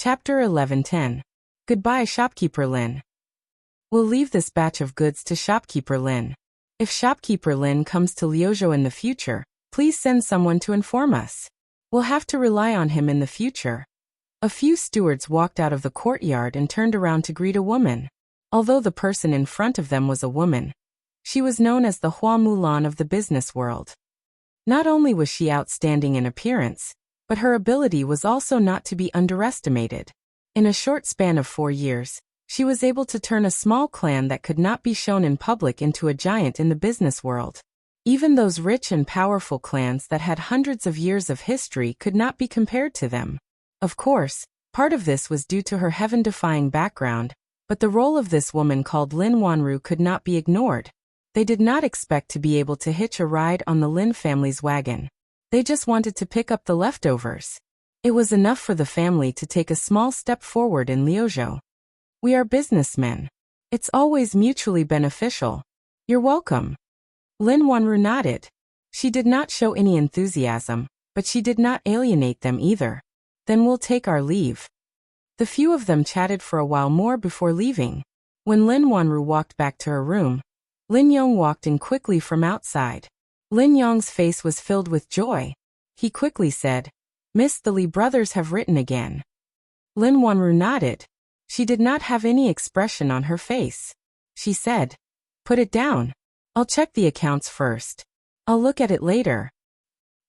Chapter 11:10. Goodbye, Shopkeeper Lin. We'll leave this batch of goods to Shopkeeper Lin. If Shopkeeper Lin comes to Liuzhou in the future, please send someone to inform us. We'll have to rely on him in the future. A few stewards walked out of the courtyard and turned around to greet a woman. Although the person in front of them was a woman, she was known as the Hua Mulan of the business world. Not only was she outstanding in appearance, but her ability was also not to be underestimated. In a short span of 4 years, she was able to turn a small clan that could not be shown in public into a giant in the business world. Even those rich and powerful clans that had hundreds of years of history could not be compared to them. Of course, part of this was due to her heaven-defying background, but the role of this woman called Lin Wanru could not be ignored. They did not expect to be able to hitch a ride on the Lin family's wagon. They just wanted to pick up the leftovers. It was enough for the family to take a small step forward in Liuzhou. We are businessmen. It's always mutually beneficial. You're welcome. Lin Wanru nodded. She did not show any enthusiasm, but she did not alienate them either. Then we'll take our leave. The few of them chatted for a while more before leaving. When Lin Wanru walked back to her room, Lin Yong walked in quickly from outside. Lin Yong's face was filled with joy. He quickly said, "Miss, the Li brothers have written again." Lin Wanru nodded. She did not have any expression on her face. She said, "Put it down. I'll check the accounts first. I'll look at it later."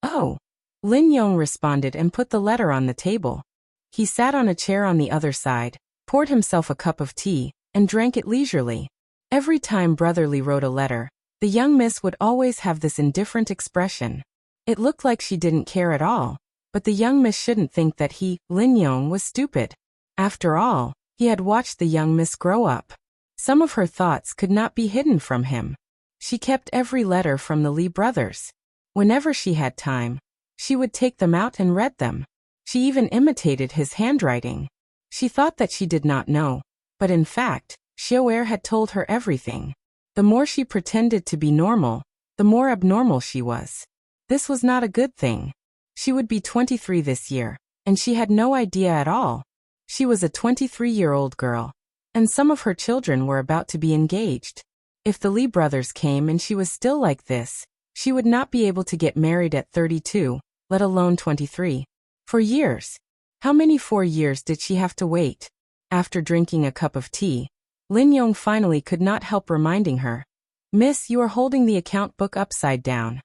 "Oh." Lin Yong responded and put the letter on the table. He sat on a chair on the other side, poured himself a cup of tea, and drank it leisurely. Every time Brother Li wrote a letter, the young miss would always have this indifferent expression. It looked like she didn't care at all, but the young miss shouldn't think that he, Lin Yong, was stupid. After all, he had watched the young miss grow up. Some of her thoughts could not be hidden from him. She kept every letter from the Li brothers. Whenever she had time, she would take them out and read them. She even imitated his handwriting. She thought that she did not know, but in fact, Xiao had told her everything. The more she pretended to be normal, the more abnormal she was. This was not a good thing. She would be 23 this year, and she had no idea at all. She was a 23-year-old girl, and some of her children were about to be engaged. If the Li brothers came and she was still like this, she would not be able to get married at 32, let alone 23. For years. How many 4 years did she have to wait? After drinking a cup of tea, Lin Yong finally could not help reminding her, "Miss, you are holding the account book upside down."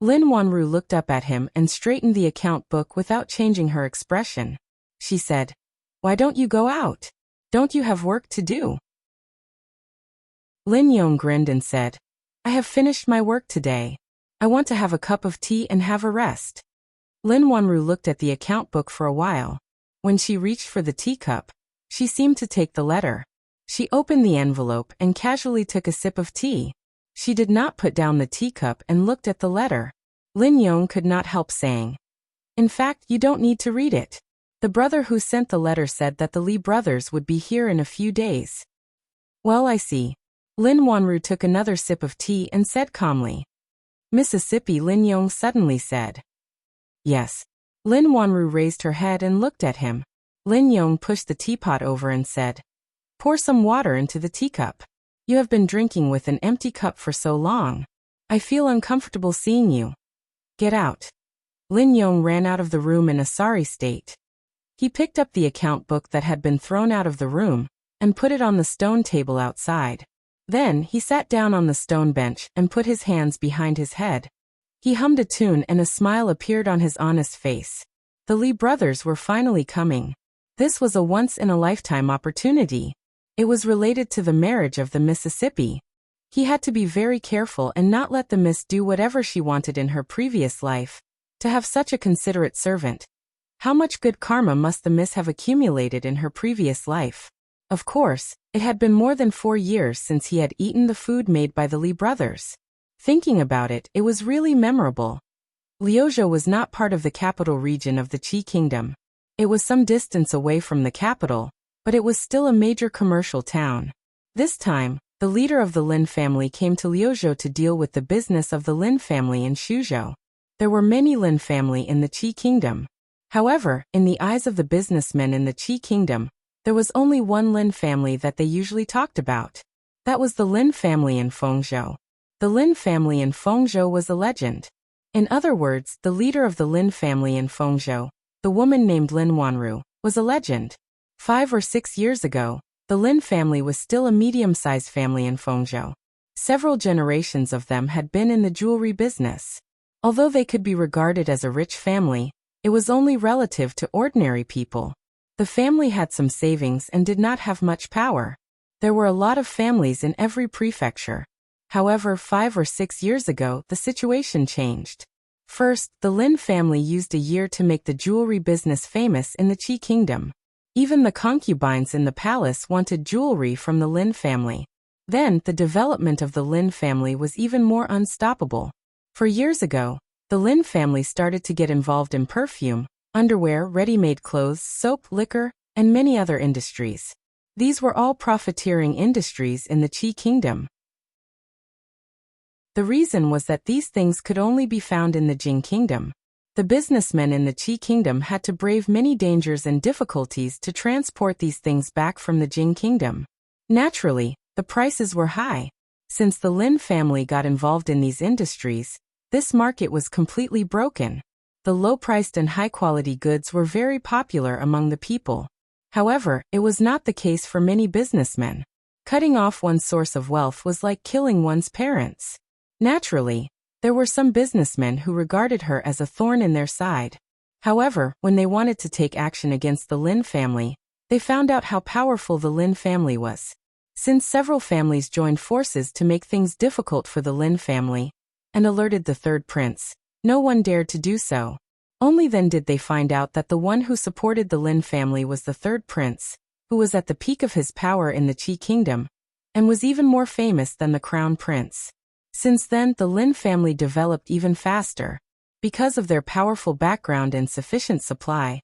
Lin Wanru looked up at him and straightened the account book without changing her expression. She said, "Why don't you go out? Don't you have work to do?" Lin Yong grinned and said, "I have finished my work today. I want to have a cup of tea and have a rest." Lin Wanru looked at the account book for a while. When she reached for the teacup, she seemed to take the letter. She opened the envelope and casually took a sip of tea. She did not put down the teacup and looked at the letter. Lin Yong could not help saying, "In fact, you don't need to read it. The brother who sent the letter said that the Li brothers would be here in a few days." "Well, I see." Lin Wanru took another sip of tea and said calmly. "Mississippi," Lin Yong suddenly said. "Yes." Lin Wanru raised her head and looked at him. Lin Yong pushed the teapot over and said, "Pour some water into the teacup. You have been drinking with an empty cup for so long. I feel uncomfortable seeing you. Get out." Lin Yong ran out of the room in a sorry state. He picked up the account book that had been thrown out of the room and put it on the stone table outside. Then he sat down on the stone bench and put his hands behind his head. He hummed a tune and a smile appeared on his honest face. The Li brothers were finally coming. This was a once-in-a-lifetime opportunity. It was related to the marriage of the Mississippi. He had to be very careful and not let the miss do whatever she wanted in her previous life. To have such a considerate servant. How much good karma must the miss have accumulated in her previous life? Of course, it had been more than 4 years since he had eaten the food made by the Li brothers. Thinking about it, it was really memorable. Liuzhou was not part of the capital region of the Qi Kingdom. It was some distance away from the capital, but it was still a major commercial town. This time, the leader of the Lin family came to Liuzhou to deal with the business of the Lin family in Suzhou. There were many Lin family in the Qi Kingdom. However, in the eyes of the businessmen in the Qi kingdom, there was only one Lin family that they usually talked about. That was the Lin family in Fengzhou. The Lin family in Fengzhou was a legend. In other words, the leader of the Lin family in Fengzhou, the woman named Lin Wanru, was a legend. 5 or 6 years ago, the Lin family was still a medium-sized family in Fengzhou. Several generations of them had been in the jewelry business. Although they could be regarded as a rich family, it was only relative to ordinary people. The family had some savings and did not have much power. There were a lot of families in every prefecture. However, 5 or 6 years ago, the situation changed. First, the Lin family used a year to make the jewelry business famous in the Qi kingdom. Even the concubines in the palace wanted jewelry from the Lin family. Then, the development of the Lin family was even more unstoppable. For years ago, the Lin family started to get involved in perfume, underwear, ready-made clothes, soap, liquor, and many other industries. These were all profiteering industries in the Qi kingdom. The reason was that these things could only be found in the Jing kingdom. The businessmen in the Qi kingdom had to brave many dangers and difficulties to transport these things back from the Jing kingdom. Naturally, the prices were high. Since the Lin family got involved in these industries, this market was completely broken. The low-priced and high-quality goods were very popular among the people. However, it was not the case for many businessmen. Cutting off one's source of wealth was like killing one's parents. Naturally, there were some businessmen who regarded her as a thorn in their side. However, when they wanted to take action against the Lin family, they found out how powerful the Lin family was. Since several families joined forces to make things difficult for the Lin family and alerted the third prince, no one dared to do so. Only then did they find out that the one who supported the Lin family was the third prince, who was at the peak of his power in the Qi kingdom, and was even more famous than the crown prince. Since then, the Lin family developed even faster. Because of their powerful background and sufficient supply,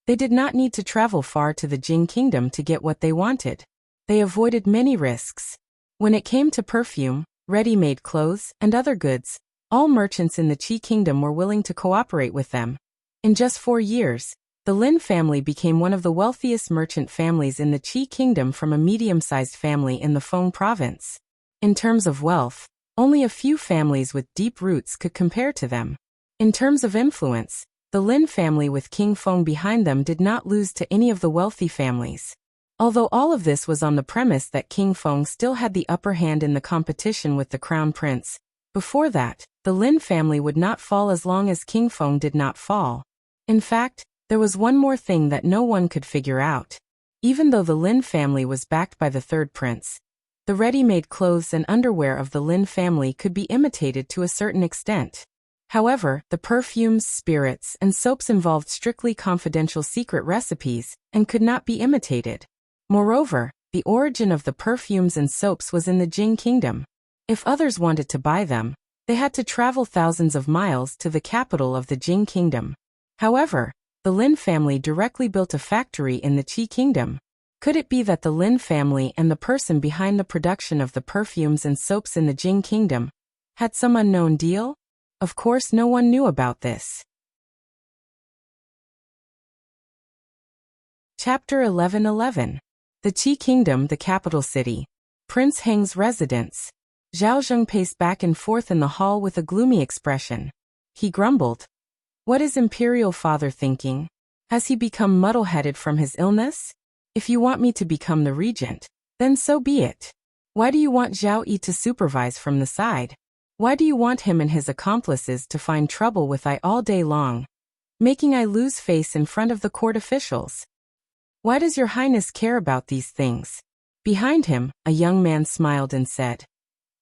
they did not need to travel far to the Jing kingdom to get what they wanted. They avoided many risks. When it came to perfume, ready-made clothes, and other goods, all merchants in the Qi kingdom were willing to cooperate with them. In just 4 years, the Lin family became one of the wealthiest merchant families in the Qi kingdom from a medium-sized family in the Feng province. In terms of wealth, only a few families with deep roots could compare to them. In terms of influence, the Lin family with King Feng behind them did not lose to any of the wealthy families. Although all of this was on the premise that King Feng still had the upper hand in the competition with the crown prince. Before that, the Lin family would not fall as long as King Feng did not fall. In fact, there was one more thing that no one could figure out. Even though the Lin family was backed by the third prince, the ready-made clothes and underwear of the Lin family could be imitated to a certain extent. However, the perfumes, spirits, and soaps involved strictly confidential secret recipes and could not be imitated. Moreover, the origin of the perfumes and soaps was in the Jing kingdom. If others wanted to buy them, they had to travel thousands of miles to the capital of the Jing kingdom. However, the Lin family directly built a factory in the Qi kingdom. Could it be that the Lin family and the person behind the production of the perfumes and soaps in the Jing kingdom had some unknown deal? Of course, no one knew about this. Chapter 11:11. The Qi Kingdom, the capital city. Prince Heng's residence. Zhao Zheng paced back and forth in the hall with a gloomy expression. He grumbled. What is Imperial Father thinking? Has he become muddle-headed from his illness? If you want me to become the regent, then so be it. Why do you want Zhao Yi to supervise from the side? Why do you want him and his accomplices to find trouble with I all day long, making I lose face in front of the court officials? Why does your highness care about these things? Behind him, a young man smiled and said,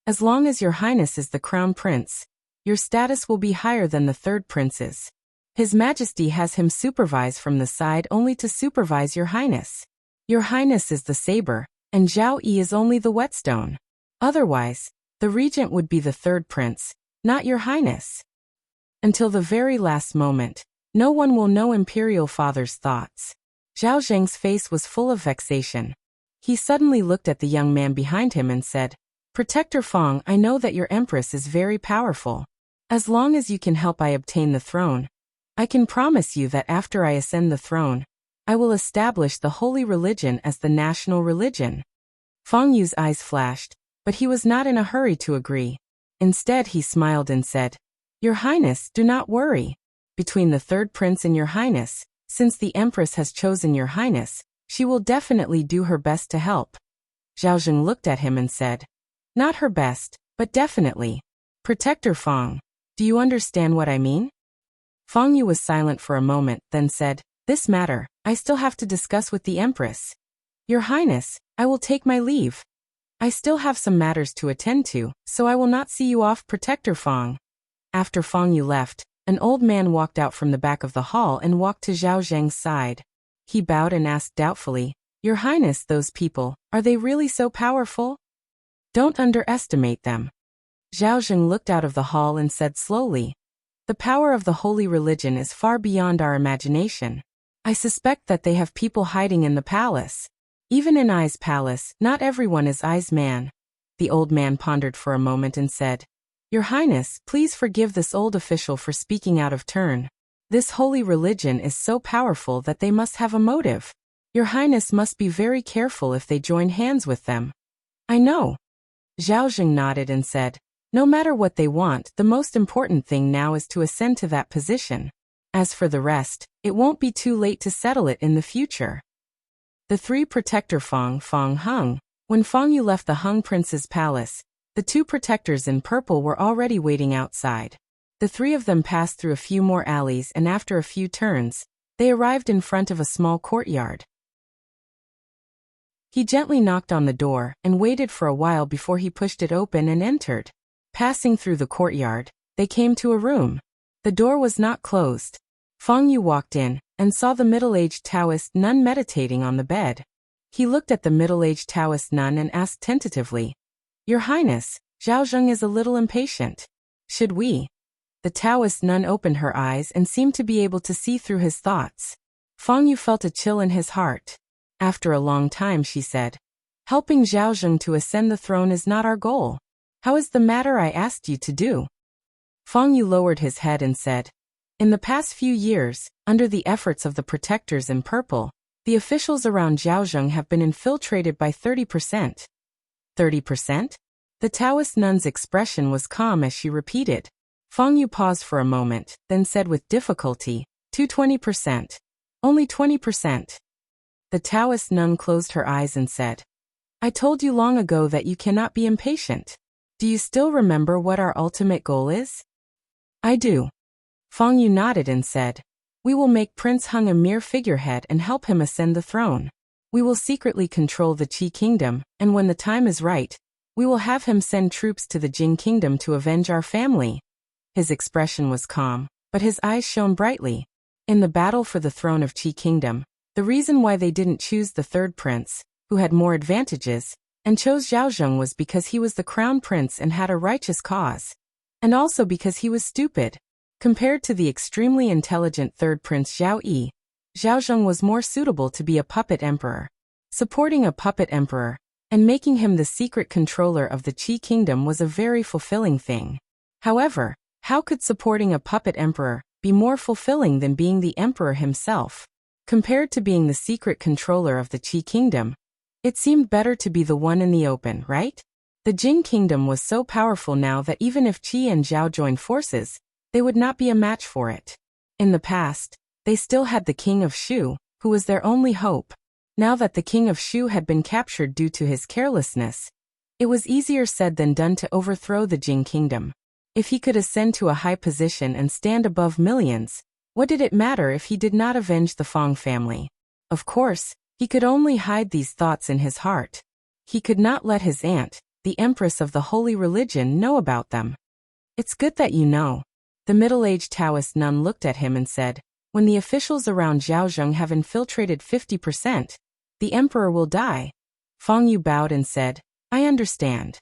As long as your highness is the crown prince, your status will be higher than the third prince's. His Majesty has him supervise from the side only to supervise your highness. Your highness is the saber, and Zhao Yi is only the whetstone. Otherwise, the regent would be the third prince, not your highness. Until the very last moment, no one will know Imperial Father's thoughts. Zhao Zheng's face was full of vexation. He suddenly looked at the young man behind him and said, Protector Feng, I know that your empress is very powerful. As long as you can help I obtain the throne, I can promise you that after I ascend the throne, I will establish the holy religion as the national religion. Feng Yu's eyes flashed, but he was not in a hurry to agree. Instead, he smiled and said, Your Highness, do not worry. Between the third prince and Your Highness, since the Empress has chosen Your Highness, she will definitely do her best to help. Zhao Zheng looked at him and said, Not her best, but definitely. Protector Feng, do you understand what I mean? Feng Yu was silent for a moment, then said, This matter, I still have to discuss with the Empress. Your Highness, I will take my leave. I still have some matters to attend to, so I will not see you off, Protector Feng. After Feng Yu left, an old man walked out from the back of the hall and walked to Zhao Zheng's side. He bowed and asked doubtfully, Your Highness, those people, are they really so powerful? Don't underestimate them. Zhao Zheng looked out of the hall and said slowly, The power of the holy religion is far beyond our imagination. I suspect that they have people hiding in the palace. Even in Ai's palace, not everyone is Ai's man. The old man pondered for a moment and said, Your Highness, please forgive this old official for speaking out of turn. This holy religion is so powerful that they must have a motive. Your Highness must be very careful if they join hands with them. I know. Zhao Zheng nodded and said, No matter what they want, the most important thing now is to ascend to that position. As for the rest, it won't be too late to settle it in the future. The three protector Feng Hung. When Feng Yu left the Hung Prince's palace, the two protectors in purple were already waiting outside. The three of them passed through a few more alleys and after a few turns, they arrived in front of a small courtyard. He gently knocked on the door and waited for a while before he pushed it open and entered. Passing through the courtyard, they came to a room. The door was not closed. Feng Yu walked in and saw the middle-aged Taoist nun meditating on the bed. He looked at the middle-aged Taoist nun and asked tentatively, Your Highness, Zhao Zheng is a little impatient. Should we? The Taoist nun opened her eyes and seemed to be able to see through his thoughts. Feng Yu felt a chill in his heart. After a long time she said, Helping Zhao Zheng to ascend the throne is not our goal. How is the matter I asked you to do? Feng Yu lowered his head and said, In the past few years, under the efforts of the protectors in purple, the officials around Zhao Zheng have been infiltrated by 30%. 30%? The Taoist nun's expression was calm as she repeated. Feng Yu paused for a moment, then said with difficulty, To 20%. Only 20%. The Taoist nun closed her eyes and said, I told you long ago that you cannot be impatient. Do you still remember what our ultimate goal is? I do. Feng Yu nodded and said, We will make Prince Hung a mere figurehead and help him ascend the throne. We will secretly control the Qi kingdom, and when the time is right, we will have him send troops to the Jing kingdom to avenge our family. His expression was calm, but his eyes shone brightly. In the battle for the throne of Qi kingdom, the reason why they didn't choose the third prince, who had more advantages, and chose Zhao Zheng was because he was the crown prince and had a righteous cause. And also because he was stupid. Compared to the extremely intelligent third prince Zhao Yi, Zhao Zheng was more suitable to be a puppet emperor. Supporting a puppet emperor, and making him the secret controller of the Qi kingdom was a very fulfilling thing. However, how could supporting a puppet emperor be more fulfilling than being the emperor himself? Compared to being the secret controller of the Qi kingdom, it seemed better to be the one in the open, right? The Jing kingdom was so powerful now that even if Qi and Zhao joined forces, they would not be a match for it. In the past, they still had the king of Shu, who was their only hope. Now that the king of Shu had been captured due to his carelessness, it was easier said than done to overthrow the Jing kingdom. If he could ascend to a high position and stand above millions, what did it matter if he did not avenge the Feng family? Of course, he could only hide these thoughts in his heart. He could not let his aunt, the empress of the holy religion, know about them. It's good that you know. The middle-aged Taoist nun looked at him and said, When the officials around Zhao Zheng have infiltrated 50%, the emperor will die. Feng Yu bowed and said, I understand.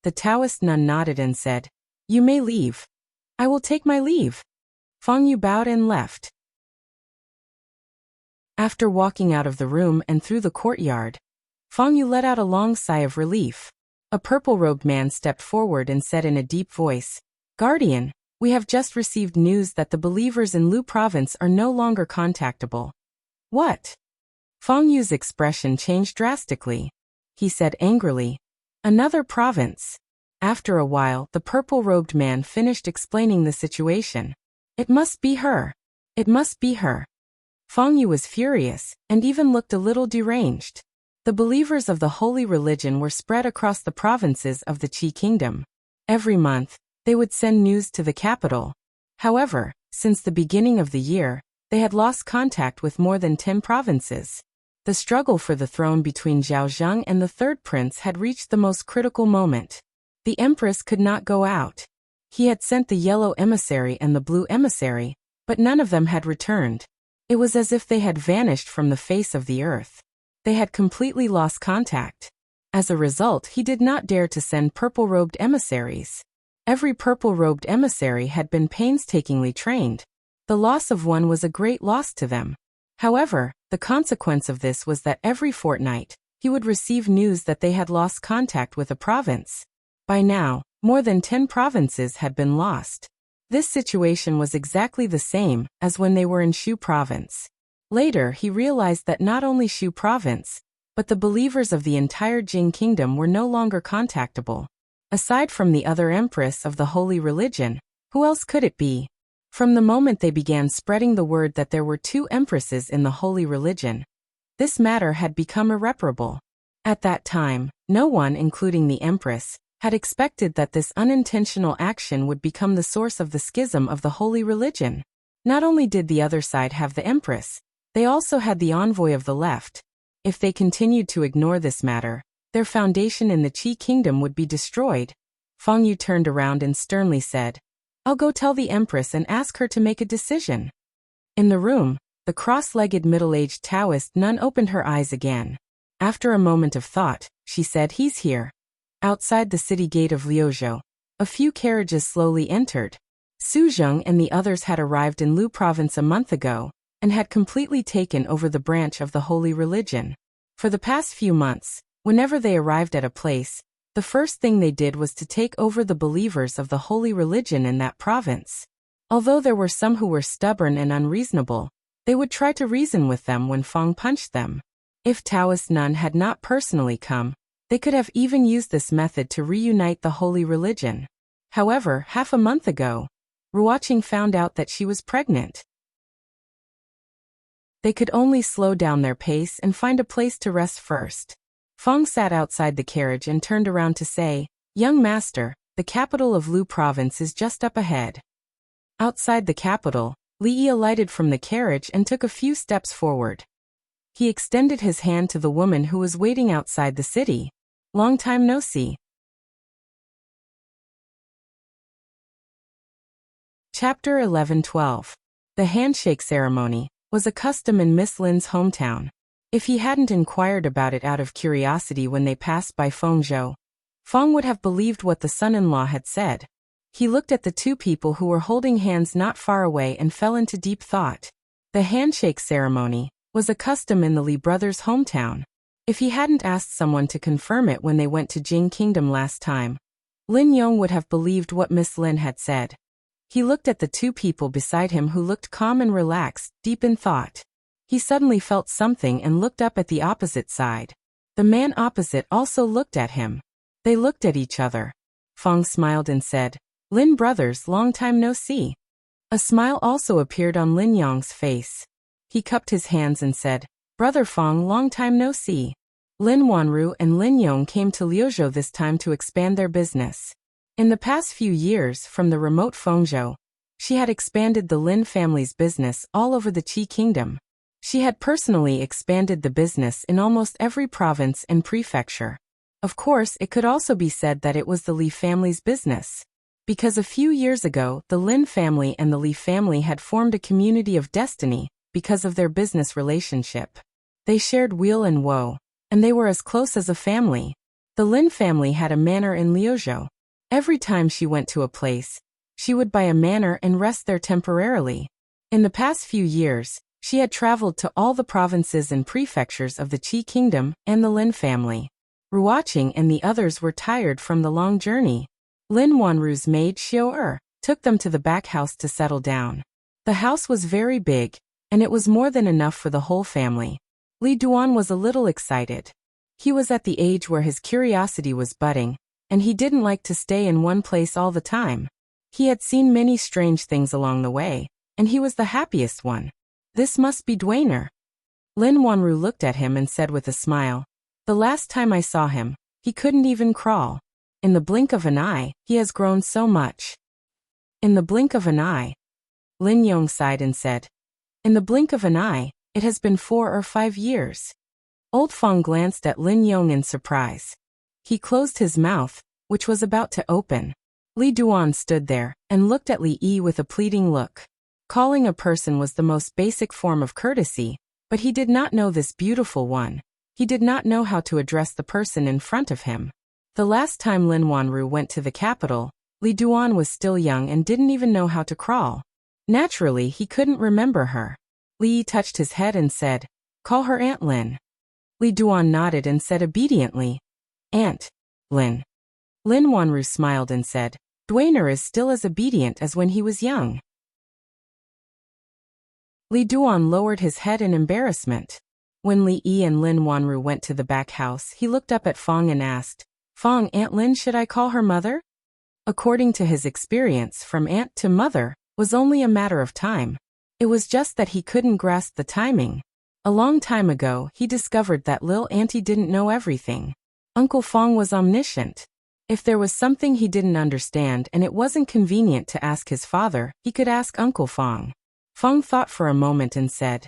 The Taoist nun nodded and said, You may leave. I will take my leave. Feng Yu bowed and left. After walking out of the room and through the courtyard, Feng Yu let out a long sigh of relief. A purple-robed man stepped forward and said in a deep voice, Guardian, We have just received news that the believers in Lu province are no longer contactable. What? Feng Yu's expression changed drastically. He said angrily, "Another province." After a while, the purple-robed man finished explaining the situation. "It must be her. It must be her." Feng Yu was furious, and even looked a little deranged. The believers of the holy religion were spread across the provinces of the Qi kingdom. Every month, they would send news to the capital. However, since the beginning of the year, they had lost contact with more than 10 provinces. The struggle for the throne between Zhao Zheng and the third prince had reached the most critical moment. The empress could not go out. He had sent the yellow emissary and the blue emissary, but none of them had returned. It was as if they had vanished from the face of the earth. They had completely lost contact. As a result, he did not dare to send purple-robed emissaries. Every purple-robed emissary had been painstakingly trained. The loss of one was a great loss to them. However, the consequence of this was that every fortnight, he would receive news that they had lost contact with a province. By now, more than 10 provinces had been lost. This situation was exactly the same as when they were in Shu province. Later, he realized that not only Shu province, but the believers of the entire Jing kingdom were no longer contactable. Aside from the other empress of the holy religion, who else could it be? From the moment they began spreading the word that there were 2 empresses in the holy religion, this matter had become irreparable. At that time, no one, including the empress, had expected that this unintentional action would become the source of the schism of the holy religion. Not only did the other side have the empress, they also had the envoy of the left. If they continued to ignore this matter, their foundation in the Qi kingdom would be destroyed. Feng Yu turned around and sternly said, "I'll go tell the empress and ask her to make a decision." In the room, the cross-legged middle-aged Taoist nun opened her eyes again. After a moment of thought, she said, "He's here." Outside the city gate of Liuzhou, a few carriages slowly entered. Su Zheng and the others had arrived in Lu province a month ago, and had completely taken over the branch of the holy religion. For the past few months, whenever they arrived at a place, the first thing they did was to take over the believers of the holy religion in that province. Although there were some who were stubborn and unreasonable, they would try to reason with them when Feng punched them. If Taoist nun had not personally come, they could have even used this method to reunite the holy religion. However, half a month ago, Ruoqing found out that she was pregnant. They could only slow down their pace and find a place to rest first. Feng sat outside the carriage and turned around to say, "Young master, the capital of Lu province is just up ahead." Outside the capital, Li Yi alighted from the carriage and took a few steps forward. He extended his hand to the woman who was waiting outside the city. "Long time no see." Chapter 11-12. The handshake ceremony was a custom in Miss Lin's hometown. If he hadn't inquired about it out of curiosity when they passed by Fengzhou, Feng would have believed what the son-in-law had said. He looked at the 2 people who were holding hands not far away and fell into deep thought. The handshake ceremony was a custom in the Li brothers' hometown. If he hadn't asked someone to confirm it when they went to Jing Kingdom last time, Lin Yong would have believed what Miss Lin had said. He looked at the 2 people beside him who looked calm and relaxed, deep in thought. He suddenly felt something and looked up at the opposite side. The man opposite also looked at him. They looked at each other. Feng smiled and said, "Lin brothers, long time no see." A smile also appeared on Lin Yong's face. He cupped his hands and said, "Brother Feng, long time no see." Lin Wanru and Lin Yong came to Liuzhou this time to expand their business. In the past few years, from the remote Fengzhou, she had expanded the Lin family's business all over the Qi kingdom. She had personally expanded the business in almost every province and prefecture. Of course, it could also be said that it was the Li family's business. Because a few years ago, the Lin family and the Li family had formed a community of destiny because of their business relationship. They shared weal and woe, and they were as close as a family. The Lin family had a manor in Liuzhou. Every time she went to a place, she would buy a manor and rest there temporarily. In the past few years, she had traveled to all the provinces and prefectures of the Qi kingdom and the Lin family. Ruoqing and the others were tired from the long journey. Lin Wanru's maid Xiao took them to the back house to settle down. The house was very big, and it was more than enough for the whole family. Li Duan was a little excited. He was at the age where his curiosity was budding, and he didn't like to stay in one place all the time. He had seen many strange things along the way, and he was the happiest one. This must be Dwainer. Lin Wanru looked at him and said with a smile, "The last time I saw him, he couldn't even crawl. In the blink of an eye, he has grown so much." In the blink of an eye. Lin Yong sighed and said, "In the blink of an eye, it has been 4 or 5 years. Old Fong glanced at Lin Yong in surprise. He closed his mouth, which was about to open. Li Duan stood there and looked at Li Yi with a pleading look. Calling a person was the most basic form of courtesy, but he did not know this beautiful one. He did not know how to address the person in front of him. The last time Lin Wanru went to the capital, Li Duan was still young and didn't even know how to crawl. Naturally, he couldn't remember her. Li Yi touched his head and said, "Call her Aunt Lin." Li Duan nodded and said obediently, "Aunt Lin." Lin Wanru smiled and said, "Dwainer is still as obedient as when he was young." Li Duan lowered his head in embarrassment. When Li Yi and Lin Wanru went to the back house, he looked up at Fong and asked, "Fong, Aunt Lin, should I call her mother?" According to his experience, from aunt to mother was only a matter of time. It was just that he couldn't grasp the timing. A long time ago, he discovered that Lil Auntie didn't know everything. Uncle Fong was omniscient. If there was something he didn't understand and it wasn't convenient to ask his father, he could ask Uncle Fong. Fong thought for a moment and said,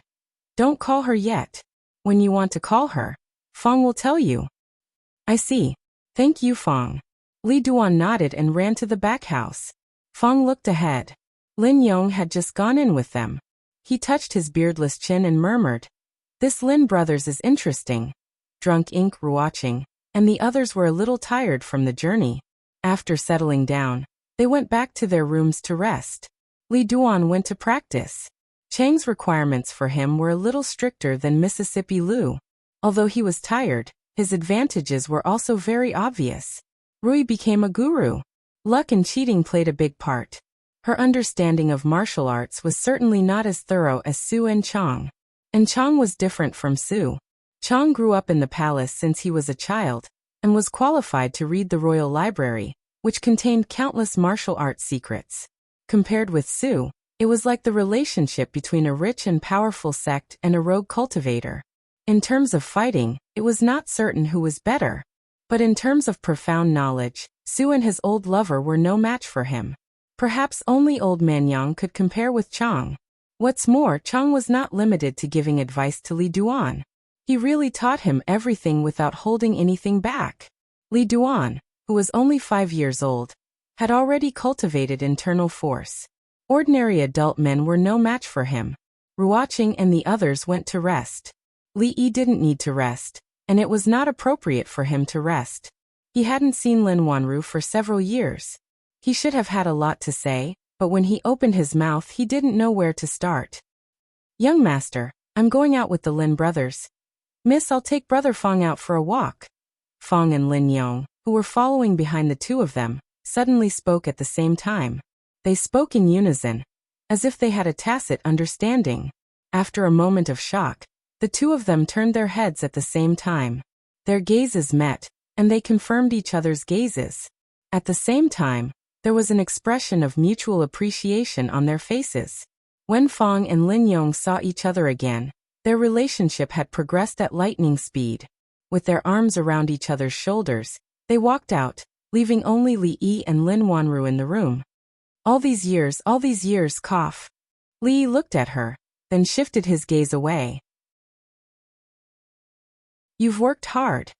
"Don't call her yet. When you want to call her, Fong will tell you." "I see. Thank you, Fong." Li Duan nodded and ran to the back house. Fong looked ahead. Lin Yong had just gone in with them. He touched his beardless chin and murmured, "This Lin brothers is interesting." Drunk Ink were watching, and the others were a little tired from the journey. After settling down, they went back to their rooms to rest. Li Duan went to practice. Chang's requirements for him were a little stricter than Mississippi Lu. Although he was tired, his advantages were also very obvious. Rui became a guru. Luck and cheating played a big part. Her understanding of martial arts was certainly not as thorough as Su and Chang. And Chang was different from Su. Chang grew up in the palace since he was a child, and was qualified to read the royal library, which contained countless martial arts secrets. Compared with Su, it was like the relationship between a rich and powerful sect and a rogue cultivator. In terms of fighting, it was not certain who was better. But in terms of profound knowledge, Su and his old lover were no match for him. Perhaps only old man Yang could compare with Chang. What's more, Chang was not limited to giving advice to Li Duan. He really taught him everything without holding anything back. Li Duan, who was only 5 years old, had already cultivated internal force. Ordinary adult men were no match for him. Ruoqing and the others went to rest. Li Yi didn't need to rest, and it was not appropriate for him to rest. He hadn't seen Lin Wanru for several years. He should have had a lot to say, but when he opened his mouth he didn't know where to start. "Young master, I'm going out with the Lin brothers. Miss, I'll take brother Fong out for a walk." Fong and Lin Yong, who were following behind the two of them, suddenly spoke at the same time. They spoke in unison, as if they had a tacit understanding. After a moment of shock, the two of them turned their heads at the same time. Their gazes met, and they confirmed each other's gazes. At the same time, there was an expression of mutual appreciation on their faces. When Fong and Lin Yong saw each other again, their relationship had progressed at lightning speed. With their arms around each other's shoulders, they walked out, leaving only Li Yi and Lin Wanru in the room. All these years, cough. Li Yi looked at her, then shifted his gaze away. "You've worked hard."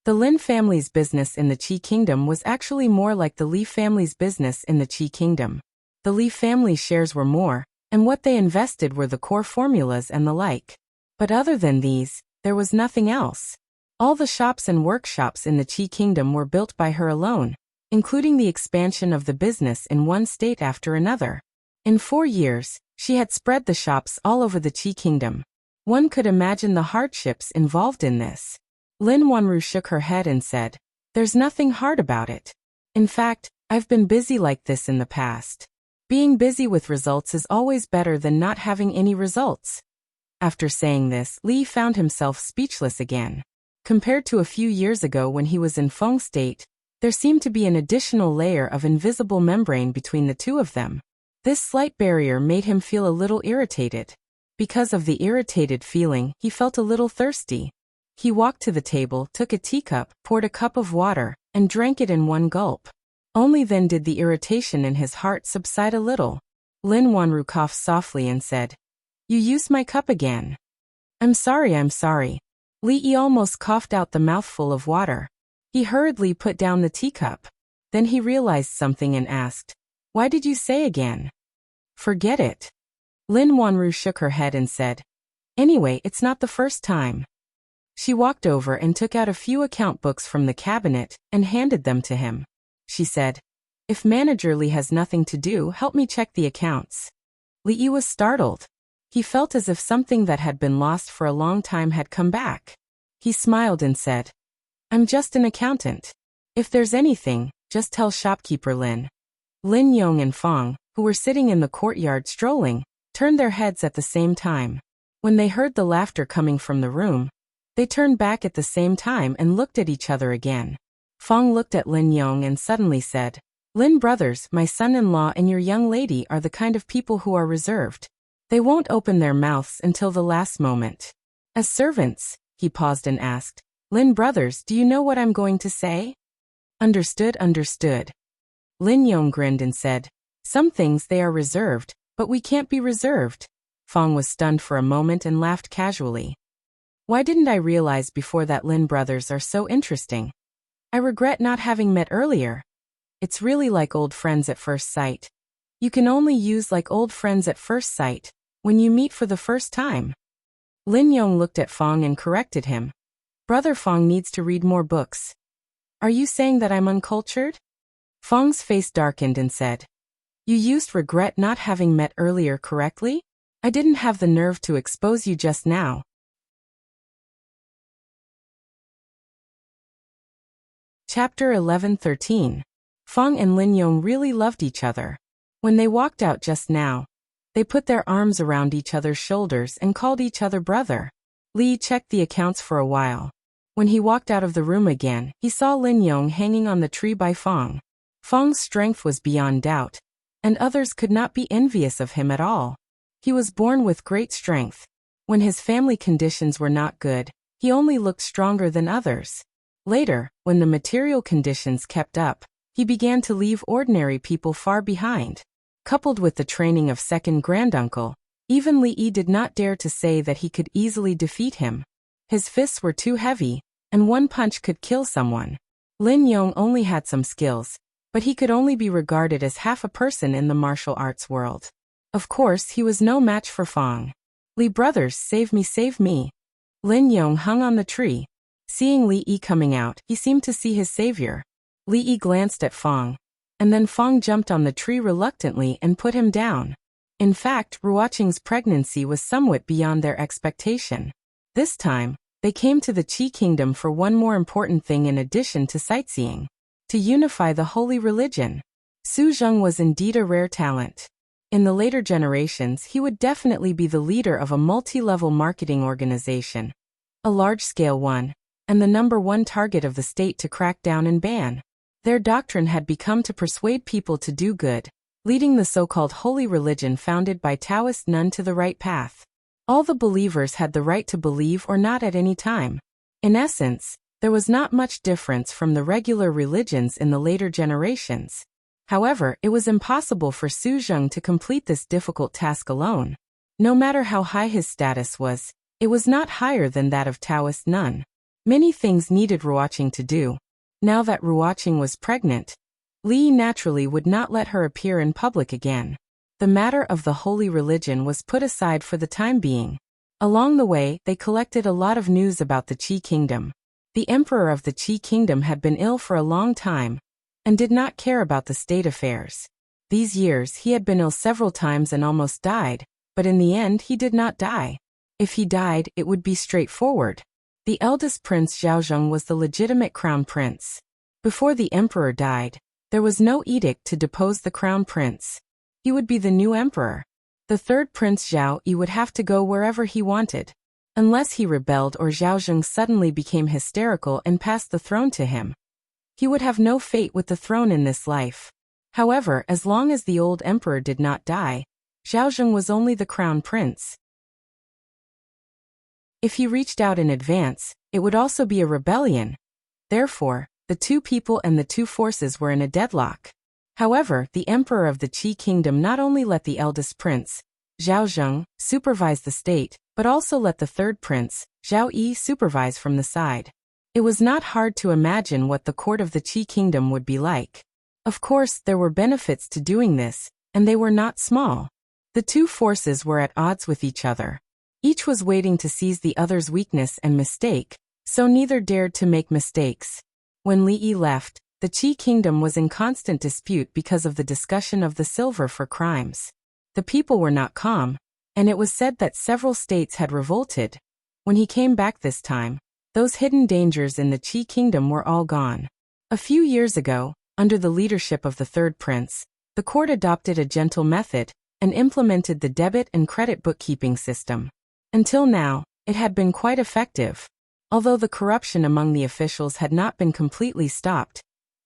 The Lin family's business in the Qi Kingdom was actually more like the Li family's business in the Qi Kingdom. The Li family's shares were more, and what they invested were the core formulas and the like. But other than these, there was nothing else. All the shops and workshops in the Qi Kingdom were built by her alone, including the expansion of the business in one state after another. In 4 years, she had spread the shops all over the Qi Kingdom. One could imagine the hardships involved in this. Lin Wanru shook her head and said, "There's nothing hard about it. In fact, I've been busy like this in the past. Being busy with results is always better than not having any results. After saying this, Li found himself speechless again. Compared to a few years ago when he was in Feng state, there seemed to be an additional layer of invisible membrane between the two of them. This slight barrier made him feel a little irritated. Because of the irritated feeling, he felt a little thirsty. He walked to the table, took a teacup, poured a cup of water, and drank it in one gulp. Only then did the irritation in his heart subside a little. Lin Wanru coughed softly and said, "You used my cup again." I'm sorry. Li almost coughed out the mouthful of water. He hurriedly put down the teacup. Then he realized something and asked, "Why did you say again?" "Forget it." Lin Wanru shook her head and said, "Anyway, it's not the first time." She walked over and took out a few account books from the cabinet and handed them to him. She said, "If Manager Li has nothing to do, help me check the accounts." Li was startled. He felt as if something that had been lost for a long time had come back. He smiled and said, "I'm just an accountant. If there's anything, just tell shopkeeper Lin." Lin Yong and Fong, who were sitting in the courtyard strolling, turned their heads at the same time. When they heard the laughter coming from the room, they turned back at the same time and looked at each other again. Fong looked at Lin Yong and suddenly said, "Lin brothers, my son-in-law and your young lady are the kind of people who are reserved. They won't open their mouths until the last moment. As servants," he paused and asked, "Lin brothers, do you know what I'm going to say?" Understood. Lin Yong grinned and said, "Some things they are reserved, but we can't be reserved." Fong was stunned for a moment and laughed casually. "Why didn't I realize before that Lin brothers are so interesting? I regret not having met earlier. It's really like old friends at first sight. You can only use like old friends at first sight when you meet for the first time." Lin Yong looked at Fong and corrected him. "Brother Fong needs to read more books." "Are you saying that I'm uncultured?" Fong's face darkened and said, "You used regret not having met earlier correctly? I didn't have the nerve to expose you just now." Chapter 11-13. Fong and Lin Yong really loved each other. When they walked out just now, they put their arms around each other's shoulders and called each other brother. Li checked the accounts for a while. When he walked out of the room again, he saw Lin Yong hanging on the tree by Fong. Fong's strength was beyond doubt, and others could not be envious of him at all. He was born with great strength. When his family conditions were not good, he only looked stronger than others. Later, when the material conditions kept up, he began to leave ordinary people far behind. Coupled with the training of second granduncle, even Li did not dare to say that he could easily defeat him. His fists were too heavy, and one punch could kill someone. Lin Yong only had some skills, but he could only be regarded as half a person in the martial arts world. Of course, he was no match for Fong. "Li brothers, save me. Lin Yong hung on the tree. Seeing Li coming out, he seemed to see his savior. Li glanced at Fong, and then Fong jumped on the tree reluctantly and put him down. In fact, Ruoqing's pregnancy was somewhat beyond their expectation. This time, they came to the Qi Kingdom for one more important thing in addition to sightseeing: to unify the holy religion. Su Zheng was indeed a rare talent. In the later generations, he would definitely be the leader of a multi-level marketing organization, a large-scale one, and the #1 target of the state to crack down and ban. Their doctrine had become to persuade people to do good, leading the so-called holy religion founded by Taoist nun to the right path. All the believers had the right to believe or not at any time. In essence, there was not much difference from the regular religions in the later generations. However, it was impossible for Su Zheng to complete this difficult task alone. No matter how high his status was, it was not higher than that of Taoist nun. Many things needed Ruoqing to do. Now that Ruoqing was pregnant, Li naturally would not let her appear in public again. The matter of the holy religion was put aside for the time being. Along the way, they collected a lot of news about the Qi Kingdom. The emperor of the Qi Kingdom had been ill for a long time, and did not care about the state affairs. These years he had been ill several times and almost died, but in the end he did not die. If he died, it would be straightforward. The eldest prince Zhaozheng was the legitimate crown prince. Before the emperor died, There was no edict to depose the crown prince. He would be the new emperor. The third prince Zhao Yi would have to go wherever he wanted. Unless he rebelled or Zhao Zheng suddenly became hysterical and passed the throne to him. He would have no fate with the throne in this life. However, as long as the old emperor did not die, Zhao Zheng was only the crown prince. If he reached out in advance, it would also be a rebellion. Therefore, the two people and the two forces were in a deadlock. However, the emperor of the Qi kingdom not only let the eldest prince, Zhao Zheng, supervise the state, but also let the third prince, Zhao Yi, supervise from the side. It was not hard to imagine what the court of the Qi kingdom would be like. Of course, there were benefits to doing this, and they were not small. The two forces were at odds with each other. Each was waiting to seize the other's weakness and mistake, so neither dared to make mistakes. When Li Yi left, the Qi kingdom was in constant dispute because of the discussion of the silver for crimes. The people were not calm, and it was said that several states had revolted. When he came back this time, those hidden dangers in the Qi kingdom were all gone. A few years ago, under the leadership of the third prince, the court adopted a gentle method and implemented the debit and credit bookkeeping system. Until now, it had been quite effective. Although the corruption among the officials had not been completely stopped,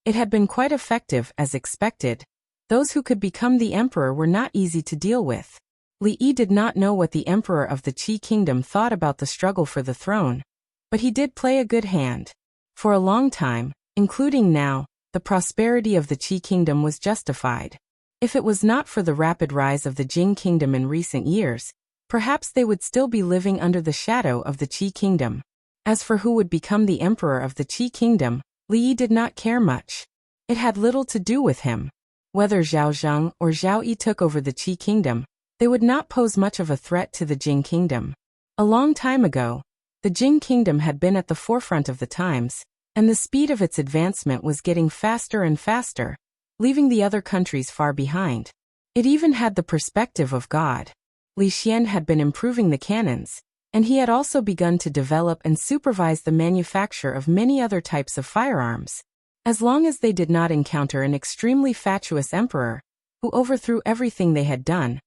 it had been quite effective as expected. Those who could become the emperor were not easy to deal with. Li Yi did not know what the emperor of the Qi kingdom thought about the struggle for the throne, but he did play a good hand. For a long time, including now, the prosperity of the Qi kingdom was justified. If it was not for the rapid rise of the Jing kingdom in recent years, perhaps they would still be living under the shadow of the Qi kingdom. As for who would become the emperor of the Qi kingdom, Li Yi did not care much. It had little to do with him. Whether Zhao Zheng or Zhao Yi took over the Qi kingdom, they would not pose much of a threat to the Jing kingdom. A long time ago, the Jing kingdom had been at the forefront of the times, and the speed of its advancement was getting faster and faster, leaving the other countries far behind. It even had the perspective of God. Li Xian had been improving the cannons, and he had also begun to develop and supervise the manufacture of many other types of firearms. As long as they did not encounter an extremely fatuous emperor, who overthrew everything they had done,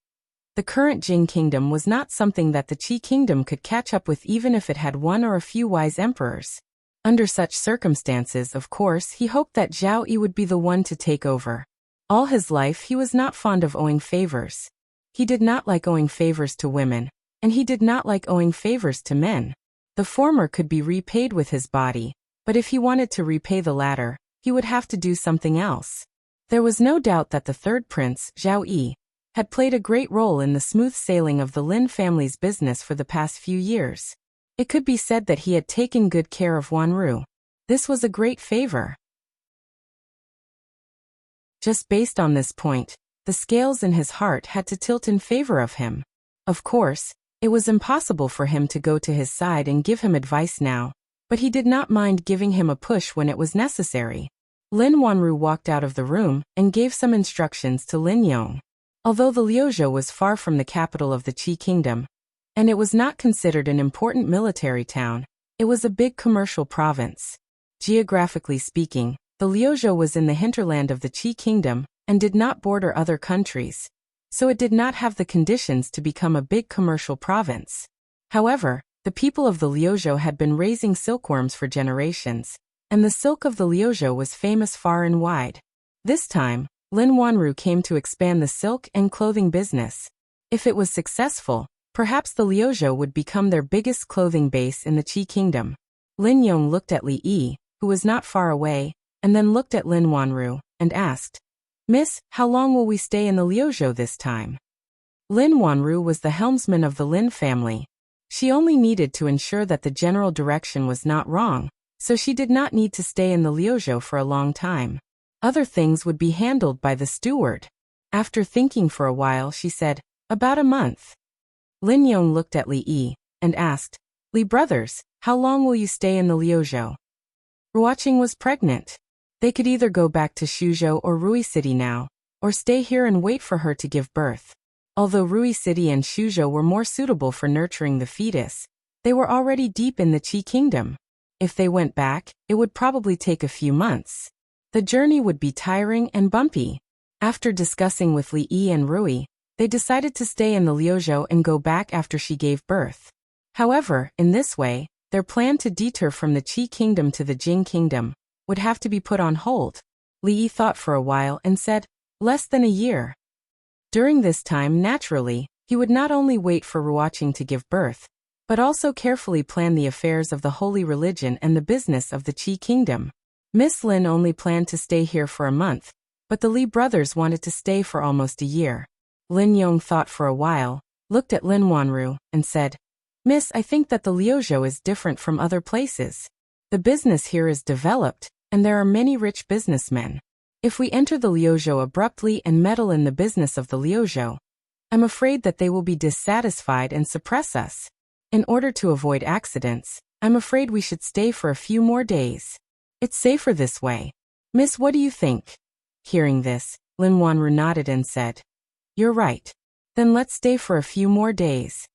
the current Jing kingdom was not something that the Qi kingdom could catch up with even if it had one or a few wise emperors. Under such circumstances, of course, he hoped that Zhao Yi would be the one to take over. All his life he was not fond of owing favors. He did not like owing favors to women, and he did not like owing favors to men. The former could be repaid with his body, but if he wanted to repay the latter, he would have to do something else. There was no doubt that the third prince, Zhao Yi, had played a great role in the smooth sailing of the Lin family's business for the past few years. It could be said that he had taken good care of Wanru. This was a great favor. Just based on this point, the scales in his heart had to tilt in favor of him. Of course, it was impossible for him to go to his side and give him advice now, but he did not mind giving him a push when it was necessary. Lin Wanru walked out of the room and gave some instructions to Lin Yong. Although the Liuzhou was far from the capital of the Qi kingdom, and it was not considered an important military town, it was a big commercial province. Geographically speaking, the Liuzhou was in the hinterland of the Qi kingdom and did not border other countries, so it did not have the conditions to become a big commercial province. However, the people of the Liuzhou had been raising silkworms for generations, and the silk of the Liuzhou was famous far and wide. This time, Lin Wanru came to expand the silk and clothing business. If it was successful, perhaps the Liuzhou would become their biggest clothing base in the Qi kingdom. Lin Yong looked at Li Yi, who was not far away, and then looked at Lin Wanru, and asked, "Miss, how long will we stay in the Liuzhou this time?" Lin Wanru was the helmsman of the Lin family. She only needed to ensure that the general direction was not wrong, so she did not need to stay in the Liuzhou for a long time. Other things would be handled by the steward. After thinking for a while, she said, "About a month." Lin Yong looked at Li Yi, and asked, "Li brothers, how long will you stay in the Liuzhou?" Ruoqing was pregnant. They could either go back to Shuzhou or Rui City now, or stay here and wait for her to give birth. Although Rui City and Shuzhou were more suitable for nurturing the fetus, they were already deep in the Qi kingdom. If they went back, it would probably take a few months. The journey would be tiring and bumpy. After discussing with Li Yi and Rui, they decided to stay in the Liuzhou and go back after she gave birth. However, in this way, their plan to detour from the Qi kingdom to the Jing kingdom would have to be put on hold. Li Yi thought for a while and said, less than a year. During this time, naturally, he would not only wait for Ruoqing to give birth, but also carefully plan the affairs of the holy religion and the business of the Qi kingdom. Miss Lin only planned to stay here for a month, but the Li brothers wanted to stay for almost a year. Lin Yong thought for a while, looked at Lin Wanru, and said, Miss, I think that the Liuzhou is different from other places. The business here is developed, and there are many rich businessmen. If we enter the Liuzhou abruptly and meddle in the business of the Liuzhou, I'm afraid that they will be dissatisfied and suppress us. In order to avoid accidents, I'm afraid we should stay for a few more days. It's safer this way. Miss, what do you think? Hearing this, Lin Wanru nodded and said, You're right. Then let's stay for a few more days.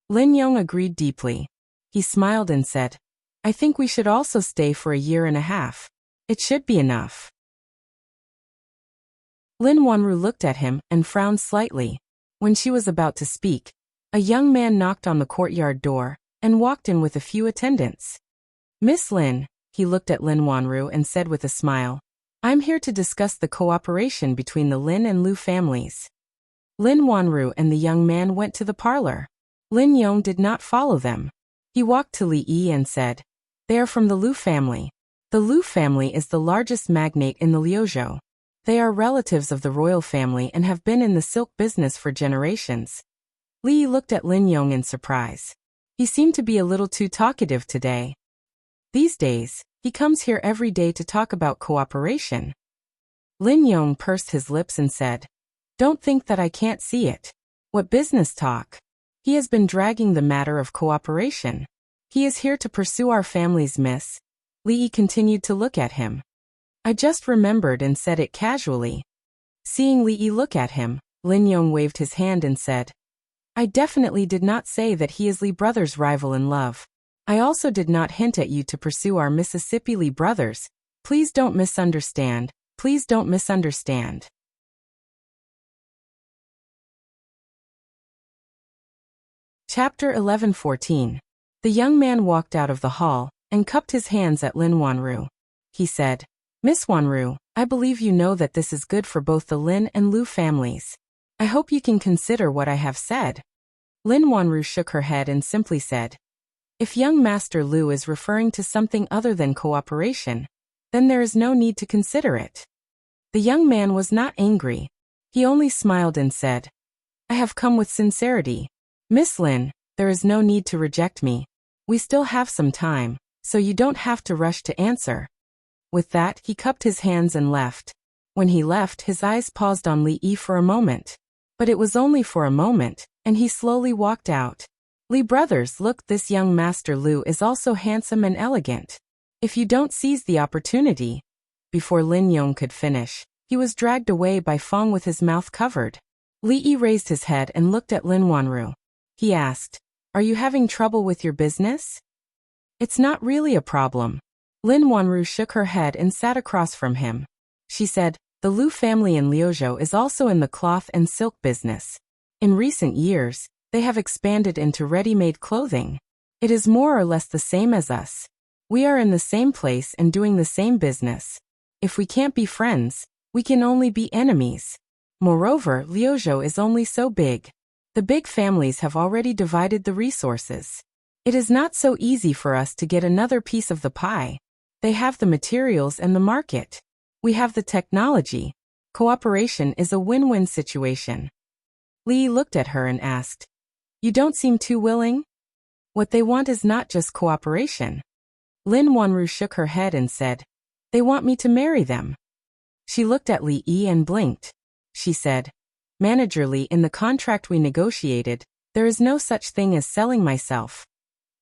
Lin Yong agreed deeply. He smiled and said, I think we should also stay for a year and a half. It should be enough. Lin Wanru looked at him and frowned slightly. When she was about to speak, a young man knocked on the courtyard door and walked in with a few attendants. Miss Lin, he looked at Lin Wanru and said with a smile, I'm here to discuss the cooperation between the Lin and Lu families. Lin Wanru and the young man went to the parlor. Lin Yong did not follow them. He walked to Li Yi and said, They are from the Lu family. The Lu family is the largest magnate in the Liuzhou. They are relatives of the royal family and have been in the silk business for generations. Li Yi looked at Lin Yong in surprise. He seemed to be a little too talkative today. These days, he comes here every day to talk about cooperation. Lin Yong pursed his lips and said, Don't think that I can't see it. What business talk? He has been dragging the matter of cooperation. He is here to pursue our family's miss. Li Yi continued to look at him. I just remembered and said it casually. Seeing Li Yi look at him, Lin Yong waved his hand and said, I definitely did not say that he is Li brothers' rival in love. I also did not hint at you to pursue our Mississippi Li brothers. Please don't misunderstand. Please don't misunderstand. Chapter 11-14. The young man walked out of the hall and cupped his hands at Lin Wanru. He said, Miss Wanru, I believe you know that this is good for both the Lin and Lu families. I hope you can consider what I have said. Lin Wanru shook her head and simply said, If young Master Lu is referring to something other than cooperation, then there is no need to consider it. The young man was not angry. He only smiled and said, I have come with sincerity. Miss Lin, there is no need to reject me. We still have some time, so you don't have to rush to answer. With that, he cupped his hands and left. When he left, his eyes paused on Li Yi for a moment. But it was only for a moment, and he slowly walked out. Li brothers, look, this young Master Lu is also handsome and elegant. If you don't seize the opportunity. Before Lin Yong could finish, he was dragged away by Feng with his mouth covered. Li Yi raised his head and looked at Lin Wanru. He asked, Are you having trouble with your business? It's not really a problem. Lin Wanru shook her head and sat across from him. She said, The Lu family in Liuzhou is also in the cloth and silk business. In recent years, they have expanded into ready-made clothing. It is more or less the same as us. We are in the same place and doing the same business. If we can't be friends, we can only be enemies. Moreover, Liuzhou is only so big. The big families have already divided the resources. It is not so easy for us to get another piece of the pie. They have the materials and the market. We have the technology. Cooperation is a win-win situation. Li looked at her and asked, You don't seem too willing? What they want is not just cooperation. Lin Wanru shook her head and said, They want me to marry them. She looked at Li Yi and blinked. She said, Manager Li, in the contract we negotiated, there is no such thing as selling myself.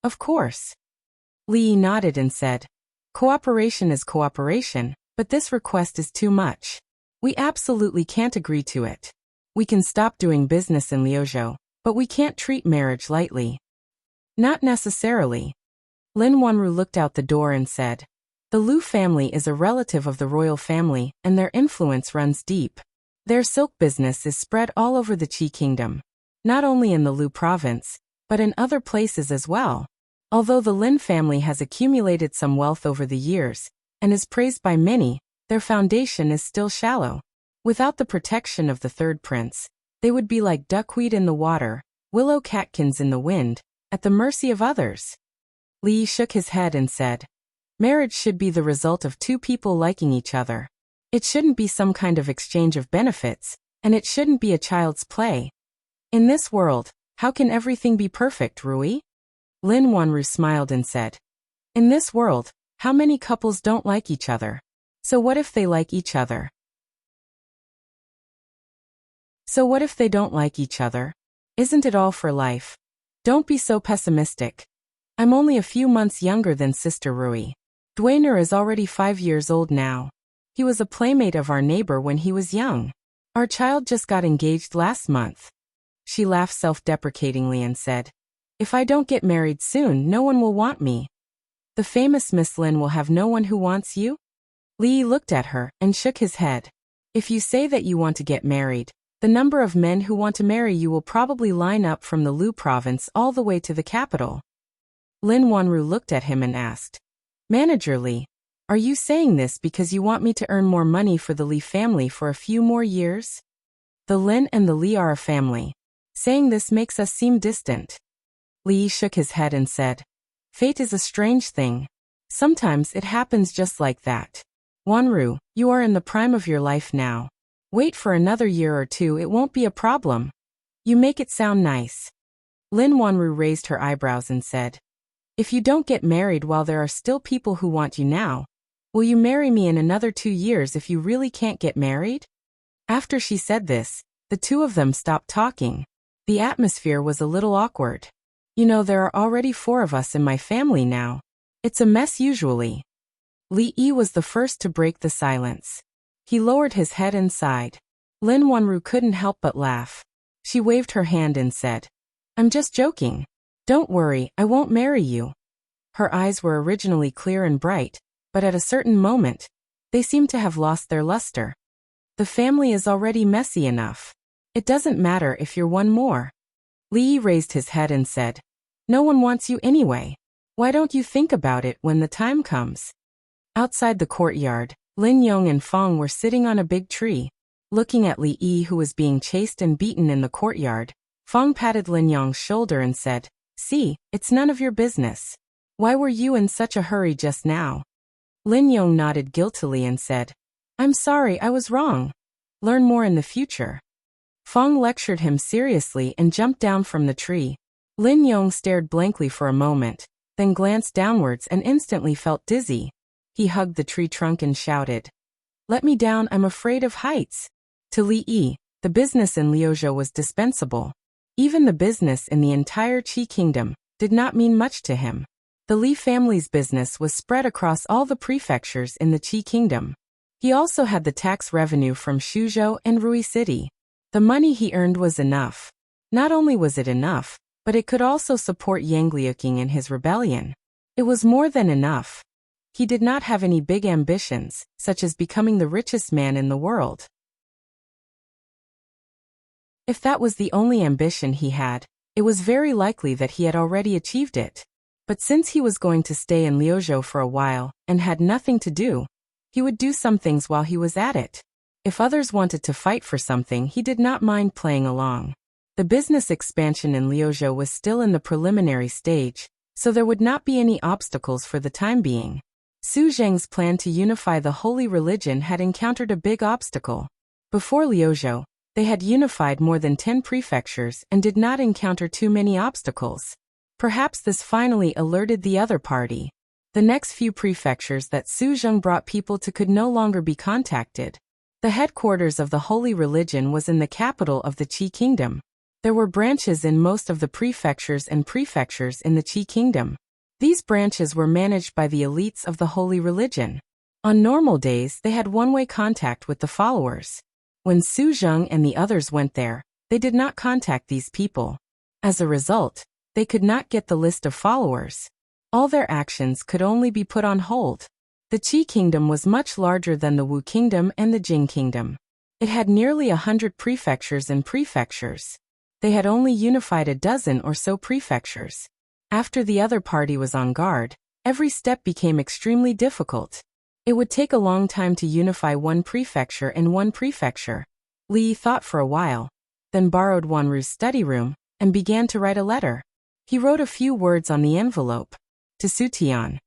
Of course. Li Yi nodded and said, Cooperation is cooperation, but this request is too much. We absolutely can't agree to it. We can stop doing business in Liuzhou, but we can't treat marriage lightly. Not necessarily. Lin Wanru looked out the door and said, The Lu family is a relative of the royal family, and their influence runs deep. Their silk business is spread all over the Qi kingdom, not only in the Lu province, but in other places as well. Although the Lin family has accumulated some wealth over the years, and is praised by many, their foundation is still shallow. Without the protection of the third prince, they would be like duckweed in the water, willow catkins in the wind, at the mercy of others. Li shook his head and said, "Marriage should be the result of two people liking each other. It shouldn't be some kind of exchange of benefits, and it shouldn't be a child's play. In this world, how can everything be perfect, Rui?" Lin Wanru smiled and said, "In this world, how many couples don't like each other? So what if they like each other? So what if they don't like each other? Isn't it all for life? Don't be so pessimistic. I'm only a few months younger than Sister Rui. Dwayner is already 5 years old now. He was a playmate of our neighbor when he was young. Our child just got engaged last month." She laughed self-deprecatingly and said, "If I don't get married soon, no one will want me." "The famous Miss Lin will have no one who wants you?" Li looked at her and shook his head. "If you say that you want to get married, the number of men who want to marry you will probably line up from the Lu province all the way to the capital." Lin Wanru looked at him and asked, "Manager Li, are you saying this because you want me to earn more money for the Li family for a few more years?" "The Lin and the Li are a family. Saying this makes us seem distant." Li shook his head and said, "Fate is a strange thing. Sometimes it happens just like that. Wanru, you are in the prime of your life now. Wait for another year or two, it won't be a problem. You make it sound nice." Lin Wanru raised her eyebrows and said, "If you don't get married while there are still people who want you now, will you marry me in another 2 years if you really can't get married?" After she said this, the two of them stopped talking. The atmosphere was a little awkward. "You know, there are already 4 of us in my family now. It's a mess usually." Li Yi was the first to break the silence. He lowered his head and sighed. Lin Wanru couldn't help but laugh. She waved her hand and said, "I'm just joking. Don't worry, I won't marry you." Her eyes were originally clear and bright, but at a certain moment, they seemed to have lost their luster. "The family is already messy enough. It doesn't matter if you're one more." Li raised his head and said, "No one wants you anyway. Why don't you think about it when the time comes?" Outside the courtyard, Lin Yong and Fong were sitting on a big tree. Looking at Li Yi, who was being chased and beaten in the courtyard, Fong patted Lin Yong's shoulder and said, "See, it's none of your business. Why were you in such a hurry just now?" Lin Yong nodded guiltily and said, "I'm sorry, I was wrong. Learn more in the future." Fong lectured him seriously and jumped down from the tree. Lin Yong stared blankly for a moment, then glanced downwards and instantly felt dizzy. He hugged the tree trunk and shouted, "Let me down, I'm afraid of heights." To Li Yi, the business in Liuzhou was dispensable. Even the business in the entire Qi kingdom did not mean much to him. The Li family's business was spread across all the prefectures in the Qi kingdom. He also had the tax revenue from Shuzhou and Rui City. The money he earned was enough. Not only was it enough, but it could also support Yang Liuqing in his rebellion. It was more than enough. He did not have any big ambitions, such as becoming the richest man in the world. If that was the only ambition he had, it was very likely that he had already achieved it. But since he was going to stay in Liuzhou for a while, and had nothing to do, he would do some things while he was at it. If others wanted to fight for something, he did not mind playing along. The business expansion in Liuzhou was still in the preliminary stage, so there would not be any obstacles for the time being. Su Zheng's plan to unify the holy religion had encountered a big obstacle. Before Liuzhou, they had unified more than 10 prefectures and did not encounter too many obstacles. Perhaps this finally alerted the other party. The next few prefectures that Su Zheng brought people to could no longer be contacted. The headquarters of the holy religion was in the capital of the Qi kingdom. There were branches in most of the prefectures and prefectures in the Qi kingdom. These branches were managed by the elites of the holy religion. On normal days, they had one-way contact with the followers. When Su Zheng and the others went there, they did not contact these people. As a result, they could not get the list of followers. All their actions could only be put on hold. The Qi kingdom was much larger than the Wu kingdom and the Jing kingdom. It had nearly 100 prefectures and prefectures. They had only unified a dozen or so prefectures. After the other party was on guard, every step became extremely difficult. It would take a long time to unify one prefecture and one prefecture. Li thought for a while, then borrowed Wanru's study room and began to write a letter. He wrote a few words on the envelope. To Sutian.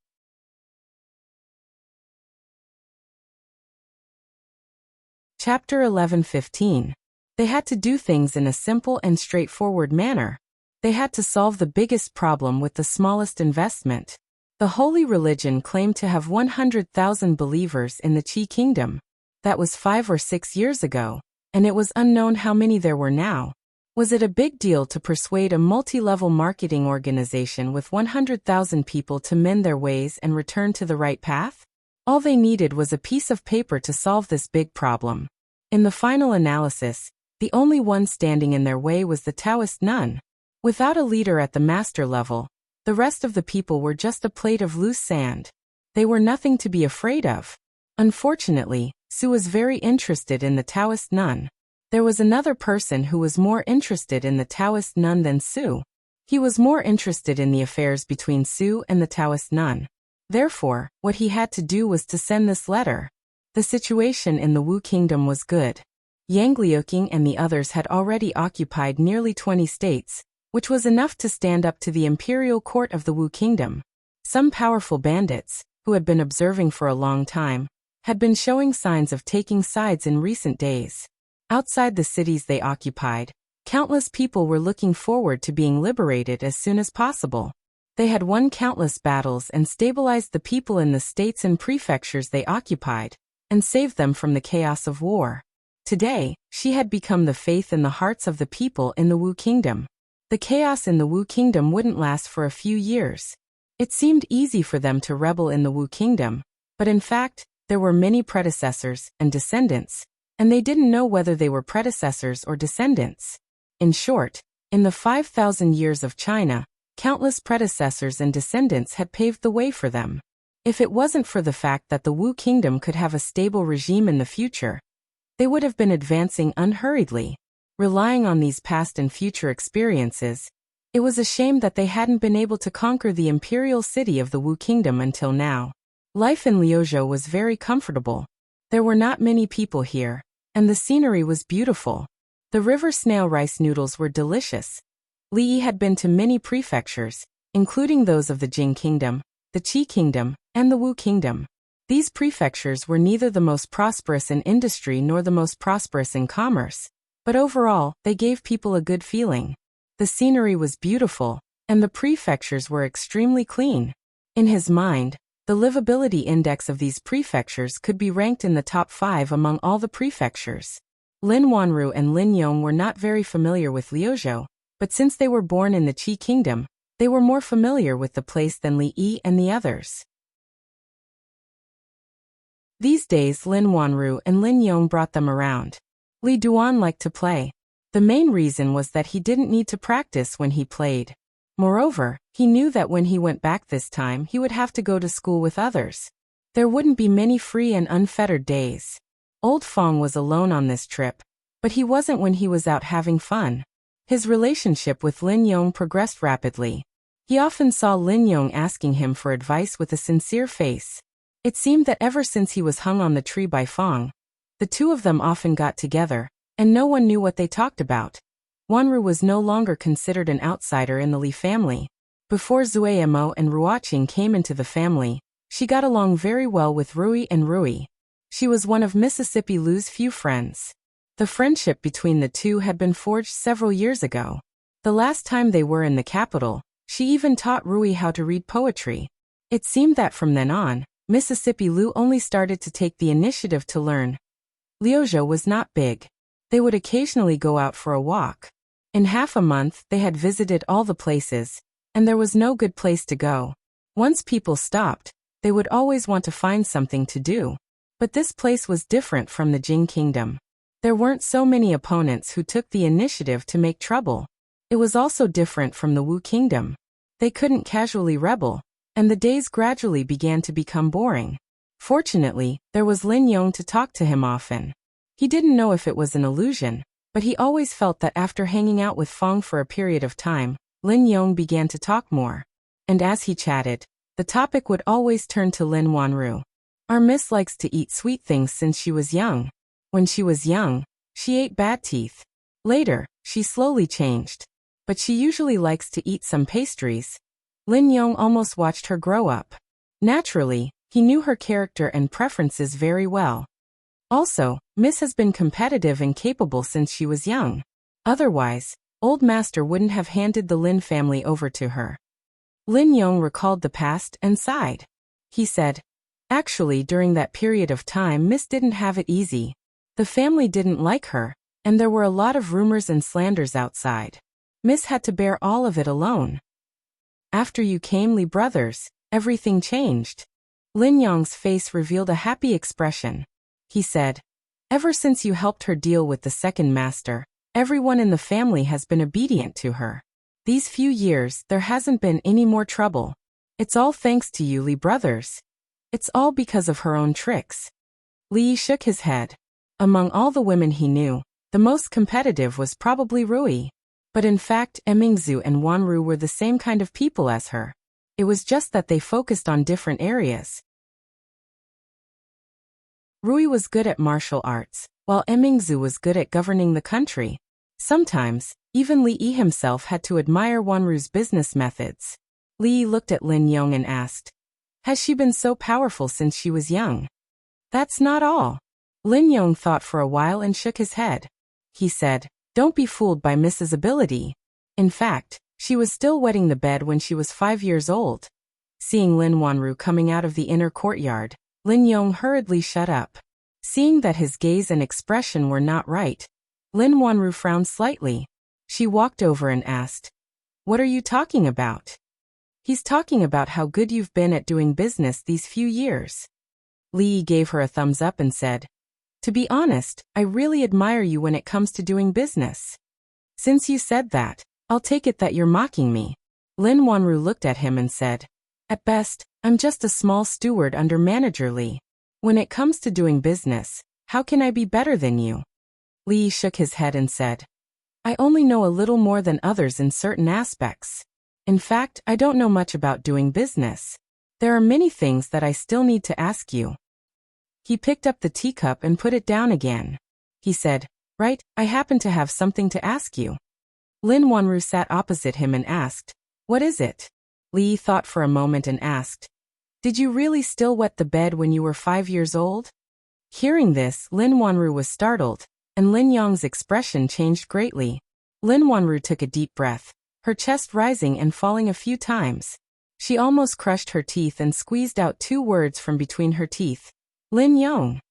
Chapter 11:15. They had to do things in a simple and straightforward manner. They had to solve the biggest problem with the smallest investment. The holy religion claimed to have 100,000 believers in the Qi kingdom. That was 5 or 6 years ago, and it was unknown how many there were now. Was it a big deal to persuade a multi-level marketing organization with 100,000 people to mend their ways and return to the right path? All they needed was a piece of paper to solve this big problem. In the final analysis, the only one standing in their way was the Taoist nun. Without a leader at the master level, the rest of the people were just a plate of loose sand. They were nothing to be afraid of. Unfortunately, Su was very interested in the Taoist nun. There was another person who was more interested in the Taoist nun than Su. He was more interested in the affairs between Su and the Taoist nun. Therefore, what he had to do was to send this letter. The situation in the Wu kingdom was good. Yang Liuqing and the others had already occupied nearly 20 states, which was enough to stand up to the imperial court of the Wu kingdom. Some powerful bandits, who had been observing for a long time, had been showing signs of taking sides in recent days. Outside the cities they occupied, countless people were looking forward to being liberated as soon as possible. They had won countless battles and stabilized the people in the states and prefectures they occupied, and saved them from the chaos of war. Today, she had become the faith in the hearts of the people in the Wu kingdom. The chaos in the Wu kingdom wouldn't last for a few years. It seemed easy for them to rebel in the Wu kingdom, but in fact, there were many predecessors and descendants, and they didn't know whether they were predecessors or descendants. In short, in the 5,000 years of China, countless predecessors and descendants had paved the way for them. If it wasn't for the fact that the Wu kingdom could have a stable regime in the future, they would have been advancing unhurriedly. Relying on these past and future experiences, it was a shame that they hadn't been able to conquer the imperial city of the Wu kingdom until now. Life in Liuzhou was very comfortable. There were not many people here, and the scenery was beautiful. The river snail rice noodles were delicious. Li Yi had been to many prefectures, including those of the Jing kingdom, the Qi kingdom, and the Wu kingdom. These prefectures were neither the most prosperous in industry nor the most prosperous in commerce, but overall, they gave people a good feeling. The scenery was beautiful, and the prefectures were extremely clean. In his mind, the livability index of these prefectures could be ranked in the top 5 among all the prefectures. Lin Wanru and Lin Yong were not very familiar with Liuzhou, but since they were born in the Qi kingdom, they were more familiar with the place than Li Yi and the others. These days Lin Wanru and Lin Yong brought them around. Li Duan liked to play. The main reason was that he didn't need to practice when he played. Moreover, he knew that when he went back this time he would have to go to school with others. There wouldn't be many free and unfettered days. Old Fong was alone on this trip, but he wasn't when he was out having fun. His relationship with Lin Yong progressed rapidly. He often saw Lin Yong asking him for advice with a sincere face. It seemed that ever since he was hung on the tree by Fong, the two of them often got together, and no one knew what they talked about. Wanru was no longer considered an outsider in the Li family. Before Zuemo and Ruoqing came into the family, she got along very well with Rui and Rui. She was one of Mississippi Lu's few friends. The friendship between the two had been forged several years ago. The last time they were in the capital, she even taught Rui how to read poetry. It seemed that from then on, Mississippi Lu only started to take the initiative to learn. Liuzhou was not big. They would occasionally go out for a walk. In half a month they had visited all the places, and there was no good place to go. Once people stopped, they would always want to find something to do. But this place was different from the Jing kingdom. There weren't so many opponents who took the initiative to make trouble. It was also different from the Wu kingdom. They couldn't casually rebel, and the days gradually began to become boring. Fortunately, there was Lin Yong to talk to him often. He didn't know if it was an illusion, but he always felt that after hanging out with Fong for a period of time, Lin Yong began to talk more. And as he chatted, the topic would always turn to Lin Wanru. Our miss likes to eat sweet things since she was young. When she was young, she ate bad teeth. Later, she slowly changed. But she usually likes to eat some pastries. Lin Yong almost watched her grow up. Naturally, he knew her character and preferences very well. Also, Miss has been competitive and capable since she was young. Otherwise, Old Master wouldn't have handed the Lin family over to her. Lin Yong recalled the past and sighed. He said, "Actually, during that period of time, Miss didn't have it easy. The family didn't like her, and there were a lot of rumors and slanders outside. Miss had to bear all of it alone. After you came, Lee brothers, everything changed." Lin Yong's face revealed a happy expression. He said, "Ever since you helped her deal with the second master, everyone in the family has been obedient to her. These few years, there hasn't been any more trouble. It's all thanks to you, Lee brothers. It's all because of her own tricks." Lee shook his head. Among all the women he knew, the most competitive was probably Rui. But in fact, Emingzu and Wanru were the same kind of people as her. It was just that they focused on different areas. Rui was good at martial arts, while Emingzu was good at governing the country. Sometimes, even Li Yi himself had to admire Wanru's business methods. Li Yi looked at Lin Yong and asked, "Has she been so powerful since she was young?" "That's not all." Lin Yong thought for a while and shook his head. He said, "Don't be fooled by Mrs. Ability. In fact, she was still wetting the bed when she was 5 years old." Seeing Lin Wanru coming out of the inner courtyard, Lin Yong hurriedly shut up. Seeing that his gaze and expression were not right, Lin Wanru frowned slightly. She walked over and asked, "What are you talking about?" "He's talking about how good you've been at doing business these few years." Li Yi gave her a thumbs up and said, "To be honest, I really admire you when it comes to doing business. Since you said that, I'll take it that you're mocking me." Lin Wanru looked at him and said, "At best, I'm just a small steward under Manager Li. When it comes to doing business, how can I be better than you?" Li shook his head and said, "I only know a little more than others in certain aspects. In fact, I don't know much about doing business. There are many things that I still need to ask you." He picked up the teacup and put it down again. He said, "Right, I happen to have something to ask you." Lin Wanru sat opposite him and asked, "What is it?" Li thought for a moment and asked, "Did you really still wet the bed when you were 5 years old?" Hearing this, Lin Wanru was startled, and Lin Yong's expression changed greatly. Lin Wanru took a deep breath, her chest rising and falling a few times. She almost crushed her teeth and squeezed out 2 words from between her teeth. "Lin Yong."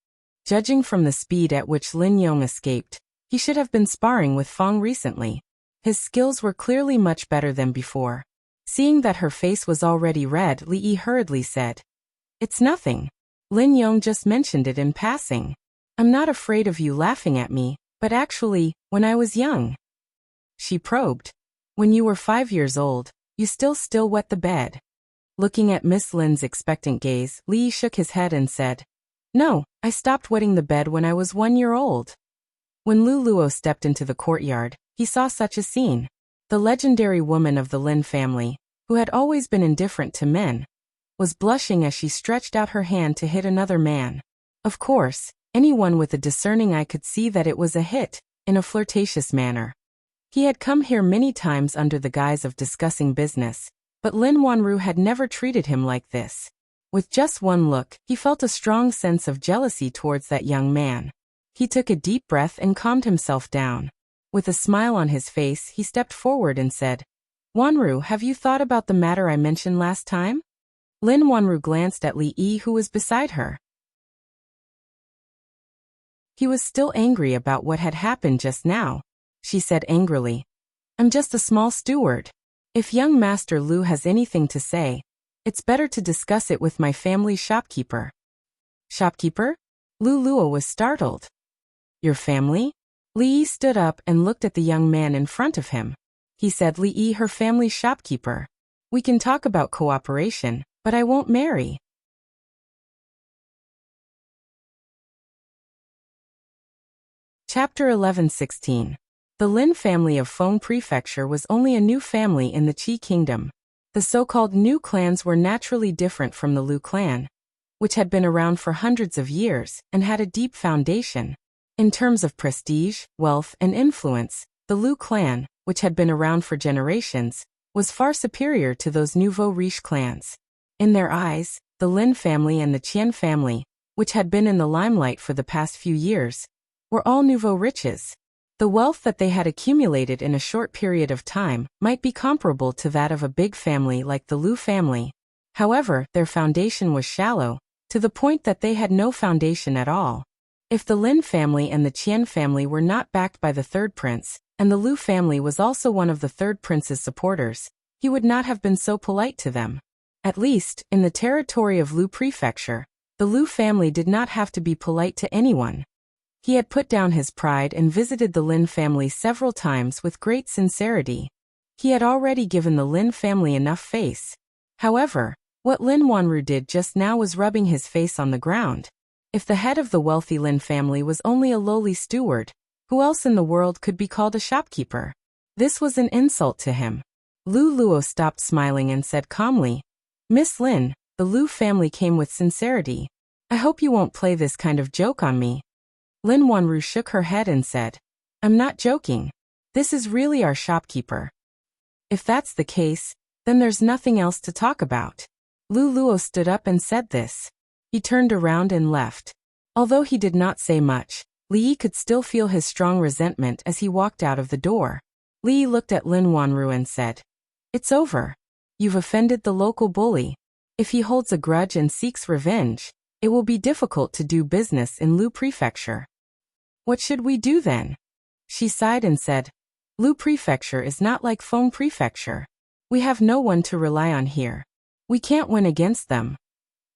Judging from the speed at which Lin Yong escaped, he should have been sparring with Fong recently. His skills were clearly much better than before. Seeing that her face was already red, Li Yi hurriedly said, "It's nothing. Lin Yong just mentioned it in passing. I'm not afraid of you laughing at me, but actually, when I was young." She probed. "When you were 5 years old, you still wet the bed?" Looking at Miss Lin's expectant gaze, Li Yi shook his head and said, "No, I stopped wetting the bed when I was 1 year old." When Lu Luo stepped into the courtyard, he saw such a scene. The legendary woman of the Lin family, who had always been indifferent to men, was blushing as she stretched out her hand to hit another man. Of course, anyone with a discerning eye could see that it was a hit, in a flirtatious manner. He had come here many times under the guise of discussing business, but Lin Wanru had never treated him like this. With just one look, he felt a strong sense of jealousy towards that young man. He took a deep breath and calmed himself down. With a smile on his face, he stepped forward and said, "Wanru, have you thought about the matter I mentioned last time?" Lin Wanru glanced at Li Yi, who was beside her. He was still angry about what had happened just now. She said angrily, "I'm just a small steward. If young Master Lu has anything to say, it's better to discuss it with my family shopkeeper." "Shopkeeper?" Lu Luo was startled. "Your family?" Li Yi stood up and looked at the young man in front of him. He said, "Li Yi, her family's shopkeeper. We can talk about cooperation, but I won't marry." Chapter 11:16. The Lin family of Feng Prefecture was only a new family in the Qi Kingdom. The so-called new clans were naturally different from the Lu clan, which had been around for hundreds of years and had a deep foundation. In terms of prestige, wealth, and influence, the Lu clan, which had been around for generations, was far superior to those nouveau riche clans. In their eyes, the Lin family and the Qian family, which had been in the limelight for the past few years, were all nouveau riches. The wealth that they had accumulated in a short period of time might be comparable to that of a big family like the Lu family. However, their foundation was shallow, to the point that they had no foundation at all. If the Lin family and the Qian family were not backed by the third prince, and the Lu family was also one of the third prince's supporters, he would not have been so polite to them. At least, in the territory of Lu Prefecture, the Lu family did not have to be polite to anyone. He had put down his pride and visited the Lin family several times with great sincerity. He had already given the Lin family enough face. However, what Lin Wanru did just now was rubbing his face on the ground. If the head of the wealthy Lin family was only a lowly steward, who else in the world could be called a shopkeeper? This was an insult to him. Lu Luo stopped smiling and said calmly, "Miss Lin, the Lu family came with sincerity. I hope you won't play this kind of joke on me." Lin Wanru shook her head and said, "I'm not joking. This is really our shopkeeper." "If that's the case, then there's nothing else to talk about." Lu Luo stood up and said this. He turned around and left. Although he did not say much, Li Yi could still feel his strong resentment as he walked out of the door. Li Yi looked at Lin Wanru and said, "It's over. You've offended the local bully. If he holds a grudge and seeks revenge, it will be difficult to do business in Lu Prefecture." "What should we do then?" She sighed and said, "Lu Prefecture is not like Feng Prefecture. We have no one to rely on here. We can't win against them.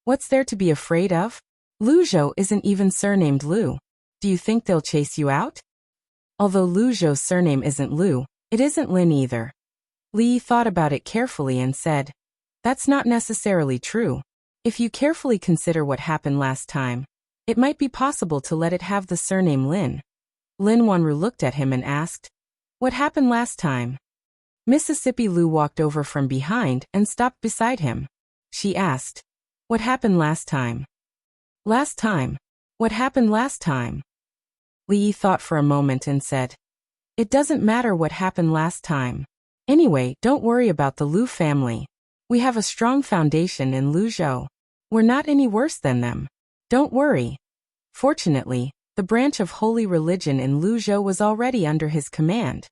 What's there to be afraid of? Lu Zhou isn't even surnamed Lu. Do you think they'll chase you out?" Although Lu Zhou's surname isn't Lu, it isn't Lin either. Li Yi thought about it carefully and said, "That's not necessarily true. If you carefully consider what happened last time, it might be possible to let it have the surname Lin." Lin Wanru looked at him and asked, "What happened last time?" Mississippi Lu walked over from behind and stopped beside him. She asked, "What happened last time?" "Last time? What happened last time?" Li Yi thought for a moment and said, "It doesn't matter what happened last time. Anyway, don't worry about the Lu family. We have a strong foundation in Lu Zhou. We're not any worse than them. Don't worry." Fortunately, the branch of holy religion in Lu Zhou was already under his command.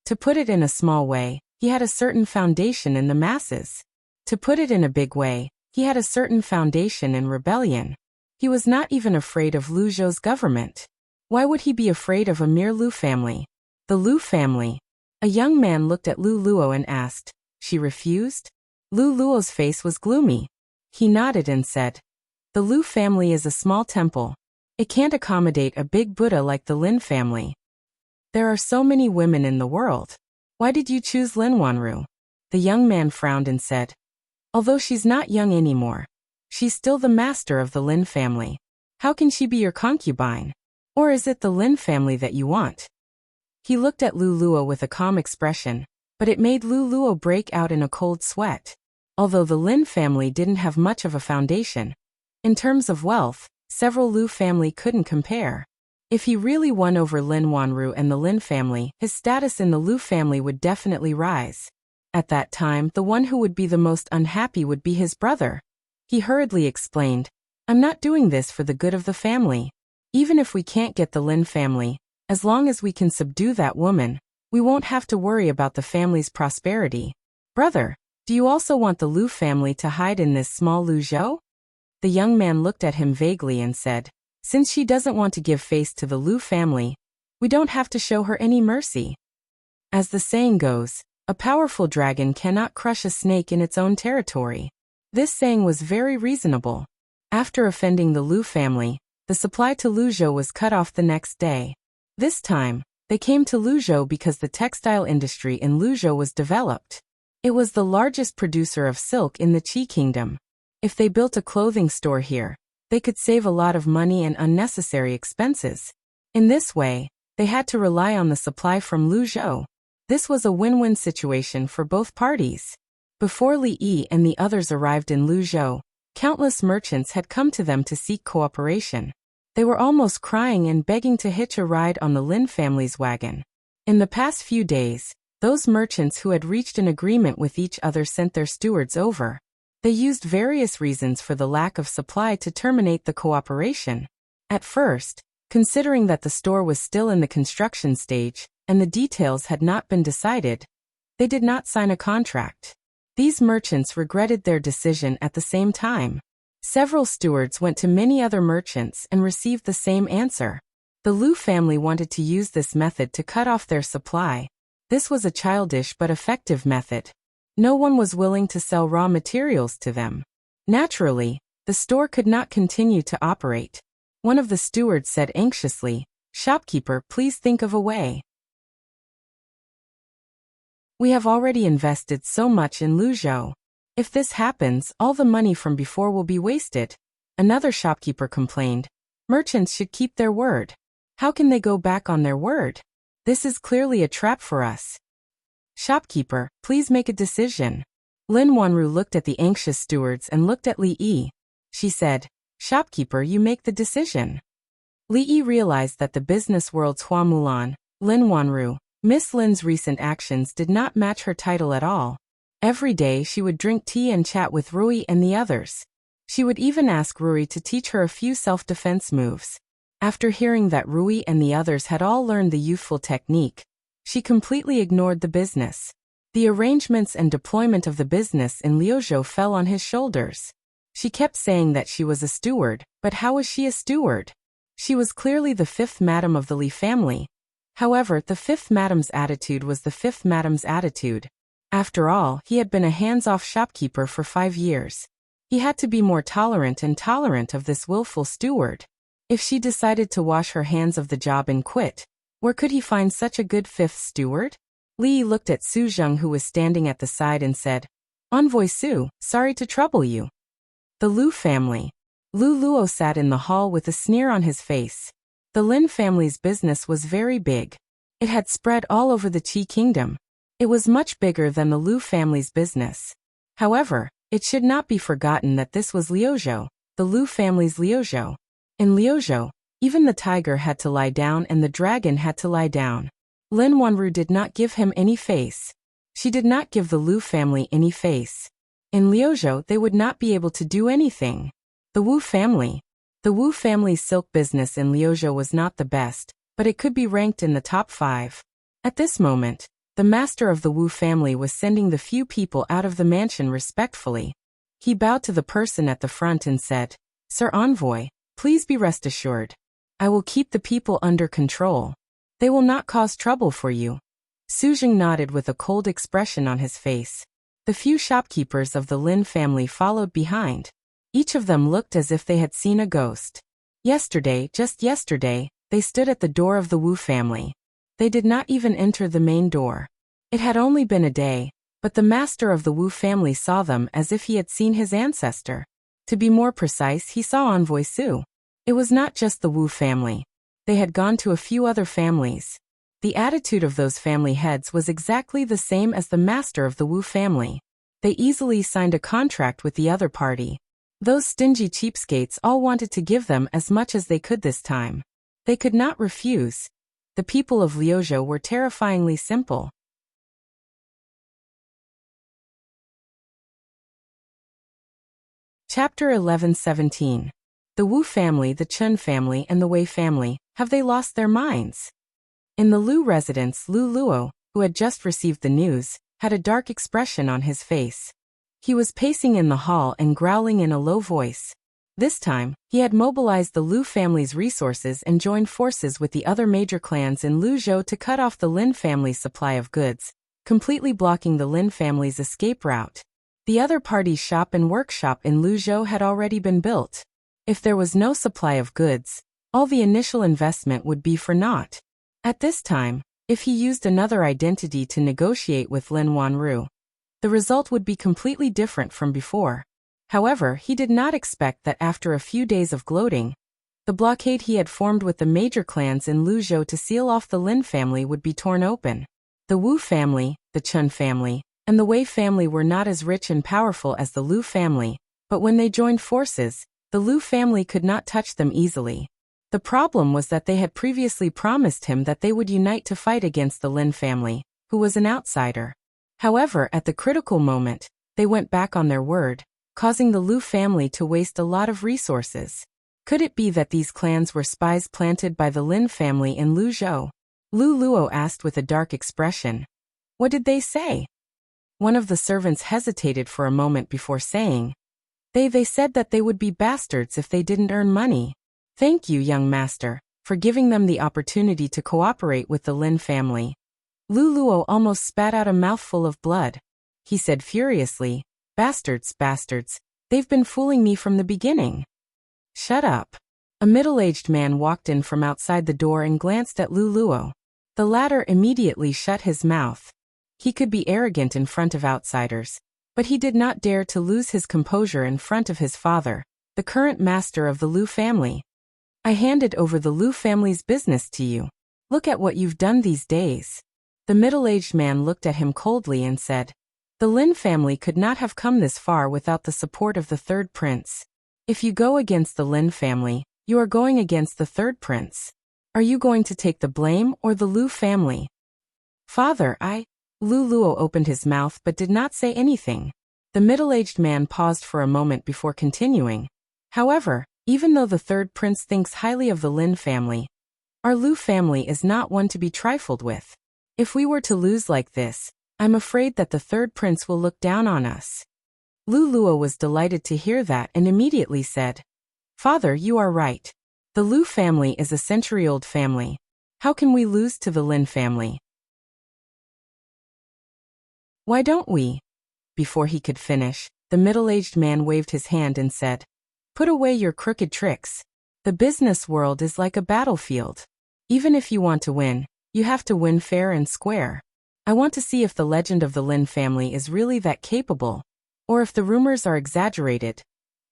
To put it in a small way, he had a certain foundation in the masses. To put it in a big way, he had a certain foundation in rebellion. He was not even afraid of Lu Zhou's government. Why would he be afraid of a mere Lu family? The Lu family. A young man looked at Lu Luo and asked, "She refused?" Lu Luo's face was gloomy. He nodded and said, "The Lu family is a small temple. It can't accommodate a big Buddha like the Lin family. There are so many women in the world. Why did you choose Lin Wanru?" The young man frowned and said, "Although she's not young anymore, she's still the master of the Lin family. How can she be your concubine? Or is it the Lin family that you want?" He looked at Lu Luo with a calm expression, but it made Lu Luo break out in a cold sweat. Although the Lin family didn't have much of a foundation, in terms of wealth, several Lu family couldn't compare. If he really won over Lin Wanru and the Lin family, his status in the Lu family would definitely rise. At that time, the one who would be the most unhappy would be his brother. He hurriedly explained, "I'm not doing this for the good of the family. Even if we can't get the Lin family, as long as we can subdue that woman, we won't have to worry about the family's prosperity. Brother, do you also want the Lu family to hide in this small Lu Zhou?" The young man looked at him vaguely and said, "Since she doesn't want to give face to the Lu family, we don't have to show her any mercy. As the saying goes, a powerful dragon cannot crush a snake in its own territory." This saying was very reasonable. After offending the Lu family, the supply to Lu Zhou was cut off the next day. This time, they came to Lu Zhou because the textile industry in Lu Zhou was developed. It was the largest producer of silk in the Qi Kingdom. If they built a clothing store here, They could save a lot of money and unnecessary expenses. In this way, they had to rely on the supply from Luzhou. This was a win-win situation for both parties. Before Li Yi and the others arrived in Luzhou, countless merchants had come to them to seek cooperation. They were almost crying and begging to hitch a ride on the Lin family's wagon. In the past few days, those merchants who had reached an agreement with each other sent their stewards over. They used various reasons for the lack of supply to terminate the cooperation. At first, considering that the store was still in the construction stage, and the details had not been decided, they did not sign a contract. These merchants regretted their decision at the same time. Several stewards went to many other merchants and received the same answer. The Lu family wanted to use this method to cut off their supply. This was a childish but effective method. No one was willing to sell raw materials to them. Naturally, the store could not continue to operate. One of the stewards said anxiously, "Shopkeeper, please think of a way. We have already invested so much in Luzhou. If this happens, all the money from before will be wasted." Another shopkeeper complained, "Merchants should keep their word. How can they go back on their word? This is clearly a trap for us. Shopkeeper, please make a decision." Lin Wanru looked at the anxious stewards and looked at Li Yi. She said, "Shopkeeper, you make the decision." Li Yi realized that the business world's Hua Mulan, Lin Wanru, Miss Lin's recent actions did not match her title at all. Every day she would drink tea and chat with Rui and the others. She would even ask Rui to teach her a few self-defense moves. After hearing that Rui and the others had all learned the youthful technique, she completely ignored the business. The arrangements and deployment of the business in Liuzhou fell on his shoulders. She kept saying that she was a steward, but how was she a steward? She was clearly the fifth madam of the Li family. However, the fifth madam's attitude was the fifth madam's attitude. After all, he had been a hands-off shopkeeper for 5 years. He had to be more tolerant of this willful steward. If she decided to wash her hands of the job and quit, where could he find such a good fifth steward? Li looked at Su Zheng, who was standing at the side, and said, "Envoy Su, sorry to trouble you." The Lu family. Lu Luo sat in the hall with a sneer on his face. The Lin family's business was very big. It had spread all over the Qi kingdom. It was much bigger than the Lu family's business. However, it should not be forgotten that this was Liuzhou, the Lu family's Liuzhou. In Liuzhou, even the tiger had to lie down and the dragon had to lie down. Lin Wanru did not give him any face. She did not give the Lu family any face. In Liuzhou, they would not be able to do anything. The Wu family. The Wu family's silk business in Liuzhou was not the best, but it could be ranked in the top 5. At this moment, the master of the Wu family was sending the few people out of the mansion respectfully. He bowed to the person at the front and said, "Sir Envoy, please be rest assured. I will keep the people under control. They will not cause trouble for you." Su Jing nodded with a cold expression on his face. The few shopkeepers of the Lin family followed behind. Each of them looked as if they had seen a ghost. Just yesterday, they stood at the door of the Wu family. They did not even enter the main door. It had only been a day, but the master of the Wu family saw them as if he had seen his ancestor. To be more precise, he saw Envoy Su. It was not just the Wu family. They had gone to a few other families. The attitude of those family heads was exactly the same as the master of the Wu family. They easily signed a contract with the other party. Those stingy cheapskates all wanted to give them as much as they could this time. They could not refuse. The people of Liuzhou were terrifyingly simple. Chapter 11:17. The Wu family, the Chen family, and the Wei family, have they lost their minds? In the Lu residence, Lu Luo, who had just received the news, had a dark expression on his face. He was pacing in the hall and growling in a low voice. This time, he had mobilized the Lu family's resources and joined forces with the other major clans in Luzhou to cut off the Lin family's supply of goods, completely blocking the Lin family's escape route. The other party's shop and workshop in Luzhou had already been built. If there was no supply of goods, all the initial investment would be for naught. At this time, if he used another identity to negotiate with Lin Wanru, the result would be completely different from before. However, he did not expect that after a few days of gloating, the blockade he had formed with the major clans in Luzhou to seal off the Lin family would be torn open. The Wu family, the Chun family, and the Wei family were not as rich and powerful as the Lu family, but when they joined forces, the Lu family could not touch them easily. The problem was that they had previously promised him that they would unite to fight against the Lin family, who was an outsider. However, at the critical moment, they went back on their word, causing the Lu family to waste a lot of resources. Could it be that these clans were spies planted by the Lin family in Luzhou? Lu Luo asked with a dark expression. What did they say? One of the servants hesitated for a moment before saying, They said that they would be bastards if they didn't earn money. Thank you, young master, for giving them the opportunity to cooperate with the Lin family. Lu Luo almost spat out a mouthful of blood. He said furiously, Bastards, bastards, they've been fooling me from the beginning. Shut up. A middle-aged man walked in from outside the door and glanced at Lu Luo. The latter immediately shut his mouth. He could be arrogant in front of outsiders, but he did not dare to lose his composure in front of his father, the current master of the Lu family. I handed over the Lu family's business to you. Look at what you've done these days. The middle-aged man looked at him coldly and said, The Lin family could not have come this far without the support of the third prince. If you go against the Lin family, you are going against the third prince. Are you going to take the blame or the Lu family? Father, Lu Luo opened his mouth but did not say anything. The middle-aged man paused for a moment before continuing. However, even though the third prince thinks highly of the Lin family, our Lu family is not one to be trifled with. If we were to lose like this, I'm afraid that the third prince will look down on us. Lu Luo was delighted to hear that and immediately said, Father, you are right. The Lu family is a century-old family. How can we lose to the Lin family? Why don't we? Before he could finish, the middle-aged man waved his hand and said, Put away your crooked tricks. The business world is like a battlefield. Even if you want to win, you have to win fair and square. I want to see if the legend of the Lin family is really that capable, or if the rumors are exaggerated.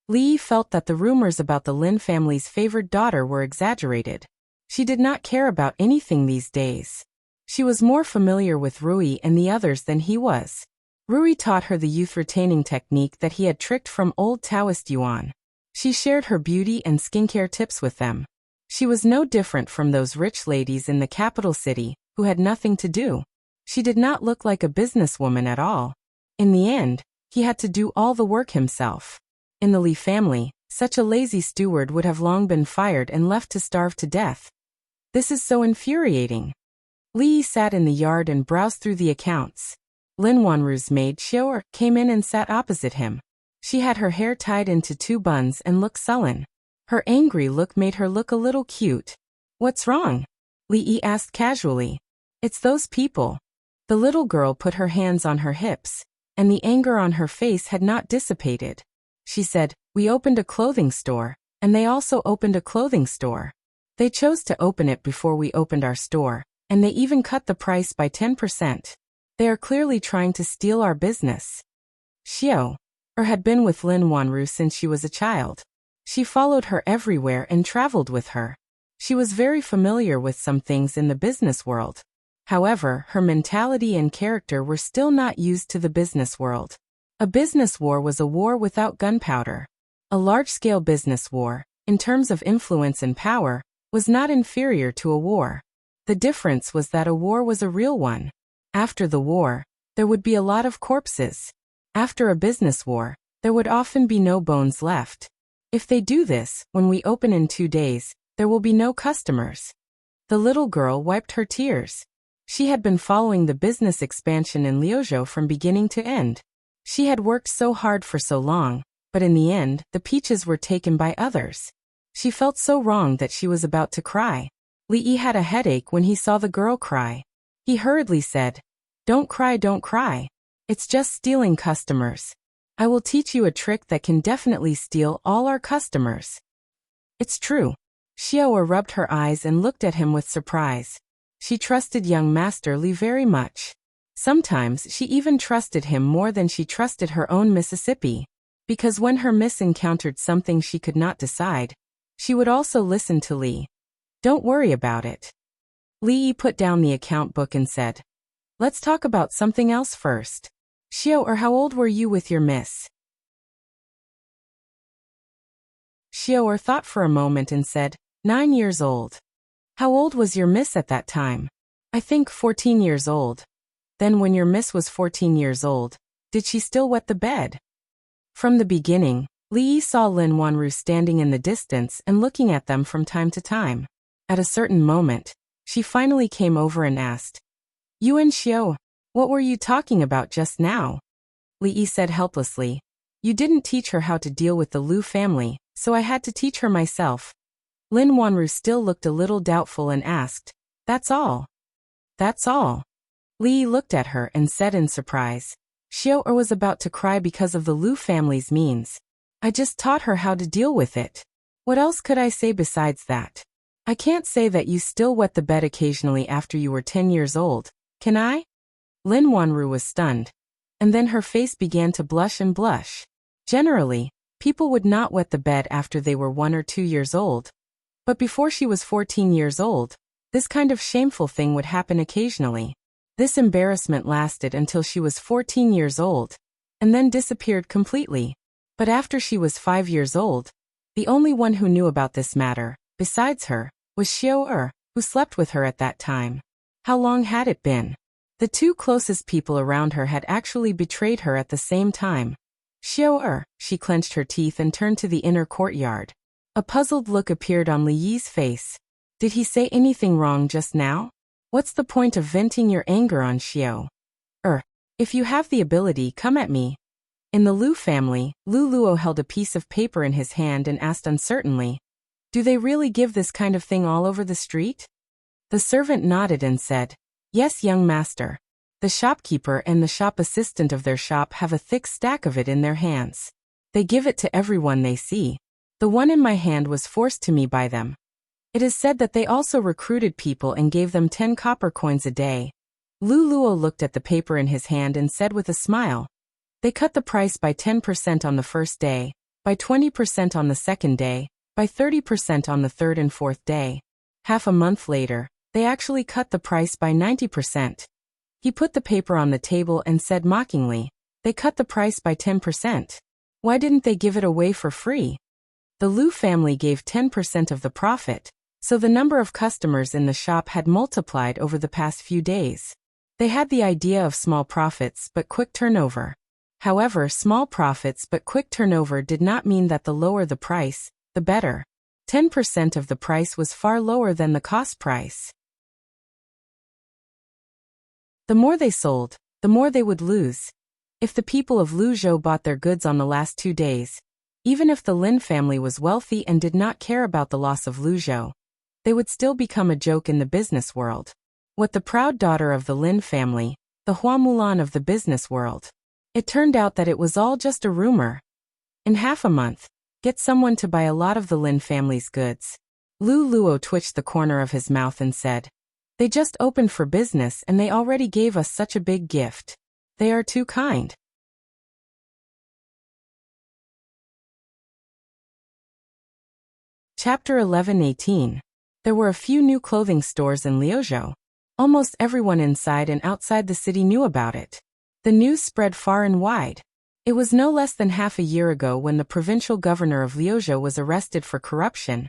Li felt that the rumors about the Lin family's favored daughter were exaggerated. She did not care about anything these days. She was more familiar with Rui and the others than he was. Rui taught her the youth-retaining technique that he had tricked from old Taoist Yuan. She shared her beauty and skincare tips with them. She was no different from those rich ladies in the capital city, who had nothing to do. She did not look like a businesswoman at all. In the end, he had to do all the work himself. In the Li family, such a lazy steward would have long been fired and left to starve to death. This is so infuriating. Li sat in the yard and browsed through the accounts. Lin Wanru's maid Xiao came in and sat opposite him. She had her hair tied into 2 buns and looked sullen. Her angry look made her look a little cute. What's wrong? Li asked casually. It's those people. The little girl put her hands on her hips, and the anger on her face had not dissipated. She said, We opened a clothing store, and they also opened a clothing store. They chose to open it before we opened our store, and they even cut the price by 10%. They are clearly trying to steal our business. Xiao had been with Lin Wanru since she was a child. She followed her everywhere and traveled with her. She was very familiar with some things in the business world. However, her mentality and character were still not used to the business world. A business war was a war without gunpowder. A large-scale business war, in terms of influence and power, was not inferior to a war. The difference was that a war was a real one. After the war, there would be a lot of corpses. After a business war, there would often be no bones left. If they do this, when we open in 2 days, there will be no customers. The little girl wiped her tears. She had been following the business expansion in Liuzhou from beginning to end. She had worked so hard for so long, but in the end, the peaches were taken by others. She felt so wrong that she was about to cry. Li had a headache when he saw the girl cry. He hurriedly said, Don't cry, don't cry. It's just stealing customers. I will teach you a trick that can definitely steal all our customers. It's true. Xiao rubbed her eyes and looked at him with surprise. She trusted young Master Li very much. Sometimes she even trusted him more than she trusted her own Mississippi. Because when her miss encountered something she could not decide, she would also listen to Lee. Don't worry about it. Lee put down the account book and said, let's talk about something else first. Xiao, how old were you with your miss? Xiao thought for a moment and said, 9 years old. How old was your miss at that time? I think 14 years old. Then when your miss was 14 years old, did she still wet the bed? From the beginning, Li saw Lin Wanru standing in the distance and looking at them from time to time. At a certain moment, she finally came over and asked, Yuan Xiao, what were you talking about just now? Li said helplessly, you didn't teach her how to deal with the Lu family, so I had to teach her myself. Lin Wanru still looked a little doubtful and asked, that's all? That's all? Li looked at her and said in surprise. Xiao was about to cry because of the Lu family's means. I just taught her how to deal with it. What else could I say besides that? I can't say that you still wet the bed occasionally after you were 10 years old, can I? Lin Wanru was stunned. And then her face began to blush and blush. Generally, people would not wet the bed after they were 1 or 2 years old. But before she was 14 years old, this kind of shameful thing would happen occasionally. This embarrassment lasted until she was 14 years old, and then disappeared completely. But after she was 5 years old, the only one who knew about this matter, besides her, was Xiao who slept with her at that time. How long had it been? The two closest people around her had actually betrayed her at the same time. Xiao she clenched her teeth and turned to the inner courtyard. A puzzled look appeared on Li Yi's face. Did he say anything wrong just now? What's the point of venting your anger on Xiao? If you have the ability, come at me. In the Lu family, Lu Luo held a piece of paper in his hand and asked uncertainly, do they really give this kind of thing all over the street? The servant nodded and said, yes, young master. The shopkeeper and the shop assistant of their shop have a thick stack of it in their hands. They give it to everyone they see. The one in my hand was forced to me by them. It is said that they also recruited people and gave them 10 copper coins a day. Lu Luo looked at the paper in his hand and said with a smile, they cut the price by 10% on the first day, by 20% on the second day, by 30% on the third and fourth day. Half a month later, they actually cut the price by 90%. He put the paper on the table and said mockingly, they cut the price by 10%. Why didn't they give it away for free? The Lu family gave 10% of the profit, so the number of customers in the shop had multiplied over the past few days. They had the idea of small profits but quick turnover. However, small profits but quick turnover did not mean that the lower the price, the better. 10% of the price was far lower than the cost price. The more they sold, the more they would lose. If the people of Luzhou bought their goods on the last 2 days, even if the Lin family was wealthy and did not care about the loss of Luzhou, they would still become a joke in the business world. What the proud daughter of the Lin family, the Hua Mulan of the business world. It turned out that it was all just a rumor. In half a month, get someone to buy a lot of the Lin family's goods. Lu Luo twitched the corner of his mouth and said, they just opened for business and they already gave us such a big gift. They are too kind. Chapter 11-18. There were a few new clothing stores in Liuzhou. Almost everyone inside and outside the city knew about it. The news spread far and wide. It was no less than half a year ago when the provincial governor of Liuzhou was arrested for corruption,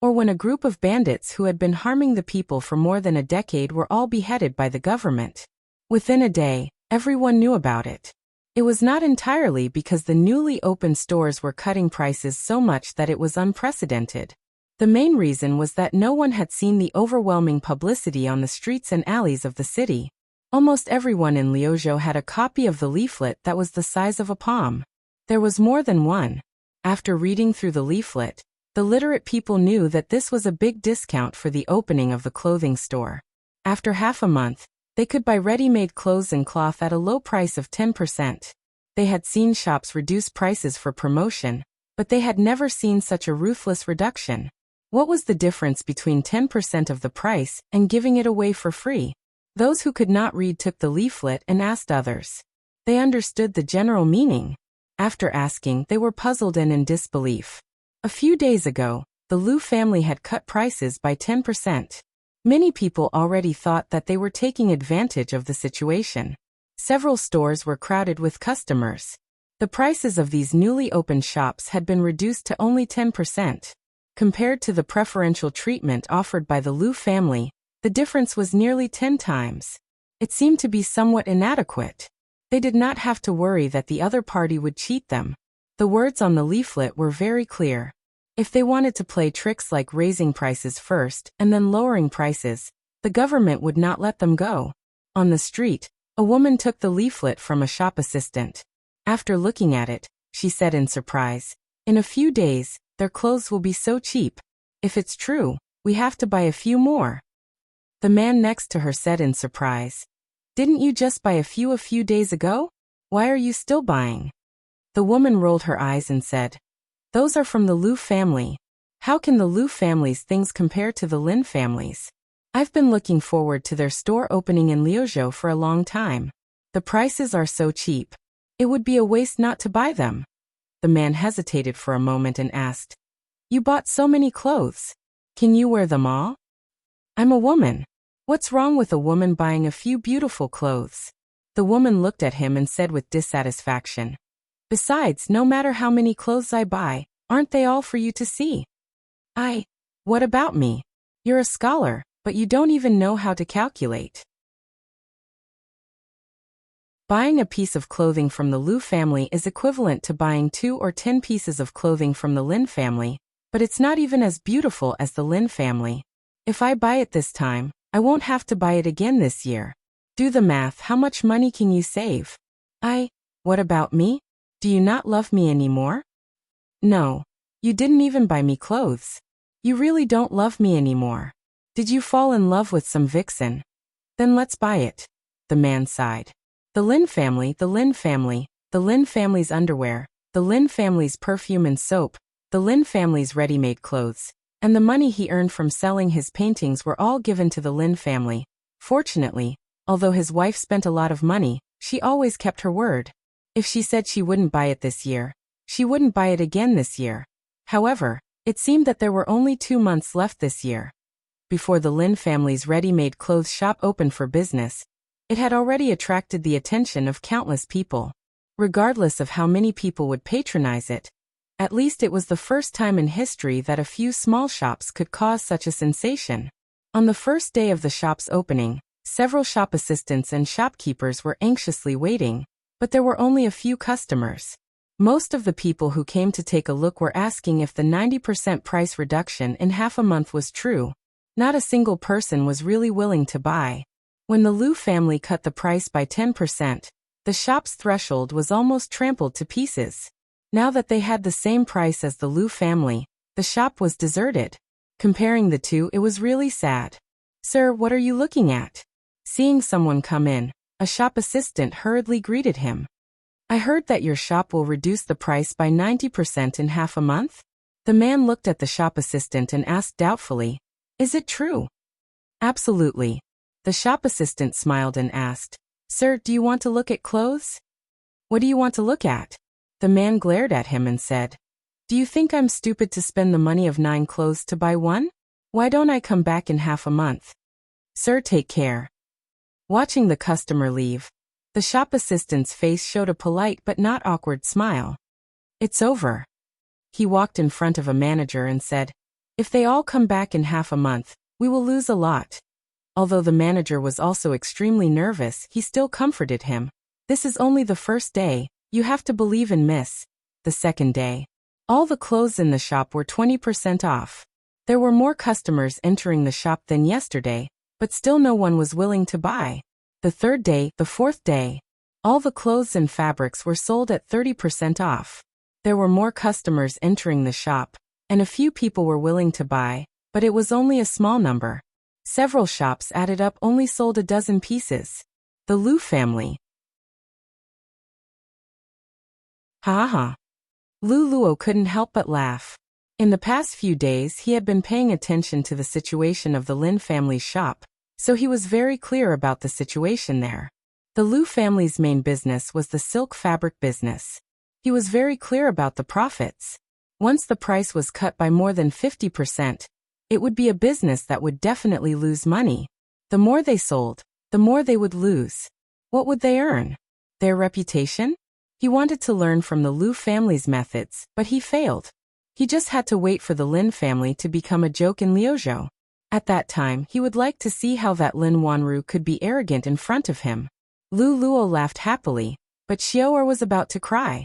or when a group of bandits who had been harming the people for more than a decade were all beheaded by the government. Within a day, everyone knew about it. It was not entirely because the newly opened stores were cutting prices so much that it was unprecedented. The main reason was that no one had seen the overwhelming publicity on the streets and alleys of the city. Almost everyone in Liuzhou had a copy of the leaflet that was the size of a palm. There was more than one. After reading through the leaflet, the literate people knew that this was a big discount for the opening of the clothing store. After half a month, they could buy ready-made clothes and cloth at a low price of 10%. They had seen shops reduce prices for promotion, but they had never seen such a ruthless reduction. What was the difference between 10% of the price and giving it away for free? Those who could not read took the leaflet and asked others. They understood the general meaning. After asking, they were puzzled and in disbelief. A few days ago, the Liu family had cut prices by 10%. Many people already thought that they were taking advantage of the situation. Several stores were crowded with customers. The prices of these newly opened shops had been reduced to only 10%. Compared to the preferential treatment offered by the Liu family, the difference was nearly 10 times. It seemed to be somewhat inadequate. They did not have to worry that the other party would cheat them. The words on the leaflet were very clear. If they wanted to play tricks like raising prices first and then lowering prices, the government would not let them go. On the street, a woman took the leaflet from a shop assistant. After looking at it, she said in surprise, "In a few days, their clothes will be so cheap. If it's true, we have to buy a few more." The man next to her said in surprise, "Didn't you just buy a few days ago? Why are you still buying?" The woman rolled her eyes and said, "Those are from the Liu family. How can the Liu family's things compare to the Lin family's? I've been looking forward to their store opening in Liuzhou for a long time. The prices are so cheap. It would be a waste not to buy them." The man hesitated for a moment and asked, "You bought so many clothes. Can you wear them all?" "I'm a woman. What's wrong with a woman buying a few beautiful clothes?" The woman looked at him and said with dissatisfaction, "Besides, no matter how many clothes I buy, aren't they all for you to see?" What about me? You're a scholar, but you don't even know how to calculate." Buying a piece of clothing from the Liu family is equivalent to buying 2 or 10 pieces of clothing from the Lin family, but it's not even as beautiful as the Lin family. If I buy it this time, I won't have to buy it again this year. Do the math. How much money can you save? What about me? Do you not love me anymore? No. You didn't even buy me clothes. You really don't love me anymore. Did you fall in love with some vixen? Then let's buy it." The man sighed. The Lin family, the Lin family, the Lin family's underwear, the Lin family's perfume and soap, the Lin family's ready-made clothes, and the money he earned from selling his paintings were all given to the Lin family. Fortunately, although his wife spent a lot of money, she always kept her word. If she said she wouldn't buy it this year, she wouldn't buy it again this year. However, it seemed that there were only 2 months left this year. Before the Lin family's ready-made clothes shop opened for business, it had already attracted the attention of countless people. Regardless of how many people would patronize it, at least it was the first time in history that a few small shops could cause such a sensation. On the first day of the shop's opening, several shop assistants and shopkeepers were anxiously waiting, but there were only a few customers. Most of the people who came to take a look were asking if the 90% price reduction in half a month was true. Not a single person was really willing to buy. When the Liu family cut the price by 10%, the shop's threshold was almost trampled to pieces. Now that they had the same price as the Liu family, the shop was deserted. Comparing the two, it was really sad. "Sir, what are you looking at?" Seeing someone come in, a shop assistant hurriedly greeted him. "I heard that your shop will reduce the price by 90% in half a month?" The man looked at the shop assistant and asked doubtfully, "Is it true?" "Absolutely." The shop assistant smiled and asked, "Sir, do you want to look at clothes?" "What do you want to look at?" The man glared at him and said, "Do you think I'm stupid to spend the money of 9 clothes to buy one? Why don't I come back in half a month?" "Sir, take care." Watching the customer leave, the shop assistant's face showed a polite but not awkward smile. "It's over." He walked in front of a manager and said, "If they all come back in half a month, we will lose a lot." Although the manager was also extremely nervous, he still comforted him. "This is only the first day, you have to believe in miss." The second day, all the clothes in the shop were 20% off. There were more customers entering the shop than yesterday, but still no one was willing to buy. The third day, the fourth day, all the clothes and fabrics were sold at 30% off. There were more customers entering the shop, and a few people were willing to buy, but it was only a small number. Several shops added up only sold a dozen pieces. The Liu family. Ha ha. Lu Luo couldn't help but laugh. In the past few days he had been paying attention to the situation of the Lin family's shop, so he was very clear about the situation there. The Liu family's main business was the silk fabric business. He was very clear about the profits. Once the price was cut by more than 50%, it would be a business that would definitely lose money. The more they sold, the more they would lose. What would they earn? Their reputation? He wanted to learn from the Liu family's methods, but he failed. He just had to wait for the Lin family to become a joke in Liuzhou. At that time, he would like to see how that Lin Wanru could be arrogant in front of him. Lu Luo laughed happily, but Xiao'er was about to cry.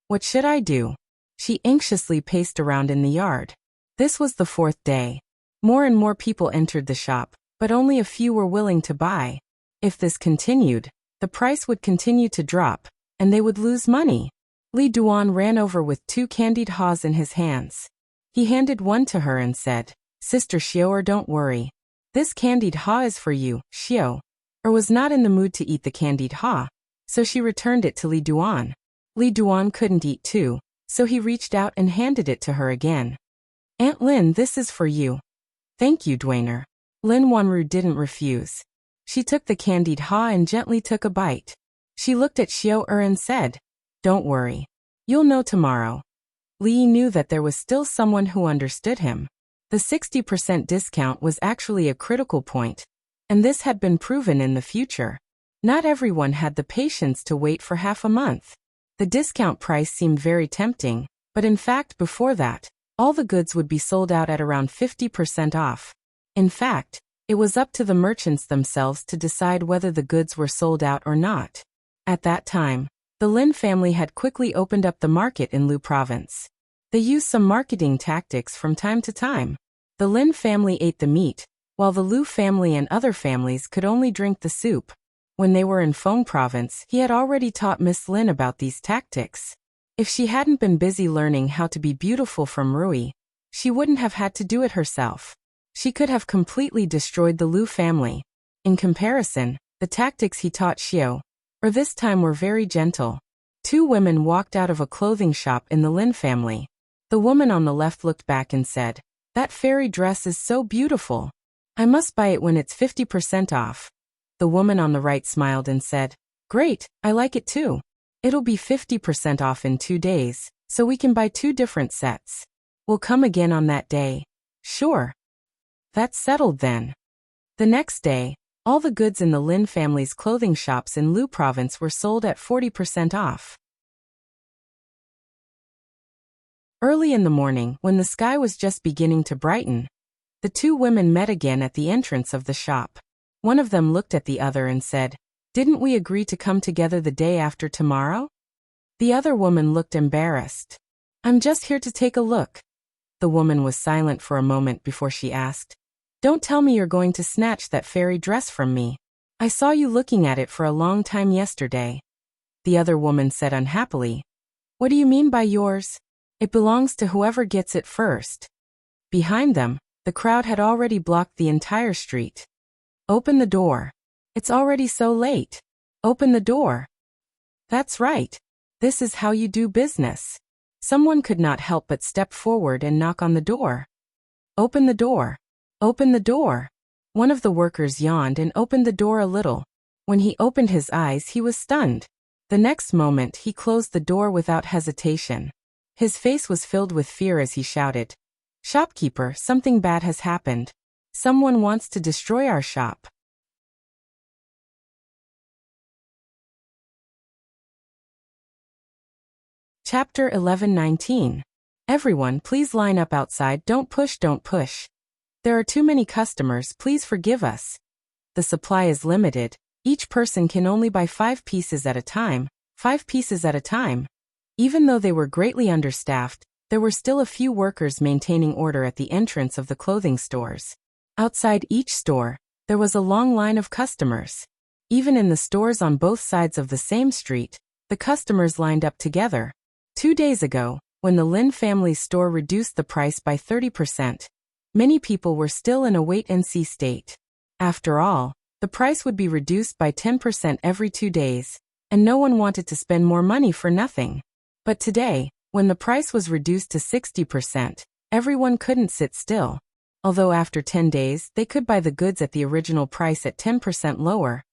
What should I do? She anxiously paced around in the yard. This was the 4th day. More and more people entered the shop, but only a few were willing to buy. If this continued, the price would continue to drop, and they would lose money. Li Duan ran over with 2 candied haws in his hands. He handed one to her and said, "Sister Xiao'er, don't worry. This candied haw is for you." Xiao'er was not in the mood to eat the candied haw, so she returned it to Li Duan. Li Duan couldn't eat too, so he reached out and handed it to her again. "Aunt Lin, this is for you." "Thank you, Duaner." Lin Wanru didn't refuse. She took the candied haw and gently took a bite. She looked at Xiao'er and said, "Don't worry. You'll know tomorrow." Li knew that there was still someone who understood him. The 60% discount was actually a critical point, and this had been proven in the future. Not everyone had the patience to wait for half a month. The discount price seemed very tempting, but in fact before that, all the goods would be sold out at around 50% off. In fact, it was up to the merchants themselves to decide whether the goods were sold out or not. At that time, the Lin family had quickly opened up the market in Lu province. They used some marketing tactics from time to time. The Lin family ate the meat, while the Liu family and other families could only drink the soup. When they were in Feng province, he had already taught Miss Lin about these tactics. If she hadn't been busy learning how to be beautiful from Rui, she wouldn't have had to do it herself. She could have completely destroyed the Liu family. In comparison, the tactics he taught Xiao, or this time were very gentle. 2 women walked out of a clothing shop in the Lin family. The woman on the left looked back and said, "That fairy dress is so beautiful. I must buy it when it's 50% off." The woman on the right smiled and said, "Great, I like it too. It'll be 50% off in 2 days, so we can buy 2 different sets. We'll come again on that day." "Sure." "That's settled then." The next day, all the goods in the Lin family's clothing shops in Lu province were sold at 40% off. Early in the morning, when the sky was just beginning to brighten, the 2 women met again at the entrance of the shop. One of them looked at the other and said, "Didn't we agree to come together the day after tomorrow?" The other woman looked embarrassed. "I'm just here to take a look." The woman was silent for a moment before she asked, "Don't tell me you're going to snatch that fairy dress from me. I saw you looking at it for a long time yesterday." The other woman said unhappily, "What do you mean by yours? It belongs to whoever gets it first." Behind them, the crowd had already blocked the entire street. "Open the door. It's already so late. Open the door." "That's right. This is how you do business." Someone could not help but step forward and knock on the door. "Open the door. Open the door." One of the workers yawned and opened the door a little. When he opened his eyes, he was stunned. The next moment, he closed the door without hesitation. His face was filled with fear as he shouted, "Shopkeeper, something bad has happened. Someone wants to destroy our shop." Chapter 11:19. Everyone, please line up outside. Don't push, don't push. There are too many customers, please forgive us. The supply is limited. Each person can only buy 5 pieces at a time, 5 pieces at a time. Even though they were greatly understaffed, there were still a few workers maintaining order at the entrance of the clothing stores. Outside each store, there was a long line of customers. Even in the stores on both sides of the same street, the customers lined up together. 2 days ago, when the Lin family's store reduced the price by 30%, many people were still in a wait-and-see state. After all, the price would be reduced by 10% every 2 days, and no one wanted to spend more money for nothing. But today, when the price was reduced to 60%, everyone couldn't sit still. Although after 10 days, they could buy the goods at the original price at 10% lower.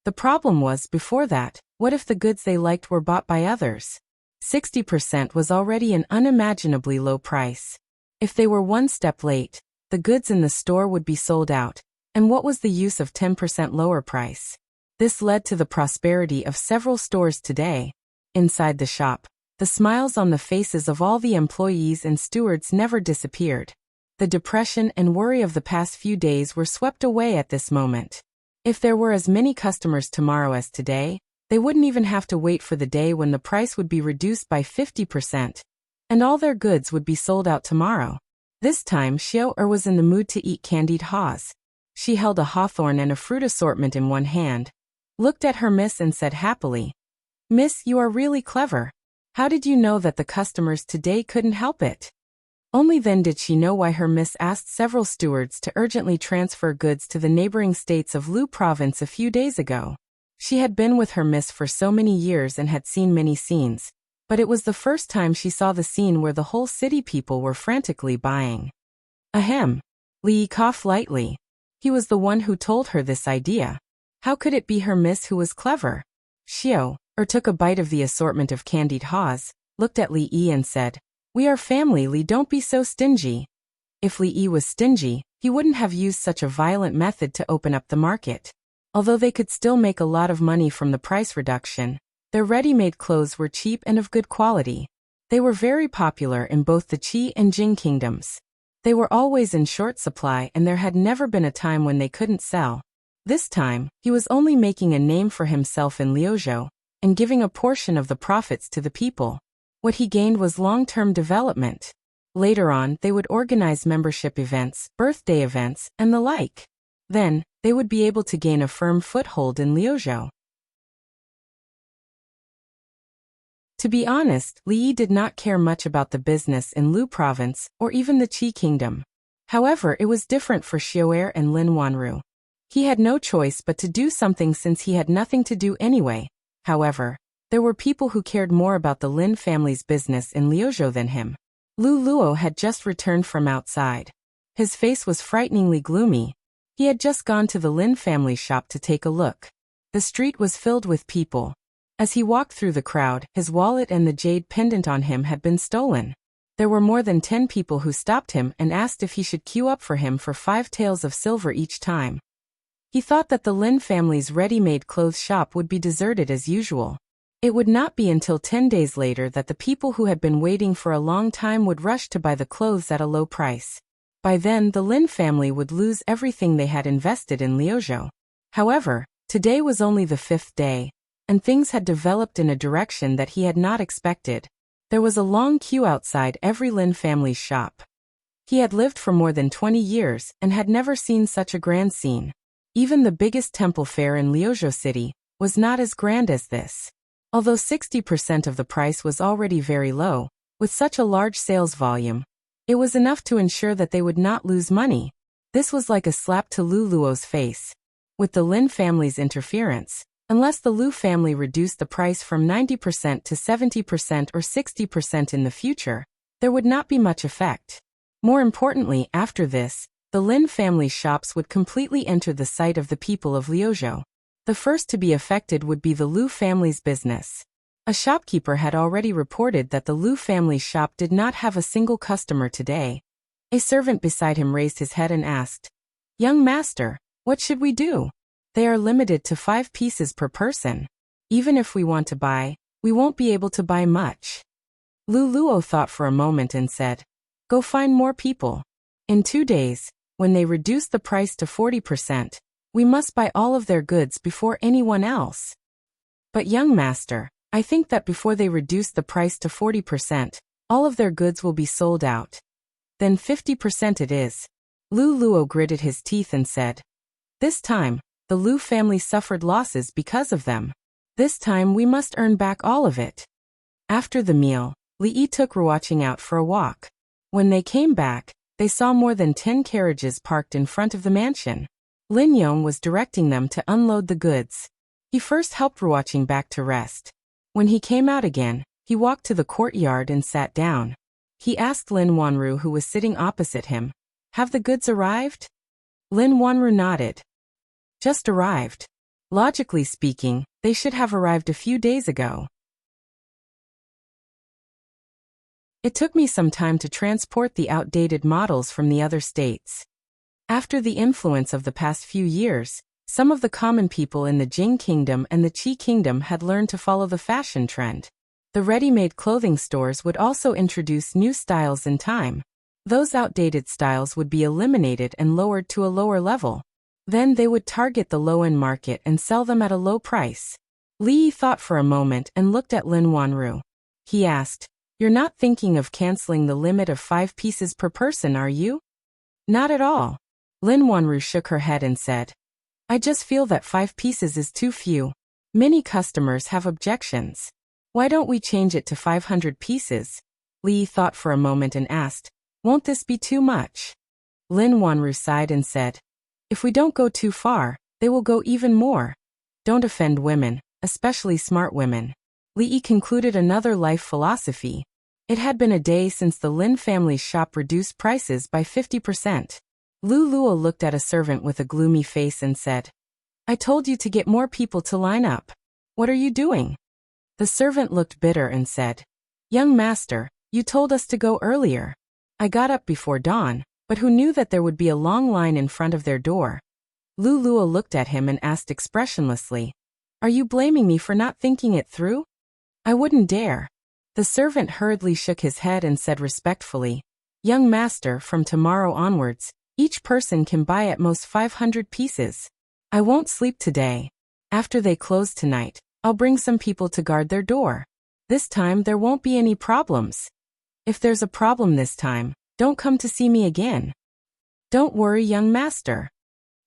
The problem was, before that, what if the goods they liked were bought by others? 60% was already an unimaginably low price. If they were one step late, the goods in the store would be sold out, and what was the use of 10% lower price? This led to the prosperity of several stores today. Inside the shop, the smiles on the faces of all the employees and stewards never disappeared. The depression and worry of the past few days were swept away at this moment. If there were as many customers tomorrow as today, they wouldn't even have to wait for the day when the price would be reduced by 50%, and all their goods would be sold out tomorrow. This time Xiao was in the mood to eat candied haws. She held a hawthorn and a fruit assortment in one hand, looked at her miss and said happily, "Miss, you are really clever. How did you know that the customers today couldn't help it?" Only then did she know why her miss asked several stewards to urgently transfer goods to the neighboring states of Lu province a few days ago. She had been with her miss for so many years and had seen many scenes, but it was the first time she saw the scene where the whole city people were frantically buying. Ahem. Li coughed lightly. He was the one who told her this idea. How could it be her miss who was clever? Xiao took a bite of the assortment of candied haws, looked at Li Yi and said, "We are family, Li, don't be so stingy." If Li Yi was stingy, he wouldn't have used such a violent method to open up the market. Although they could still make a lot of money from the price reduction, their ready-made clothes were cheap and of good quality. They were very popular in both the Qi and Jing kingdoms. They were always in short supply and there had never been a time when they couldn't sell. This time, he was only making a name for himself in Liuzhou and giving a portion of the profits to the people. What he gained was long-term development. Later on, they would organize membership events, birthday events, and the like. Then, they would be able to gain a firm foothold in Liuzhou. To be honest, Li Yi did not care much about the business in Lu province or even the Qi kingdom. However, it was different for Xiao and Lin Wanru. He had no choice but to do something since he had nothing to do anyway. However, there were people who cared more about the Lin family's business in Liuzhou than him. Lu Luo had just returned from outside. His face was frighteningly gloomy. He had just gone to the Lin family shop to take a look. The street was filled with people. As he walked through the crowd, his wallet and the jade pendant on him had been stolen. There were more than 10 people who stopped him and asked if he should queue up for him for 5 taels of silver each time. He thought that the Lin family's ready-made clothes shop would be deserted as usual. It would not be until 10 days later that the people who had been waiting for a long time would rush to buy the clothes at a low price. By then, the Lin family would lose everything they had invested in Liuzhou. However, today was only the 5th day, and things had developed in a direction that he had not expected. There was a long queue outside every Lin family's shop. He had lived for more than 20 years and had never seen such a grand scene. Even the biggest temple fair in Liuzhou City was not as grand as this. Although 60% of the price was already very low, with such a large sales volume, it was enough to ensure that they would not lose money. This was like a slap to Lu Luo's face. With the Lin family's interference, unless the Lu family reduced the price from 90% to 70% or 60% in the future, there would not be much effect. More importantly, after this, the Lin family shops would completely enter the sight of the people of Liuzhou. The first to be affected would be the Lu family's business. A shopkeeper had already reported that the Lu family shop did not have a single customer today. A servant beside him raised his head and asked, "Young master, what should we do? They are limited to 5 pieces per person. Even if we want to buy, we won't be able to buy much." Lu Luo thought for a moment and said, "Go find more people. In 2 days, when they reduce the price to 40%, we must buy all of their goods before anyone else." "But young master, I think that before they reduce the price to 40%, all of their goods will be sold out." "Then 50% it is." Lu Luo gritted his teeth and said, "This time, the Lu family suffered losses because of them. This time we must earn back all of it." After the meal, Li Yi took Ruoqing out for a walk. When they came back, they saw more than 10 carriages parked in front of the mansion. Lin Yong was directing them to unload the goods. He first helped Ruoqing back to rest. When he came out again, he walked to the courtyard and sat down. He asked Lin Wanru, who was sitting opposite him, "Have the goods arrived?" Lin Wanru nodded. "Just arrived. Logically speaking, they should have arrived a few days ago." It took me some time to transport the outdated models from the other states. After the influence of the past few years, some of the common people in the Jing Kingdom and the Qi Kingdom had learned to follow the fashion trend. The ready-made clothing stores would also introduce new styles in time. Those outdated styles would be eliminated and lowered to a lower level. Then they would target the low-end market and sell them at a low price. Li Yi thought for a moment and looked at Lin Wanru. He asked, "You're not thinking of canceling the limit of 5 pieces per person, are you?" "Not at all." Lin Wanru shook her head and said, "I just feel that 5 pieces is too few. Many customers have objections. Why don't we change it to 500 pieces? Li Yi thought for a moment and asked, "Won't this be too much?" Lin Wanru sighed and said, "If we don't go too far, they will go even more. Don't offend women, especially smart women." Li Yi concluded another life philosophy. It had been a day since the Lin family's shop reduced prices by 50%. Lu Luo looked at a servant with a gloomy face and said, "I told you to get more people to line up. What are you doing?" The servant looked bitter and said, "Young master, you told us to go earlier. I got up before dawn, but who knew that there would be a long line in front of their door?" Lu Luo looked at him and asked expressionlessly, "Are you blaming me for not thinking it through?" "I wouldn't dare." The servant hurriedly shook his head and said respectfully, "Young master, from tomorrow onwards, each person can buy at most 500 pieces. I won't sleep today. After they close tonight, I'll bring some people to guard their door. This time there won't be any problems. If there's a problem this time, don't come to see me again." "Don't worry, young master."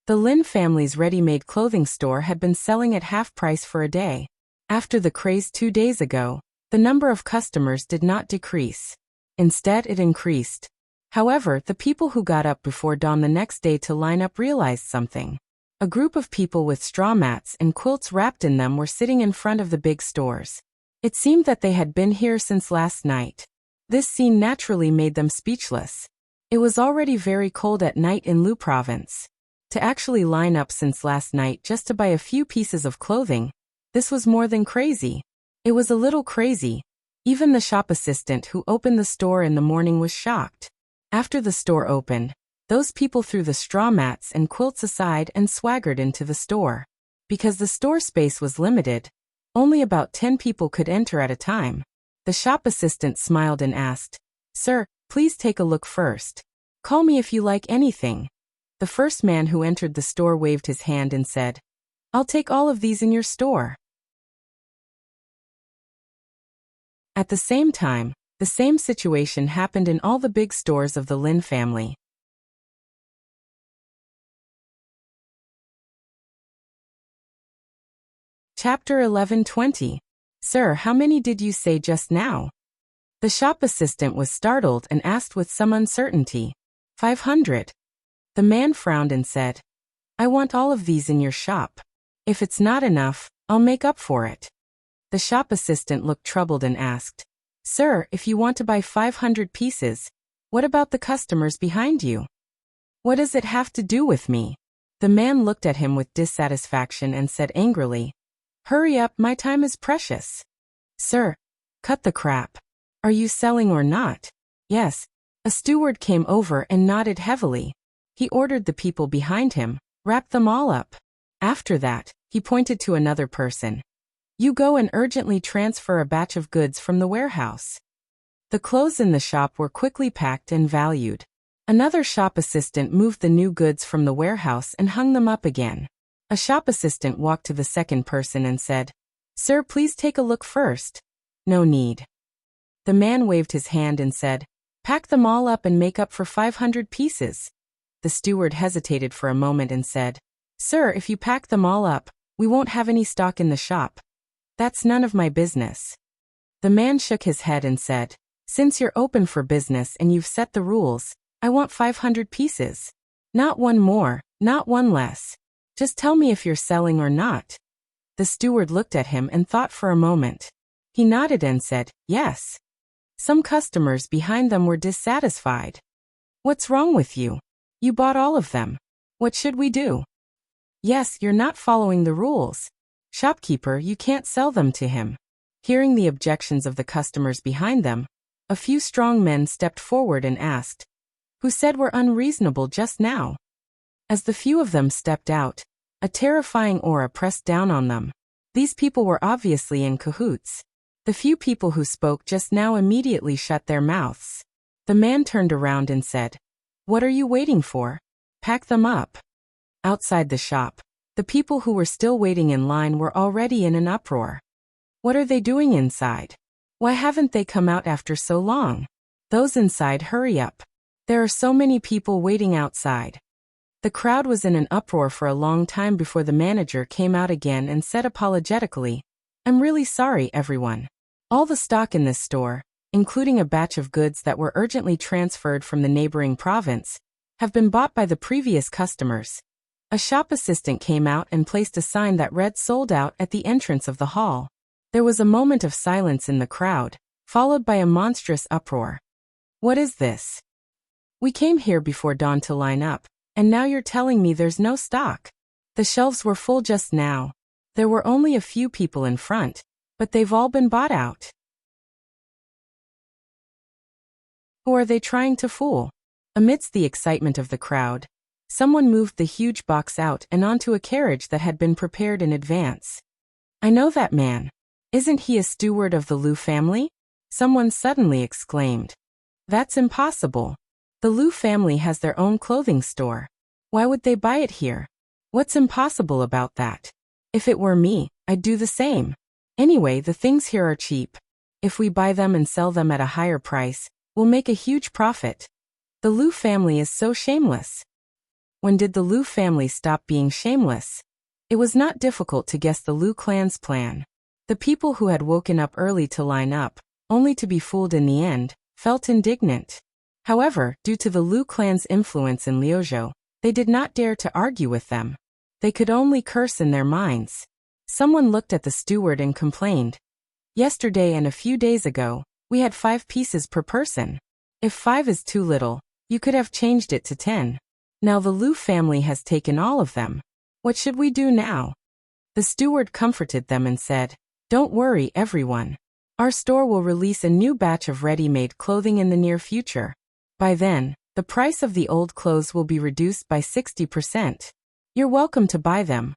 The Lin family's ready-made clothing store had been selling at half price for a day. After the craze 2 days ago, the number of customers did not decrease. Instead, it increased. However, the people who got up before dawn the next day to line up realized something. A group of people with straw mats and quilts wrapped in them were sitting in front of the big stores. It seemed that they had been here since last night. This scene naturally made them speechless. It was already very cold at night in Lu province. To actually line up since last night just to buy a few pieces of clothing, this was more than crazy. It was a little crazy. Even the shop assistant who opened the store in the morning was shocked. After the store opened, those people threw the straw mats and quilts aside and swaggered into the store. Because the store space was limited, only about 10 people could enter at a time. The shop assistant smiled and asked, "Sir, please take a look first. Call me if you like anything." The first man who entered the store waved his hand and said, "I'll take all of these in your store." At the same time, the same situation happened in all the big stores of the Lin family. Chapter 11:20. "Sir, how many did you say just now?" The shop assistant was startled and asked with some uncertainty. 500. The man frowned and said, "I want all of these in your shop. If it's not enough, I'll make up for it." The shop assistant looked troubled and asked, "Sir, if you want to buy 500 pieces, what about the customers behind you? What does it have to do with me?" The man looked at him with dissatisfaction and said angrily, "Hurry up, my time is precious." "Sir, cut the crap. Are you selling or not?" "Yes." A steward came over and nodded heavily. He ordered the people behind him, wrap them all up. After that, he pointed to another person. "You go and urgently transfer a batch of goods from the warehouse." The clothes in the shop were quickly packed and valued. Another shop assistant moved the new goods from the warehouse and hung them up again. A shop assistant walked to the second person and said, "Sir, please take a look first." "No need." The man waved his hand and said, "Pack them all up and make up for 500 pieces." The steward hesitated for a moment and said, "Sir, if you pack them all up, we won't have any stock in the shop." "That's none of my business." The man shook his head and said, "Since you're open for business and you've set the rules, I want 500 pieces. Not one more, not one less. Just tell me if you're selling or not." The steward looked at him and thought for a moment. He nodded and said, "Yes." Some customers behind them were dissatisfied. "What's wrong with you? You bought all of them. What should we do?" "Yes, you're not following the rules. Shopkeeper, you can't sell them to him." Hearing the objections of the customers behind them, A few strong men stepped forward and asked, "Who said we're unreasonable just now?" As the few of them stepped out, a terrifying aura pressed down on them. These people were obviously in cahoots. The few people who spoke just now immediately shut their mouths. The man turned around and said, "What are you waiting for? Pack them up." Outside the shop, the people who were still waiting in line were already in an uproar. What are they doing inside? Why haven't they come out after so long? Those inside, hurry up. There are so many people waiting outside. The crowd was in an uproar for a long time before the manager came out again and said apologetically, "I'm really sorry, everyone. All the stock in this store, including a batch of goods that were urgently transferred from the neighboring province, have been bought by the previous customers." A shop assistant came out and placed a sign that read "Sold Out" at the entrance of the hall. There was a moment of silence in the crowd, followed by a monstrous uproar. "What is this? We came here before dawn to line up, and now you're telling me there's no stock." The shelves were full just now. There were only a few people in front, but they've all been bought out. Who are they trying to fool? Amidst the excitement of the crowd, someone moved the huge box out and onto a carriage that had been prepared in advance. "I know that man. Isn't he a steward of the Liu family?" Someone suddenly exclaimed. "That's impossible. The Liu family has their own clothing store. Why would they buy it here? What's impossible about that? If it were me, I'd do the same. Anyway, the things here are cheap. If we buy them and sell them at a higher price, we'll make a huge profit. The Liu family is so shameless." When did the Liu family stop being shameless? It was not difficult to guess the Liu clan's plan. The people who had woken up early to line up, only to be fooled in the end, felt indignant. However, due to the Liu clan's influence in Liuzhou, they did not dare to argue with them. They could only curse in their minds. Someone looked at the steward and complained, "Yesterday and a few days ago, we had 5 pieces per person. If 5 is too little, you could have changed it to 10. Now the Liu family has taken all of them. What should we do now?" The steward comforted them and said, "Don't worry, everyone. Our store will release a new batch of ready-made clothing in the near future. By then, the price of the old clothes will be reduced by 60%. You're welcome to buy them."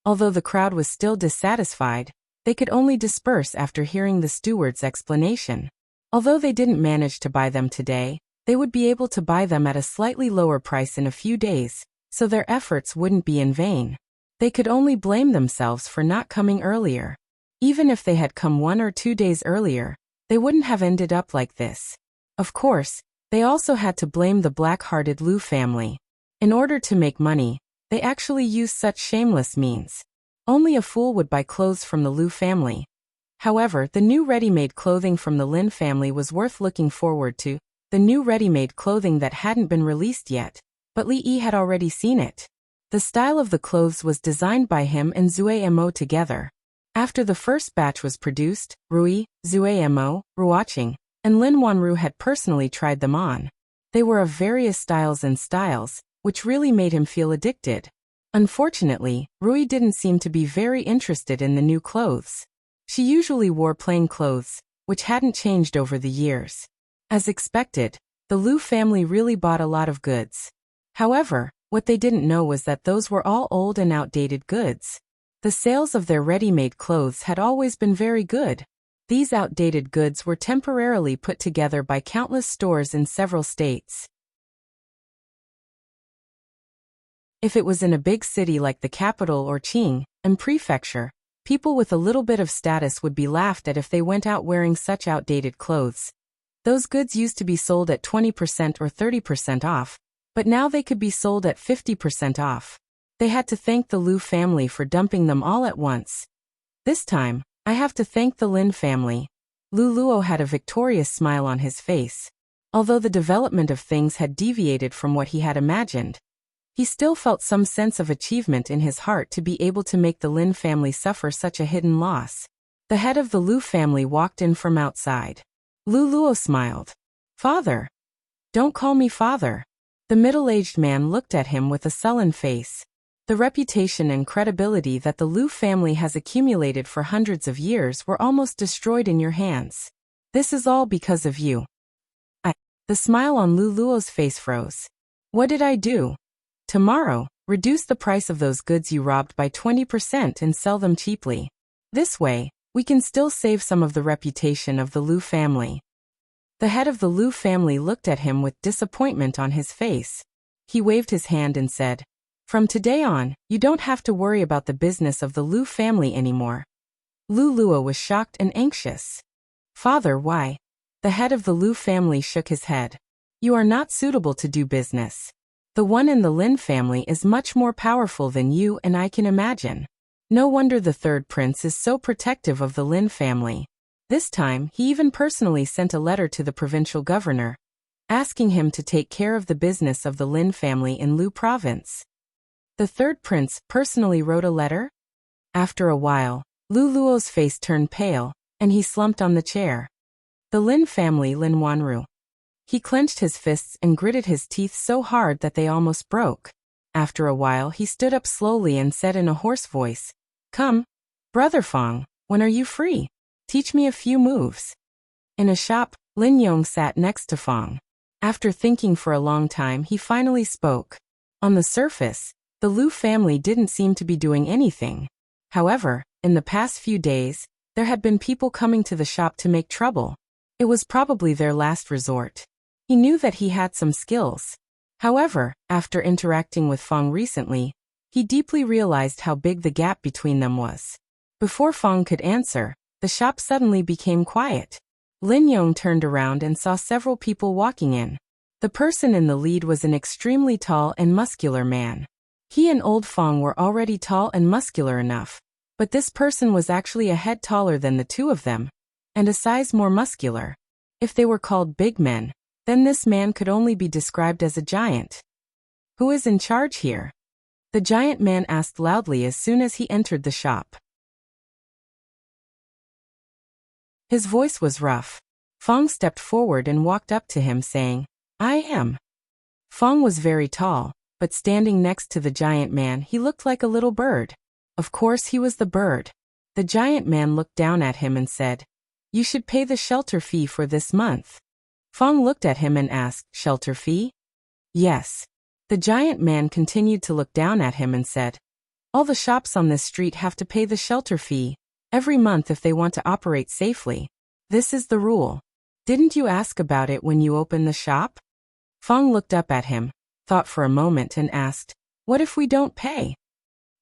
Although the crowd was still dissatisfied, they could only disperse after hearing the steward's explanation. Although they didn't manage to buy them today, they would be able to buy them at a slightly lower price in a few days, so their efforts wouldn't be in vain. They could only blame themselves for not coming earlier. Even if they had come 1 or 2 days earlier, they wouldn't have ended up like this. Of course, they also had to blame the black-hearted Liu family. In order to make money, they actually used such shameless means. Only a fool would buy clothes from the Liu family. However, the new ready-made clothing from the Lin family was worth looking forward to, the new ready-made clothing that hadn't been released yet, but Li Yi had already seen it. The style of the clothes was designed by him and Zue Mo together. After the first batch was produced, Rui, Zue Mo, Ruoqing, and Lin Wanru had personally tried them on. They were of various styles, which really made him feel addicted. Unfortunately, Rui didn't seem to be very interested in the new clothes. She usually wore plain clothes, which hadn't changed over the years. As expected, the Liu family really bought a lot of goods. However, what they didn't know was that those were all old and outdated goods. The sales of their ready-made clothes had always been very good. These outdated goods were temporarily put together by countless stores in several states. If it was in a big city like the capital or Qing and prefecture, people with a little bit of status would be laughed at if they went out wearing such outdated clothes. Those goods used to be sold at 20% or 30% off, but now they could be sold at 50% off. They had to thank the Liu family for dumping them all at once. This time, I have to thank the Lin family. Lu Luo had a victorious smile on his face. Although the development of things had deviated from what he had imagined, he still felt some sense of achievement in his heart to be able to make the Lin family suffer such a hidden loss. The head of the Liu family walked in from outside. Lu Luo smiled. "Father." "Don't call me father." The middle-aged man looked at him with a sullen face. The reputation and credibility that the Liu family has accumulated for hundreds of years were almost destroyed in your hands. This is all because of you. The smile on Lu Luo's face froze. What did I do? Tomorrow, reduce the price of those goods you robbed by 20% and sell them cheaply. This way, we can still save some of the reputation of the Lu family. The head of the Lu family looked at him with disappointment on his face. He waved his hand and said, "From today on, you don't have to worry about the business of the Lu family anymore." Lu Luo was shocked and anxious. "Father, why?" The head of the Lu family shook his head. "You are not suitable to do business. The one in the Lin family is much more powerful than you and I can imagine. No wonder the third prince is so protective of the Lin family." This time, he even personally sent a letter to the provincial governor, asking him to take care of the business of the Lin family in Lu province. The third prince personally wrote a letter? After a while, Lu Luo's face turned pale, and he slumped on the chair. The Lin family, Lin Wanru. He clenched his fists and gritted his teeth so hard that they almost broke. After a while, he stood up slowly and said in a hoarse voice, "Come, Brother Fong, when are you free? Teach me a few moves." In a shop, Lin Yong sat next to Fong. After thinking for a long time, he finally spoke. On the surface, the Lu family didn't seem to be doing anything. However, in the past few days, there had been people coming to the shop to make trouble. It was probably their last resort. He knew that he had some skills. However, after interacting with Fong recently, he deeply realized how big the gap between them was. Before Fong could answer, the shop suddenly became quiet. Lin Yong turned around and saw several people walking in. The person in the lead was an extremely tall and muscular man. He and old Fong were already tall and muscular enough, but this person was actually a head taller than the two of them, and a size more muscular. If they were called big men, then this man could only be described as a giant. "Who is in charge here?" the giant man asked loudly as soon as he entered the shop. His voice was rough. Fong stepped forward and walked up to him saying, "I am." Fong was very tall, but standing next to the giant man he looked like a little bird. Of course he was the bird. The giant man looked down at him and said, "You should pay the shelter fee for this month." Fong looked at him and asked, "Shelter fee?" "Yes." The giant man continued to look down at him and said, "All the shops on this street have to pay the shelter fee every month if they want to operate safely. This is the rule. Didn't you ask about it when you opened the shop?" Fong looked up at him, thought for a moment and asked, "What if we don't pay?"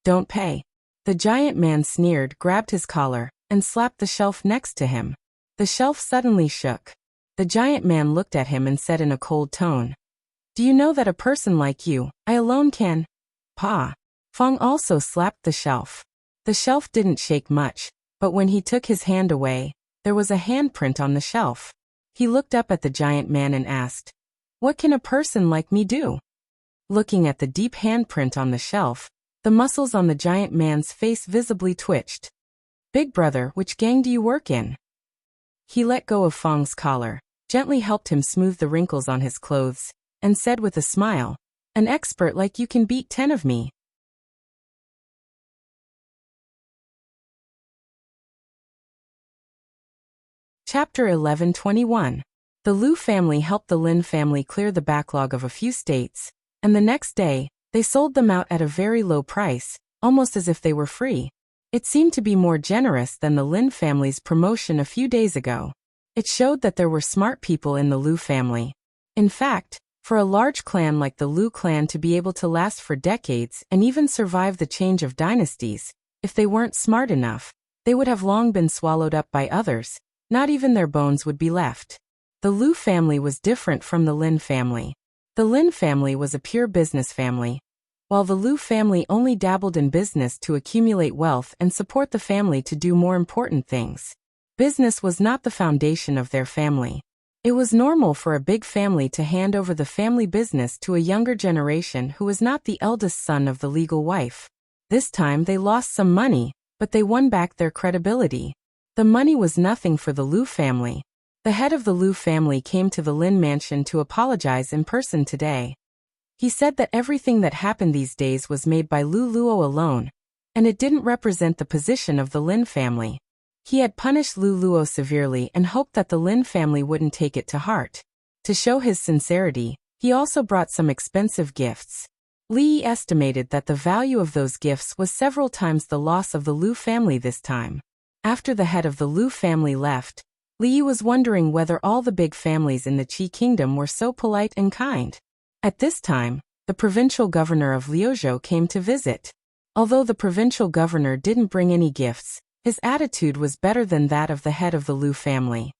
"Don't pay." The giant man sneered, grabbed his collar, and slapped the shelf next to him. The shelf suddenly shook. The giant man looked at him and said in a cold tone, "Do you know that a person like you, I alone can?" "Pa." Fong also slapped the shelf. The shelf didn't shake much, but when he took his hand away, there was a handprint on the shelf. He looked up at the giant man and asked, "What can a person like me do?" Looking at the deep handprint on the shelf, the muscles on the giant man's face visibly twitched. "Big brother, which gang do you work in?" He let go of Fong's collar, gently helped him smooth the wrinkles on his clothes, and said with a smile, "An expert like you can beat 10 of me." Chapter 11:21. The Lu family helped the Lin family clear the backlog of a few states, and the next day, they sold them out at a very low price, almost as if they were free. It seemed to be more generous than the Lin family's promotion a few days ago. It showed that there were smart people in the Lu family. In fact, for a large clan like the Lu clan to be able to last for decades and even survive the change of dynasties, if they weren't smart enough, they would have long been swallowed up by others. Not even their bones would be left. The Lu family was different from the Lin family. The Lin family was a pure business family, while the Lu family only dabbled in business to accumulate wealth and support the family to do more important things. Business was not the foundation of their family. It was normal for a big family to hand over the family business to a younger generation who was not the eldest son of the legal wife. This time they lost some money, but they won back their credibility. The money was nothing for the Lu family. The head of the Lu family came to the Lin mansion to apologize in person today. He said that everything that happened these days was made by Lu Luo alone, and it didn't represent the position of the Lin family. He had punished Lu Luo severely and hoped that the Lin family wouldn't take it to heart. To show his sincerity, he also brought some expensive gifts. Li Yi estimated that the value of those gifts was several times the loss of the Lu family this time. After the head of the Lu family left, Li Yi was wondering whether all the big families in the Qi kingdom were so polite and kind. At this time, the provincial governor of Liuzhou came to visit. Although the provincial governor didn't bring any gifts, his attitude was better than that of the head of the Lu family.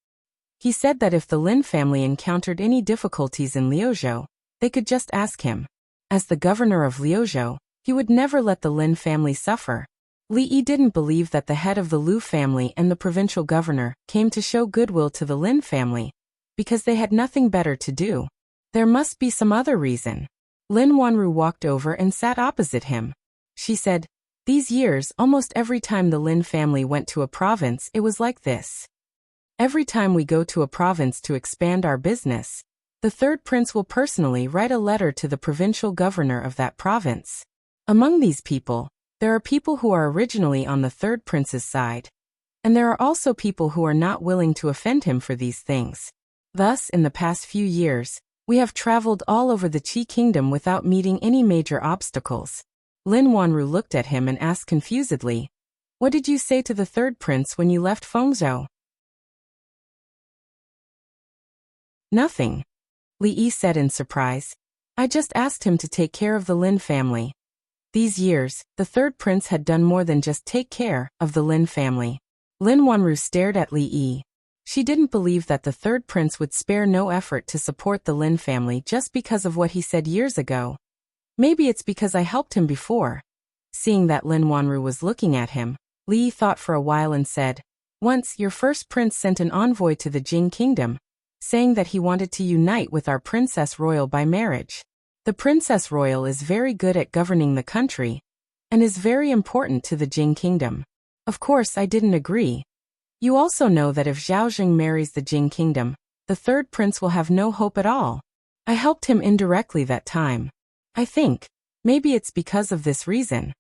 He said that if the Lin family encountered any difficulties in Liuzhou, they could just ask him. As the governor of Liuzhou, he would never let the Lin family suffer. Li Yi didn't believe that the head of the Lu family and the provincial governor came to show goodwill to the Lin family, because they had nothing better to do. There must be some other reason. Lin Wanru walked over and sat opposite him. She said, "These years, almost every time the Lin family went to a province, it was like this. Every time we go to a province to expand our business, the third prince will personally write a letter to the provincial governor of that province. Among these people, there are people who are originally on the third prince's side, and there are also people who are not willing to offend him for these things. Thus, in the past few years, we have traveled all over the Qi kingdom without meeting any major obstacles." Lin Wanru looked at him and asked confusedly, "What did you say to the third prince when you left Fengzhou?" "Nothing," Li Yi said in surprise. "I just asked him to take care of the Lin family." These years, the third prince had done more than just take care of the Lin family. Lin Wanru stared at Li Yi. She didn't believe that the third prince would spare no effort to support the Lin family just because of what he said years ago. Maybe it's because I helped him before. Seeing that Lin Wanru was looking at him, Li Yi thought for a while and said, "Once, your first prince sent an envoy to the Jing kingdom, saying that he wanted to unite with our princess royal by marriage. The princess royal is very good at governing the country, and is very important to the Jing kingdom. Of course, I didn't agree. You also know that if Zhao Jing marries the Jing kingdom, the third prince will have no hope at all. I helped him indirectly that time. I think, maybe it's because of this reason."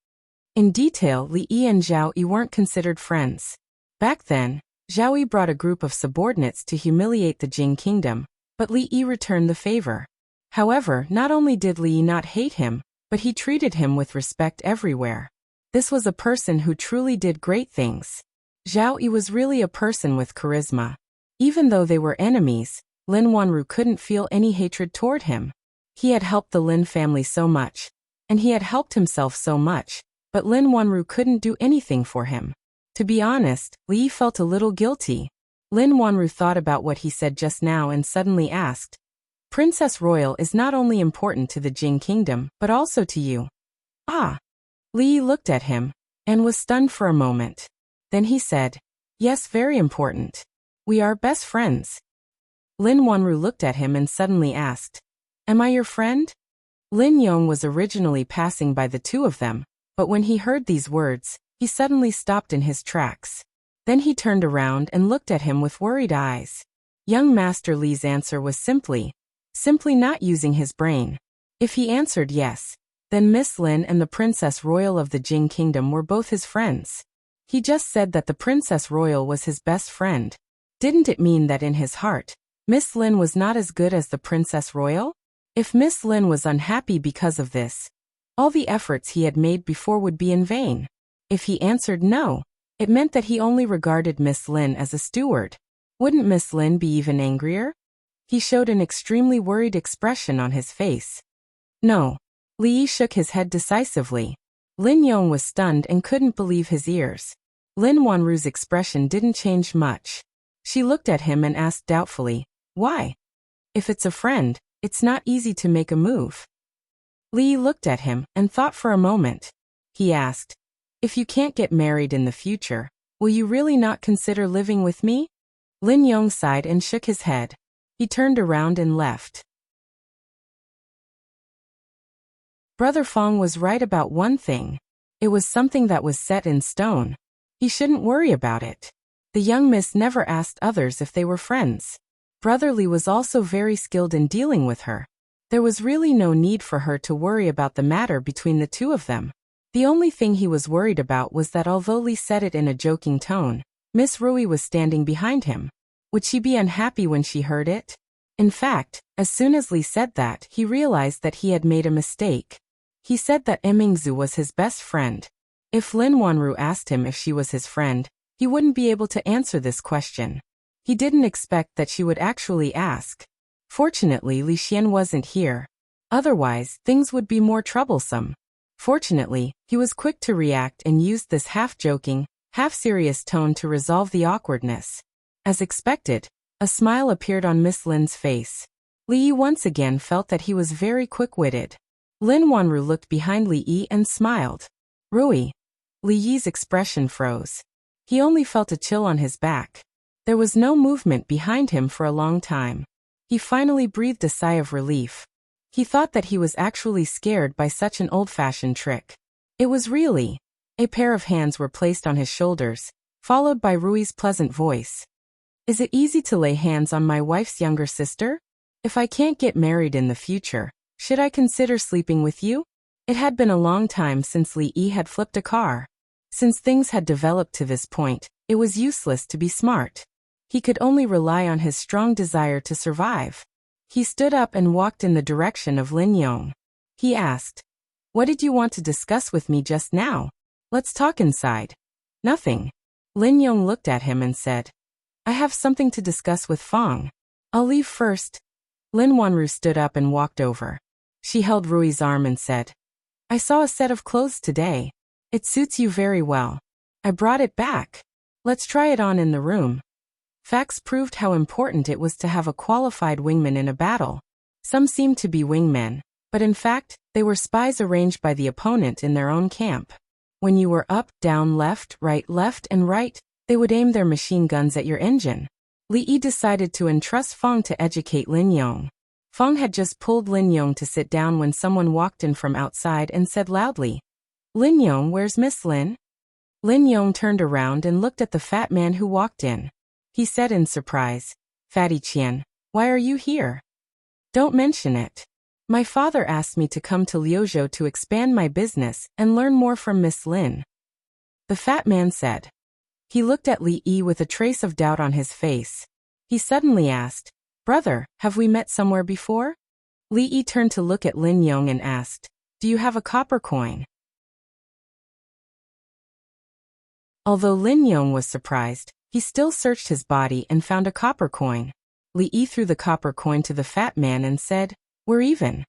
In detail, Li Yi and Zhao Yi weren't considered friends. Back then, Zhao Yi brought a group of subordinates to humiliate the Jing kingdom, but Li Yi returned the favor. However, not only did Li Yi not hate him, but he treated him with respect everywhere. This was a person who truly did great things. Zhao Yi was really a person with charisma. Even though they were enemies, Lin Wanru couldn't feel any hatred toward him. He had helped the Lin family so much, and he had helped himself so much, but Lin Wanru couldn't do anything for him. To be honest, Li Yi felt a little guilty. Lin Wanru thought about what he said just now and suddenly asked, "Princess Royal is not only important to the Jing kingdom, but also to you." "Ah." Li Yi looked at him, and was stunned for a moment. Then he said, "Yes, very important. We are best friends." Lin Wanru looked at him and suddenly asked, "Am I your friend?" Lin Yong was originally passing by the two of them, but when he heard these words, he suddenly stopped in his tracks. Then he turned around and looked at him with worried eyes. Young Master Li's answer was simply not using his brain. If he answered yes, then Miss Lin and the Princess Royal of the Jing Kingdom were both his friends. He just said that the Princess Royal was his best friend. Didn't it mean that in his heart, Miss Lin was not as good as the Princess Royal? If Miss Lin was unhappy because of this, all the efforts he had made before would be in vain. If he answered no, it meant that he only regarded Miss Lin as a steward. Wouldn't Miss Lin be even angrier? He showed an extremely worried expression on his face. No. Li Yi shook his head decisively. Lin Yong was stunned and couldn't believe his ears. Lin Wanru's expression didn't change much. She looked at him and asked doubtfully, "Why? If it's a friend, it's not easy to make a move." Li Yi looked at him and thought for a moment. He asked, "If you can't get married in the future, will you really not consider living with me?" Lin Yong sighed and shook his head. He turned around and left. Brother Fong was right about one thing. It was something that was set in stone. He shouldn't worry about it. The young miss never asked others if they were friends. Brother Li was also very skilled in dealing with her. There was really no need for her to worry about the matter between the two of them. The only thing he was worried about was that although Li said it in a joking tone, Miss Rui was standing behind him. Would she be unhappy when she heard it? In fact, as soon as Li said that, he realized that he had made a mistake. He said that Emingzu was his best friend. If Lin Wanru asked him if she was his friend, he wouldn't be able to answer this question. He didn't expect that she would actually ask. Fortunately, Li Xian wasn't here. Otherwise, things would be more troublesome. Fortunately, he was quick to react and used this half-joking, half-serious tone to resolve the awkwardness. As expected, a smile appeared on Miss Lin's face. Li Yi once again felt that he was very quick-witted. Lin Wanru looked behind Li Yi and smiled. Rui. Li Yi's expression froze. He only felt a chill on his back. There was no movement behind him for a long time. He finally breathed a sigh of relief. He thought that he was actually scared by such an old-fashioned trick. It was really. A pair of hands were placed on his shoulders, followed by Rui's pleasant voice. Is it easy to lay hands on my wife's younger sister? If I can't get married in the future, should I consider sleeping with you? It had been a long time since Li Yi had flipped a car. Since things had developed to this point, it was useless to be smart. He could only rely on his strong desire to survive. He stood up and walked in the direction of Lin Yong. He asked, "What did you want to discuss with me just now? Let's talk inside." "Nothing." Lin Yong looked at him and said, "I have something to discuss with Fong. I'll leave first." Lin Wanru stood up and walked over. She held Rui's arm and said, "I saw a set of clothes today. It suits you very well. I brought it back. Let's try it on in the room." Facts proved how important it was to have a qualified wingman in a battle. Some seemed to be wingmen, but in fact, they were spies arranged by the opponent in their own camp. When you were up, down, left, and right, they would aim their machine guns at your engine. Li Yi decided to entrust Fong to educate Lin Yong. Fong had just pulled Lin Yong to sit down when someone walked in from outside and said loudly, "Lin Yong, where's Miss Lin?" Lin Yong turned around and looked at the fat man who walked in. He said in surprise, "Fatty Qian, why are you here?" "Don't mention it. My father asked me to come to Liuzhou to expand my business and learn more from Miss Lin," the fat man said. He looked at Li Yi with a trace of doubt on his face. He suddenly asked, "Brother, have we met somewhere before?" Li Yi turned to look at Lin Yong and asked, "Do you have a copper coin?" Although Lin Yong was surprised, he still searched his body and found a copper coin. Li Yi threw the copper coin to the fat man and said, "We're even."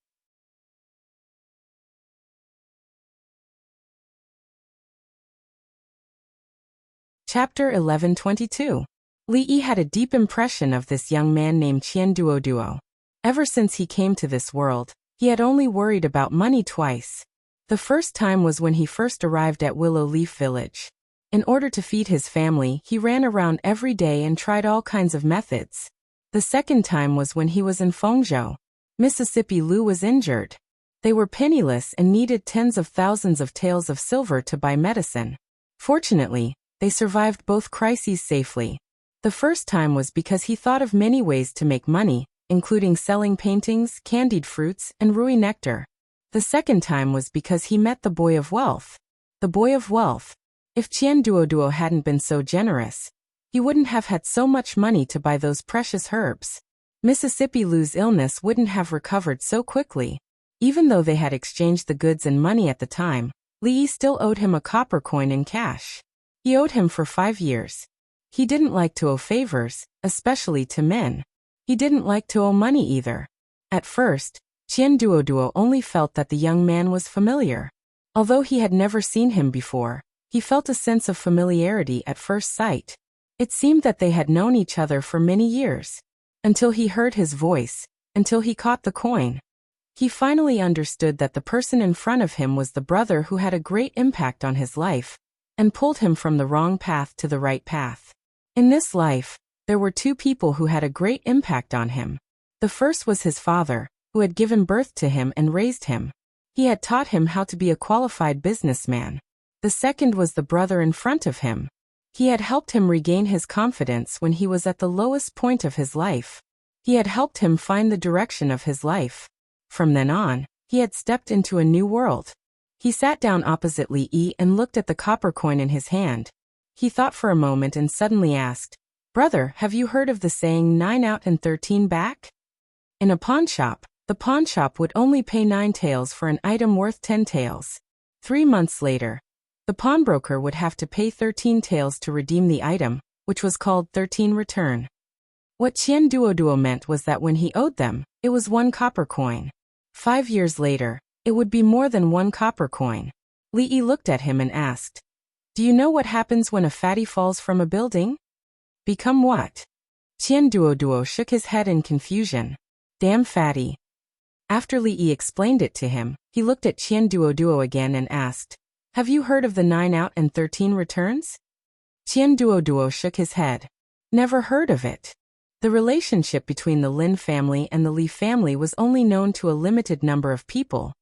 Chapter 11:22. Li Yi had a deep impression of this young man named Qian Duoduo. Ever since he came to this world, he had only worried about money twice. The first time was when he first arrived at Willow Leaf Village. In order to feed his family, he ran around every day and tried all kinds of methods. The second time was when he was in Fengzhou. Mississippi Lu was injured. They were penniless and needed tens of thousands of taels of silver to buy medicine. Fortunately, they survived both crises safely. The first time was because he thought of many ways to make money, including selling paintings, candied fruits, and rui nectar. The second time was because he met the Boy of Wealth. The Boy of Wealth. If Qian Duoduo hadn't been so generous, he wouldn't have had so much money to buy those precious herbs. Mississippi Lu's illness wouldn't have recovered so quickly. Even though they had exchanged the goods and money at the time, Li Yi still owed him a copper coin in cash. He owed him for 5 years. He didn't like to owe favors, especially to men. He didn't like to owe money either. At first, Qian Duoduo only felt that the young man was familiar. Although he had never seen him before, he felt a sense of familiarity at first sight. It seemed that they had known each other for many years. Until he heard his voice, until he caught the coin. He finally understood that the person in front of him was the brother who had a great impact on his life, and pulled him from the wrong path to the right path. In this life, there were two people who had a great impact on him. The first was his father, who had given birth to him and raised him. He had taught him how to be a qualified businessman. The second was the brother in front of him. He had helped him regain his confidence when he was at the lowest point of his life. He had helped him find the direction of his life. From then on, he had stepped into a new world. He sat down opposite Li Yi and looked at the copper coin in his hand. He thought for a moment and suddenly asked, "Brother, have you heard of the saying 9 out and 13 back?" In a pawnshop, the pawnshop would only pay 9 taels for an item worth 10 taels. 3 months later, the pawnbroker would have to pay 13 taels to redeem the item, which was called 13 return. What Qian Duoduo meant was that when he owed them, it was 1 copper coin. 5 years later, it would be more than 1 copper coin. Li Yi looked at him and asked, "Do you know what happens when a fatty falls from a building?" "Become what?" Qian Duoduo shook his head in confusion. "Damn fatty." After Li Yi explained it to him, he looked at Qian Duoduo again and asked, "Have you heard of the 9 out and 13 returns?" Qian Duoduo shook his head. "Never heard of it." The relationship between the Lin family and the Li family was only known to a limited number of people.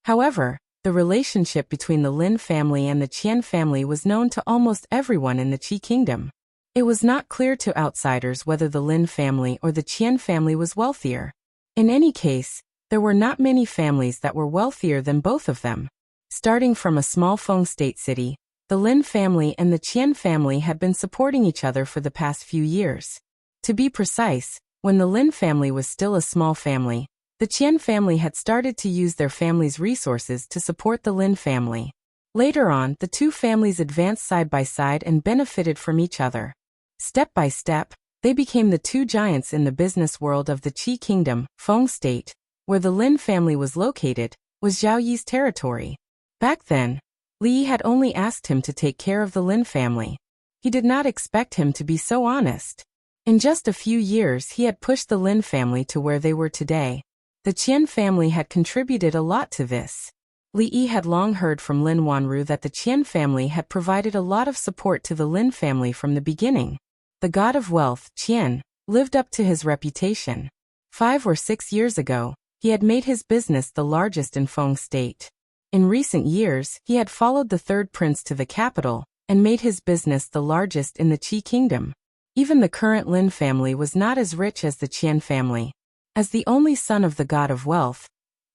However, the relationship between the Lin family and the Qian family was known to almost everyone in the Qi kingdom. It was not clear to outsiders whether the Lin family or the Qian family was wealthier. In any case, there were not many families that were wealthier than both of them. Starting from a small Feng state city, the Lin family and the Qian family had been supporting each other for the past few years. To be precise, when the Lin family was still a small family, the Qian family had started to use their family's resources to support the Lin family. Later on, the two families advanced side by side and benefited from each other. Step by step, they became the two giants in the business world of the Qi kingdom. Feng state, where the Lin family was located, was Zhao Yi's territory. Back then, Li Yi had only asked him to take care of the Lin family. He did not expect him to be so honest. In just a few years he had pushed the Lin family to where they were today. The Qian family had contributed a lot to this. Li Yi had long heard from Lin Wanru that the Qian family had provided a lot of support to the Lin family from the beginning. The god of wealth, Qian, lived up to his reputation. 5 or 6 years ago, he had made his business the largest in Feng state. In recent years, he had followed the third prince to the capital and made his business the largest in the Qi kingdom. Even the current Lin family was not as rich as the Qian family. As the only son of the god of wealth,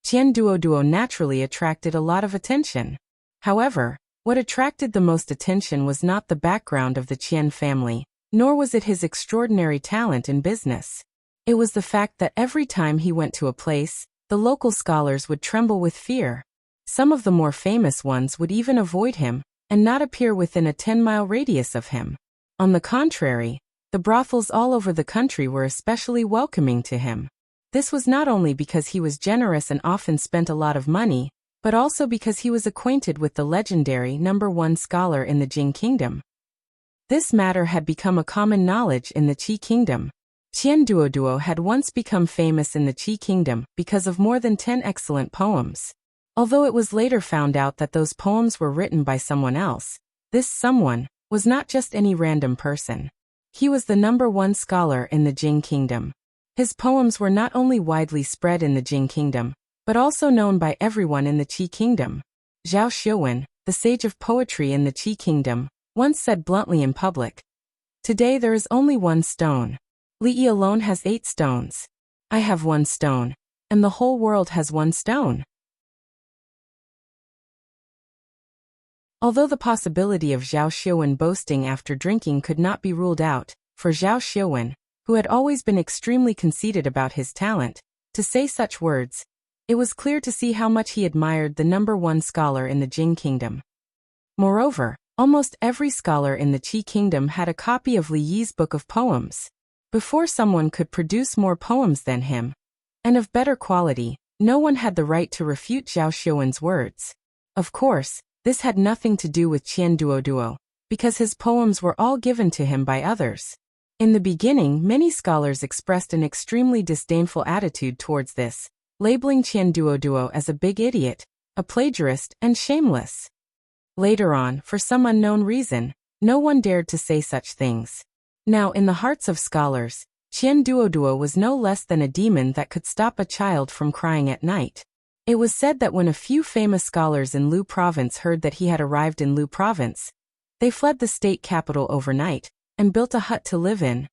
Qian Duoduo naturally attracted a lot of attention. However, what attracted the most attention was not the background of the Qian family, nor was it his extraordinary talent in business. It was the fact that every time he went to a place, the local scholars would tremble with fear. Some of the more famous ones would even avoid him and not appear within a 10-mile radius of him. On the contrary, the brothels all over the country were especially welcoming to him. This was not only because he was generous and often spent a lot of money, but also because he was acquainted with the legendary #1 scholar in the Jing kingdom. This matter had become a common knowledge in the Qi kingdom. Qian Duoduo had once become famous in the Qi kingdom because of more than 10 excellent poems. Although it was later found out that those poems were written by someone else, this someone was not just any random person. He was the #1 scholar in the Jing kingdom. His poems were not only widely spread in the Jing kingdom, but also known by everyone in the Qi kingdom. Zhao Xiuwen, the sage of poetry in the Qi kingdom, once said bluntly in public, "Today there is only 1 stone. Li Yi alone has 8 stones. I have 1 stone, and the whole world has 1 stone." Although the possibility of Zhao Xiuwen boasting after drinking could not be ruled out, for Zhao Xiuwen, who had always been extremely conceited about his talent, to say such words, it was clear to see how much he admired the #1 scholar in the Jing kingdom. Moreover, almost every scholar in the Qi kingdom had a copy of Li Yi's book of poems. Before someone could produce more poems than him, and of better quality, no one had the right to refute Zhao Xiuwen's words. Of course, this had nothing to do with Qian Duoduo, because his poems were all given to him by others. In the beginning, many scholars expressed an extremely disdainful attitude towards this, labeling Qian Duoduo as a big idiot, a plagiarist, and shameless. Later on, for some unknown reason, no one dared to say such things. Now, in the hearts of scholars, Qian Duoduo was no less than a demon that could stop a child from crying at night. It was said that when a few famous scholars in Lu province heard that he had arrived in Lu province, they fled the state capital overnight and built a hut to live in.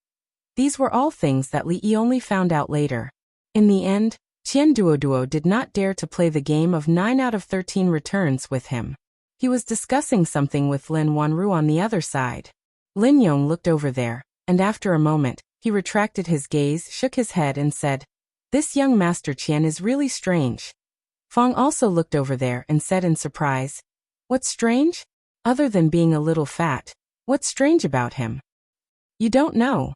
These were all things that Li Yi only found out later. In the end, Qian Duoduo did not dare to play the game of 9 out of 13 returns with him. He was discussing something with Lin Wanru on the other side. Lin Yong looked over there, and after a moment, he retracted his gaze, shook his head and said, "This young Master Qian is really strange." Fong also looked over there and said in surprise, "What's strange? Other than being a little fat, what's strange about him?" "You don't know."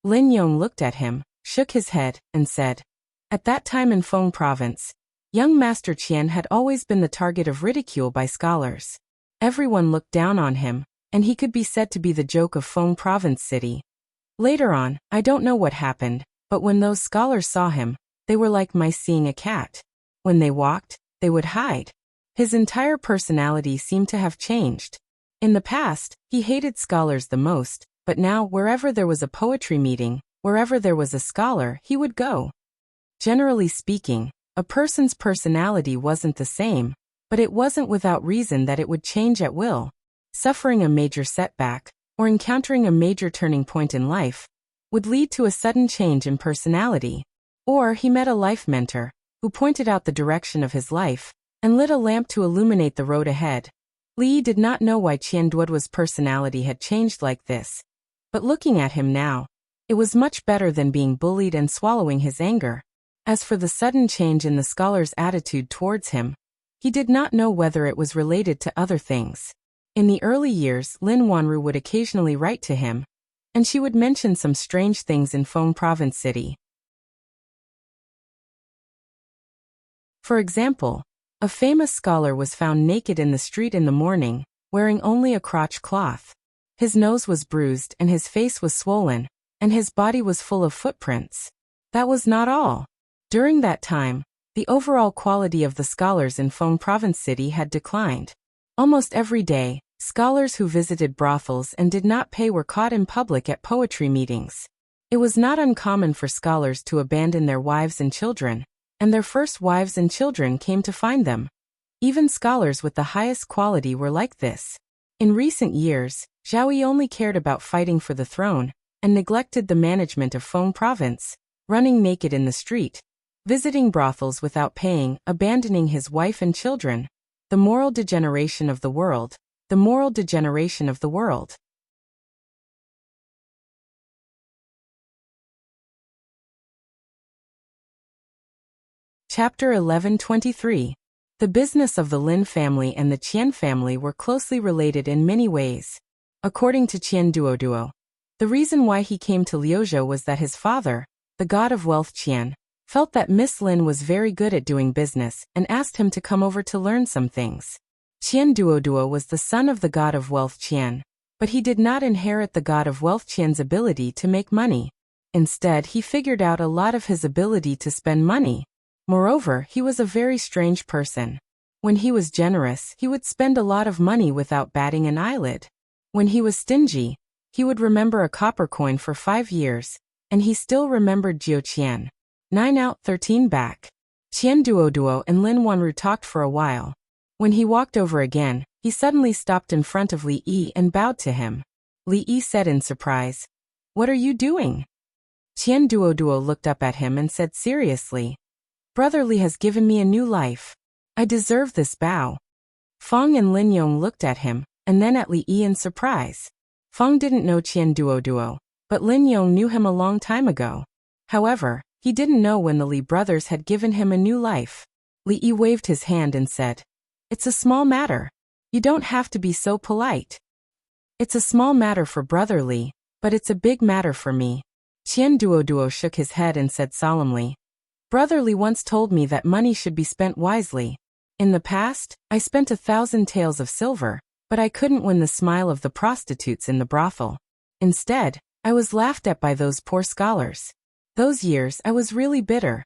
Lin Yong looked at him, shook his head, and said, "At that time in Feng Province, young Master Qian had always been the target of ridicule by scholars. Everyone looked down on him, and he could be said to be the joke of Feng Province City. Later on, I don't know what happened, but when those scholars saw him, they were like mice seeing a cat. When they walked, they would hide. His entire personality seemed to have changed. In the past, he hated scholars the most, but now wherever there was a poetry meeting, wherever there was a scholar, he would go. Generally speaking, a person's personality wasn't the same, but it wasn't without reason that it would change at will. Suffering a major setback, or encountering a major turning point in life, would lead to a sudden change in personality. Or he met a life mentor, who pointed out the direction of his life, and lit a lamp to illuminate the road ahead. Li did not know why Qian Duoduo's personality had changed like this. But looking at him now, it was much better than being bullied and swallowing his anger. As for the sudden change in the scholar's attitude towards him, he did not know whether it was related to other things. In the early years, Lin Wanru would occasionally write to him, and she would mention some strange things in Feng Province City. For example, a famous scholar was found naked in the street in the morning, wearing only a crotch cloth. His nose was bruised and his face was swollen, and his body was full of footprints. That was not all. During that time, the overall quality of the scholars in Feng Province City had declined. Almost every day, scholars who visited brothels and did not pay were caught in public at poetry meetings. It was not uncommon for scholars to abandon their wives and children, and their first wives and children came to find them. Even scholars with the highest quality were like this. In recent years, Zhao Yi only cared about fighting for the throne, and neglected the management of Feng Province, running naked in the street, visiting brothels without paying, abandoning his wife and children. The moral degeneration of the world. The moral degeneration of the world. Chapter 11:23. The business of the Lin family and the Qian family were closely related in many ways. According to Qian Duoduo, the reason why he came to Liuzhou was that his father, the god of wealth Qian, felt that Miss Lin was very good at doing business and asked him to come over to learn some things. Qian Duoduo was the son of the god of wealth Qian, but he did not inherit the god of wealth Qian's ability to make money. Instead, he figured out a lot of his ability to spend money. Moreover, he was a very strange person. When he was generous, he would spend a lot of money without batting an eyelid. When he was stingy, he would remember a copper coin for 5 years, and he still remembered Jiu Qian. 9 out 13 back. Qian Duoduo and Lin Wanru talked for a while. When he walked over again, he suddenly stopped in front of Li Yi and bowed to him. Li Yi said in surprise, "What are you doing?" Qian Duoduo looked up at him and said seriously, "Brother Li has given me a new life. I deserve this bow." Feng and Lin Yong looked at him, and then at Li Yi in surprise. Feng didn't know Qian Duoduo, but Lin Yong knew him a long time ago. However, he didn't know when the Li brothers had given him a new life. Li Yi waved his hand and said, "It's a small matter. You don't have to be so polite. It's a small matter for Brother Li, but it's a big matter for me." Qian Duoduo shook his head and said solemnly, "Brother Li once told me that money should be spent wisely. In the past, I spent 1,000 taels of silver, but I couldn't win the smile of the prostitutes in the brothel. Instead, I was laughed at by those poor scholars. Those years I was really bitter."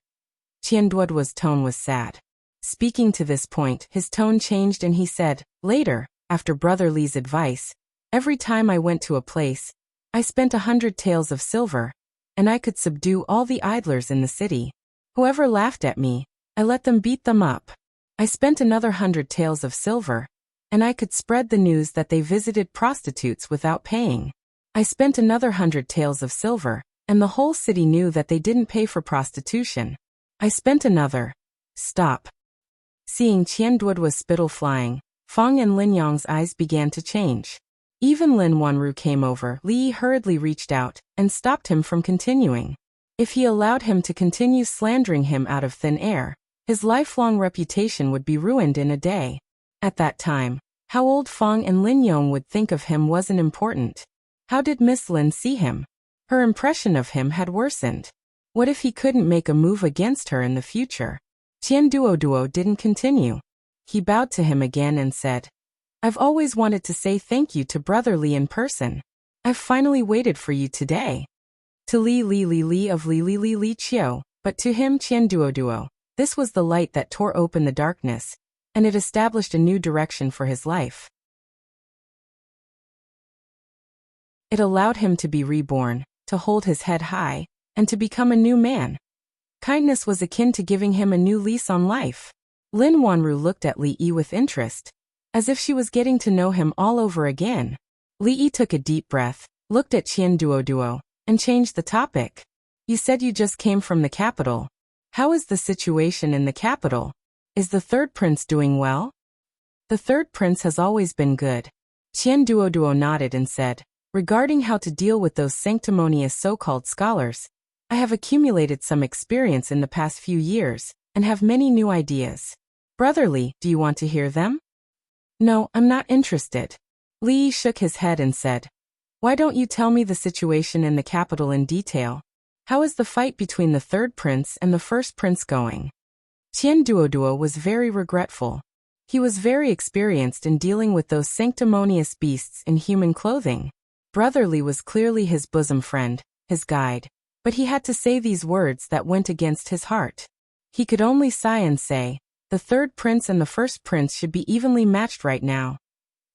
Qian Duoduo's tone was sad. Speaking to this point, his tone changed and he said, "Later, after Brother Li's advice, every time I went to a place, I spent 100 taels of silver, and I could subdue all the idlers in the city. Whoever laughed at me, I let them beat them up. I spent another 100 taels of silver, and I could spread the news that they visited prostitutes without paying. I spent another 100 taels of silver, and the whole city knew that they didn't pay for prostitution. I spent another." Stop. Seeing Qian Duoduo's spittle flying, Fang and Lin Yang's eyes began to change. Even Lin Wanru came over. Li Yi hurriedly reached out and stopped him from continuing. If he allowed him to continue slandering him out of thin air, his lifelong reputation would be ruined in a day. At that time, how old Fang and Lin Yong would think of him wasn't important. How did Miss Lin see him? Her impression of him had worsened. What if he couldn't make a move against her in the future? Qian Duoduo didn't continue. He bowed to him again and said, "I've always wanted to say thank you to Brother Li in person. I've finally waited for you today." To Li of Li Chiu, but to him Qian Duoduo, this was the light that tore open the darkness, and it established a new direction for his life. It allowed him to be reborn, to hold his head high, and to become a new man. Kindness was akin to giving him a new lease on life. Lin Wanru looked at Li Yi with interest, as if she was getting to know him all over again. Li Yi took a deep breath, looked at Qian Duoduo, and changed the topic. "You said you just came from the capital. How is the situation in the capital? Is the third prince doing well?" "The third prince has always been good." Qian Duoduo nodded and said, "Regarding how to deal with those sanctimonious so-called scholars, I have accumulated some experience in the past few years, and have many new ideas. Brotherly, do you want to hear them?" "No, I'm not interested." Li Yi shook his head and said, "Why don't you tell me the situation in the capital in detail? How is the fight between the third prince and the first prince going?" Qian Duoduo was very regretful. He was very experienced in dealing with those sanctimonious beasts in human clothing. Brotherly was clearly his bosom friend, his guide, but he had to say these words that went against his heart. He could only sigh and say, "The third prince and the first prince should be evenly matched right now."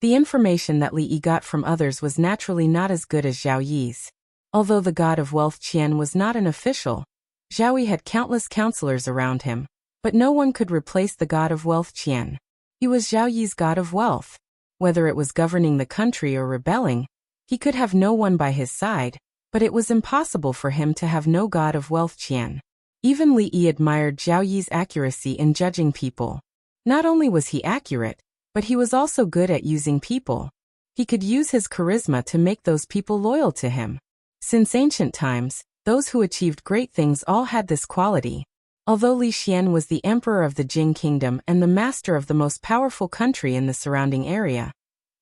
The information that Li Yi got from others was naturally not as good as Zhao Yi's. Although the god of wealth Qian was not an official, Zhao Yi had countless counselors around him, but no one could replace the god of wealth Qian. He was Zhao Yi's god of wealth. Whether it was governing the country or rebelling, he could have no one by his side, but it was impossible for him to have no god of wealth Qian. Even Li Yi admired Zhao Yi's accuracy in judging people. Not only was he accurate, but he was also good at using people. He could use his charisma to make those people loyal to him. Since ancient times, those who achieved great things all had this quality. Although Li Xian was the emperor of the Jing kingdom and the master of the most powerful country in the surrounding area,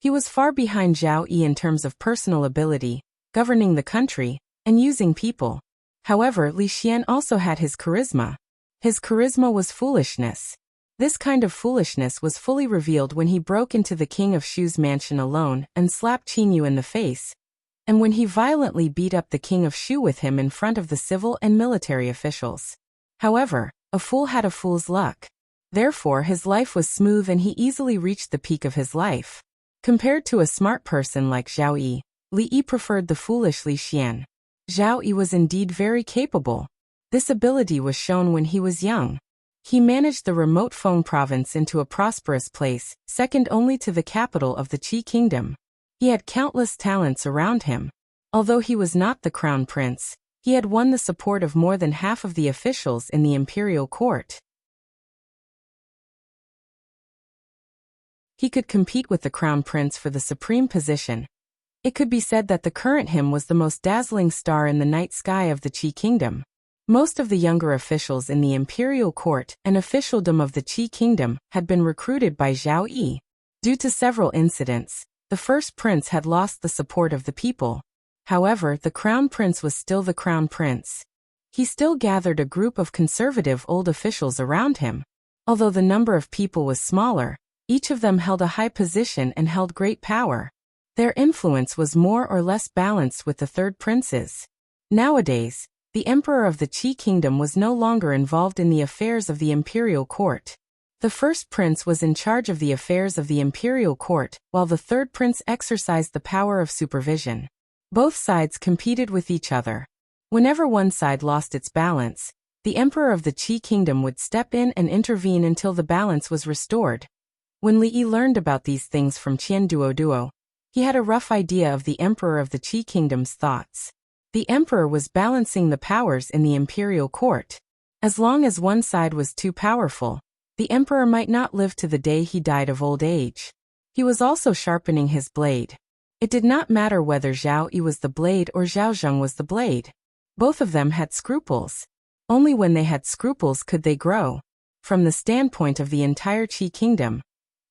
he was far behind Zhao Yi in terms of personal ability, governing the country, and using people. However, Li Xian also had his charisma. His charisma was foolishness. This kind of foolishness was fully revealed when he broke into the King of Shu's mansion alone and slapped Qin Yu in the face, and when he violently beat up the King of Shu with him in front of the civil and military officials. However, a fool had a fool's luck. Therefore, his life was smooth and he easily reached the peak of his life. Compared to a smart person like Zhao Yi, Li Yi preferred the foolish Li Xian. Zhao Yi was indeed very capable. This ability was shown when he was young. He managed the remote Feng province into a prosperous place, second only to the capital of the Qi kingdom. He had countless talents around him. Although he was not the crown prince, he had won the support of more than half of the officials in the imperial court. He could compete with the crown prince for the supreme position. It could be said that the current him was the most dazzling star in the night sky of the Qi kingdom. Most of the younger officials in the imperial court and officialdom of the Qi kingdom had been recruited by Zhao Yi. Due to several incidents, the first prince had lost the support of the people. However, the crown prince was still the crown prince. He still gathered a group of conservative old officials around him. Although the number of people was smaller, each of them held a high position and held great power. Their influence was more or less balanced with the third prince's. Nowadays, the emperor of the Qi kingdom was no longer involved in the affairs of the imperial court. The first prince was in charge of the affairs of the imperial court, while the third prince exercised the power of supervision. Both sides competed with each other. Whenever one side lost its balance, the emperor of the Qi kingdom would step in and intervene until the balance was restored. When Li Yi learned about these things from Qian Duoduo, he had a rough idea of the emperor of the Qi kingdom's thoughts. The emperor was balancing the powers in the imperial court. As long as one side was too powerful, the emperor might not live to the day he died of old age. He was also sharpening his blade. It did not matter whether Zhao Yi was the blade or Zhao Zheng was the blade. Both of them had scruples. Only when they had scruples could they grow. From the standpoint of the entire Qi kingdom,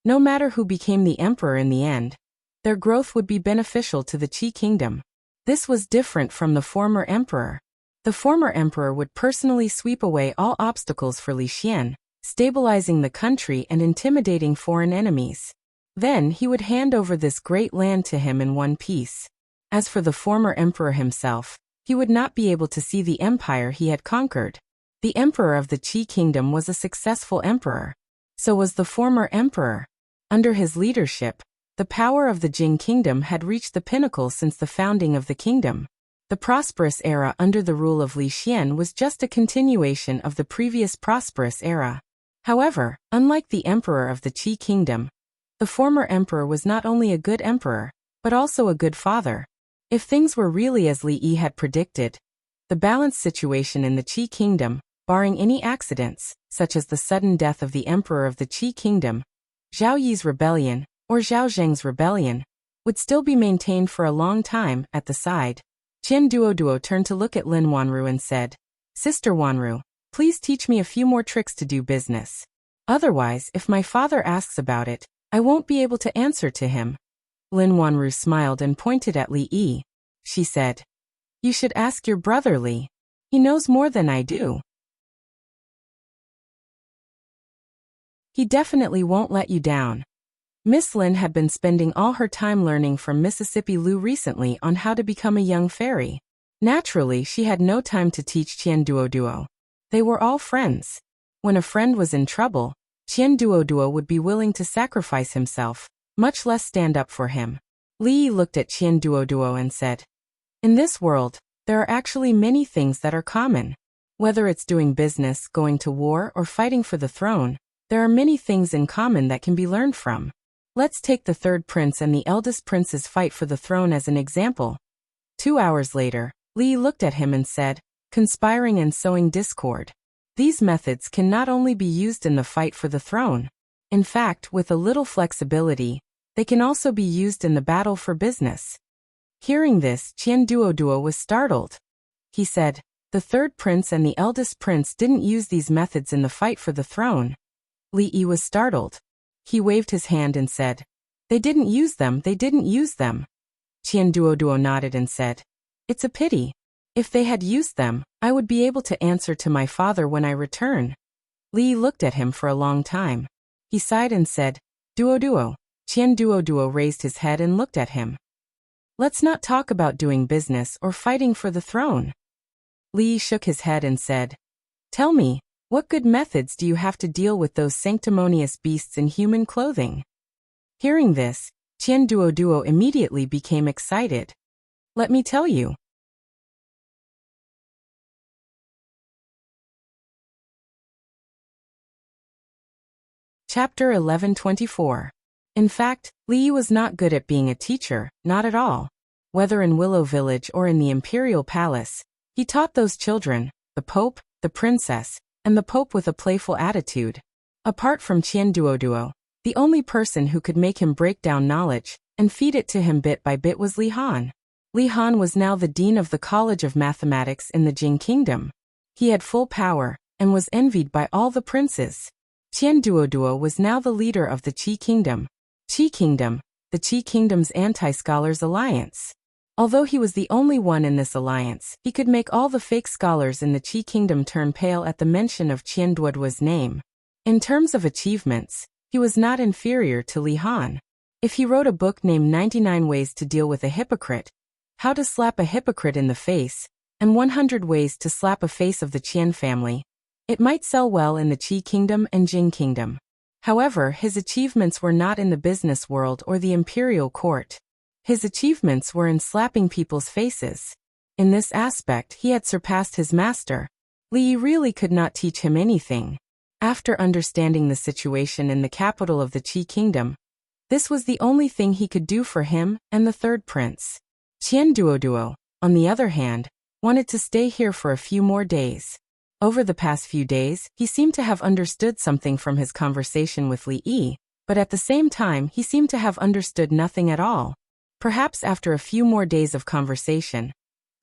no matter who became the emperor in the end, their growth would be beneficial to the Qi kingdom. This was different from the former emperor. The former emperor would personally sweep away all obstacles for Li Xian, stabilizing the country and intimidating foreign enemies. Then he would hand over this great land to him in one piece. As for the former emperor himself, he would not be able to see the empire he had conquered. The emperor of the Qi kingdom was a successful emperor. So was the former emperor. Under his leadership, the power of the Jing kingdom had reached the pinnacle since the founding of the kingdom. The prosperous era under the rule of Li Xian was just a continuation of the previous prosperous era. However, unlike the emperor of the Qi kingdom, the former emperor was not only a good emperor, but also a good father. If things were really as Li Yi had predicted, the balanced situation in the Qi kingdom, barring any accidents, such as the sudden death of the emperor of the Qi kingdom, Zhao Yi's rebellion, or Zhao Zheng's rebellion, would still be maintained for a long time. At the side, Qian Duoduo turned to look at Lin Wanru and said, "Sister Wanru, please teach me a few more tricks to do business. Otherwise, if my father asks about it, I won't be able to answer to him." Lin Wanru smiled and pointed at Li Yi. She said, "You should ask your brother Li. He knows more than I do. He definitely won't let you down." Miss Lin had been spending all her time learning from Mississippi Lu recently on how to become a young fairy. Naturally, she had no time to teach Qian Duoduo. They were all friends. When a friend was in trouble, Qian Duoduo would be willing to sacrifice himself, much less stand up for him. Li Yi looked at Qian Duoduo and said, "In this world, there are actually many things that are common. Whether it's doing business, going to war, or fighting for the throne, there are many things in common that can be learned from. Let's take the third prince and the eldest prince's fight for the throne as an example." 2 hours later, Li Yi looked at him and said, "Conspiring and sowing discord. These methods can not only be used in the fight for the throne. In fact, with a little flexibility, they can also be used in the battle for business." Hearing this, Qian Duoduo was startled. He said, "The third prince and the eldest prince didn't use these methods in the fight for the throne." Li Yi was startled. He waved his hand and said, "They didn't use them, they didn't use them." Qian Duoduo nodded and said, "It's a pity. If they had used them, I would be able to answer to my father when I return." Li Yi looked at him for a long time. He sighed and said, "Duoduo." Qian Duoduo raised his head and looked at him. "Let's not talk about doing business or fighting for the throne." Li Yi shook his head and said, "Tell me, what good methods do you have to deal with those sanctimonious beasts in human clothing?" Hearing this, Qian Duoduo immediately became excited. "Let me tell you." Chapter 1124. In fact, Li Yi was not good at being a teacher, not at all. Whether in Willow Village or in the Imperial Palace, he taught those children, the Pope, the Princess, and the Pope with a playful attitude. Apart from Qian Duoduo, the only person who could make him break down knowledge and feed it to him bit by bit was Li Han. Li Han was now the dean of the College of Mathematics in the Jing Kingdom. He had full power and was envied by all the princes. Qian Duoduo was now the leader of the Qi Kingdom. Qi Kingdom, the Qi Kingdom's anti-scholars alliance. Although he was the only one in this alliance, he could make all the fake scholars in the Qi Kingdom turn pale at the mention of Qian Duoduo's name. In terms of achievements, he was not inferior to Li Han. If he wrote a book named 99 Ways to Deal with a Hypocrite, How to Slap a Hypocrite in the Face, and 100 Ways to Slap a Face of the Qian family, it might sell well in the Qi Kingdom and Jing Kingdom. However, his achievements were not in the business world or the imperial court. His achievements were in slapping people's faces. In this aspect, he had surpassed his master. Li Yi really could not teach him anything. After understanding the situation in the capital of the Qi Kingdom, this was the only thing he could do for him and the third prince. Qian Duoduo, on the other hand, wanted to stay here for a few more days. Over the past few days, he seemed to have understood something from his conversation with Li Yi, But at the same time he seemed to have understood nothing at all. Perhaps after a few more days of conversation,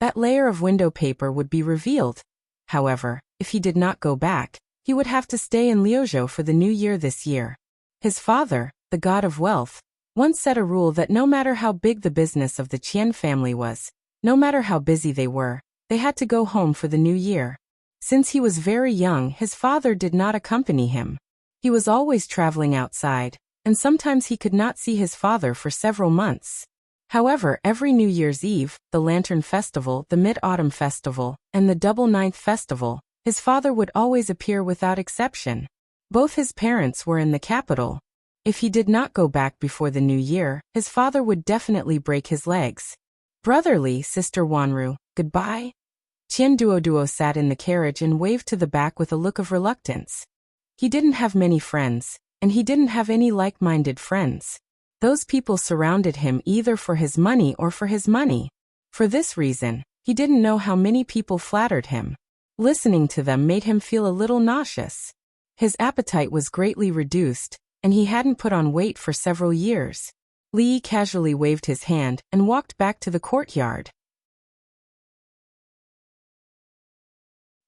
that layer of window paper would be revealed. However, if he did not go back, he would have to stay in Liuzhou for the new year this year. His father, the god of wealth, once set a rule that no matter how big the business of the Qian family was, no matter how busy they were, they had to go home for the new year. Since he was very young, his father did not accompany him. He was always traveling outside, and sometimes he could not see his father for several months. However, every New Year's Eve, the Lantern Festival, the Mid-Autumn Festival, and the Double Ninth Festival, his father would always appear without exception. Both his parents were in the capital. If he did not go back before the new year, his father would definitely break his legs. Brotherly Sister Wanru, goodbye? Qian Duoduo sat in the carriage and waved to the back with a look of reluctance. He didn't have many friends, and he didn't have any like-minded friends. Those people surrounded him either for his money or for his money. For this reason, he didn't know how many people flattered him. Listening to them made him feel a little nauseous. His appetite was greatly reduced, and he hadn't put on weight for several years. Li casually waved his hand and walked back to the courtyard.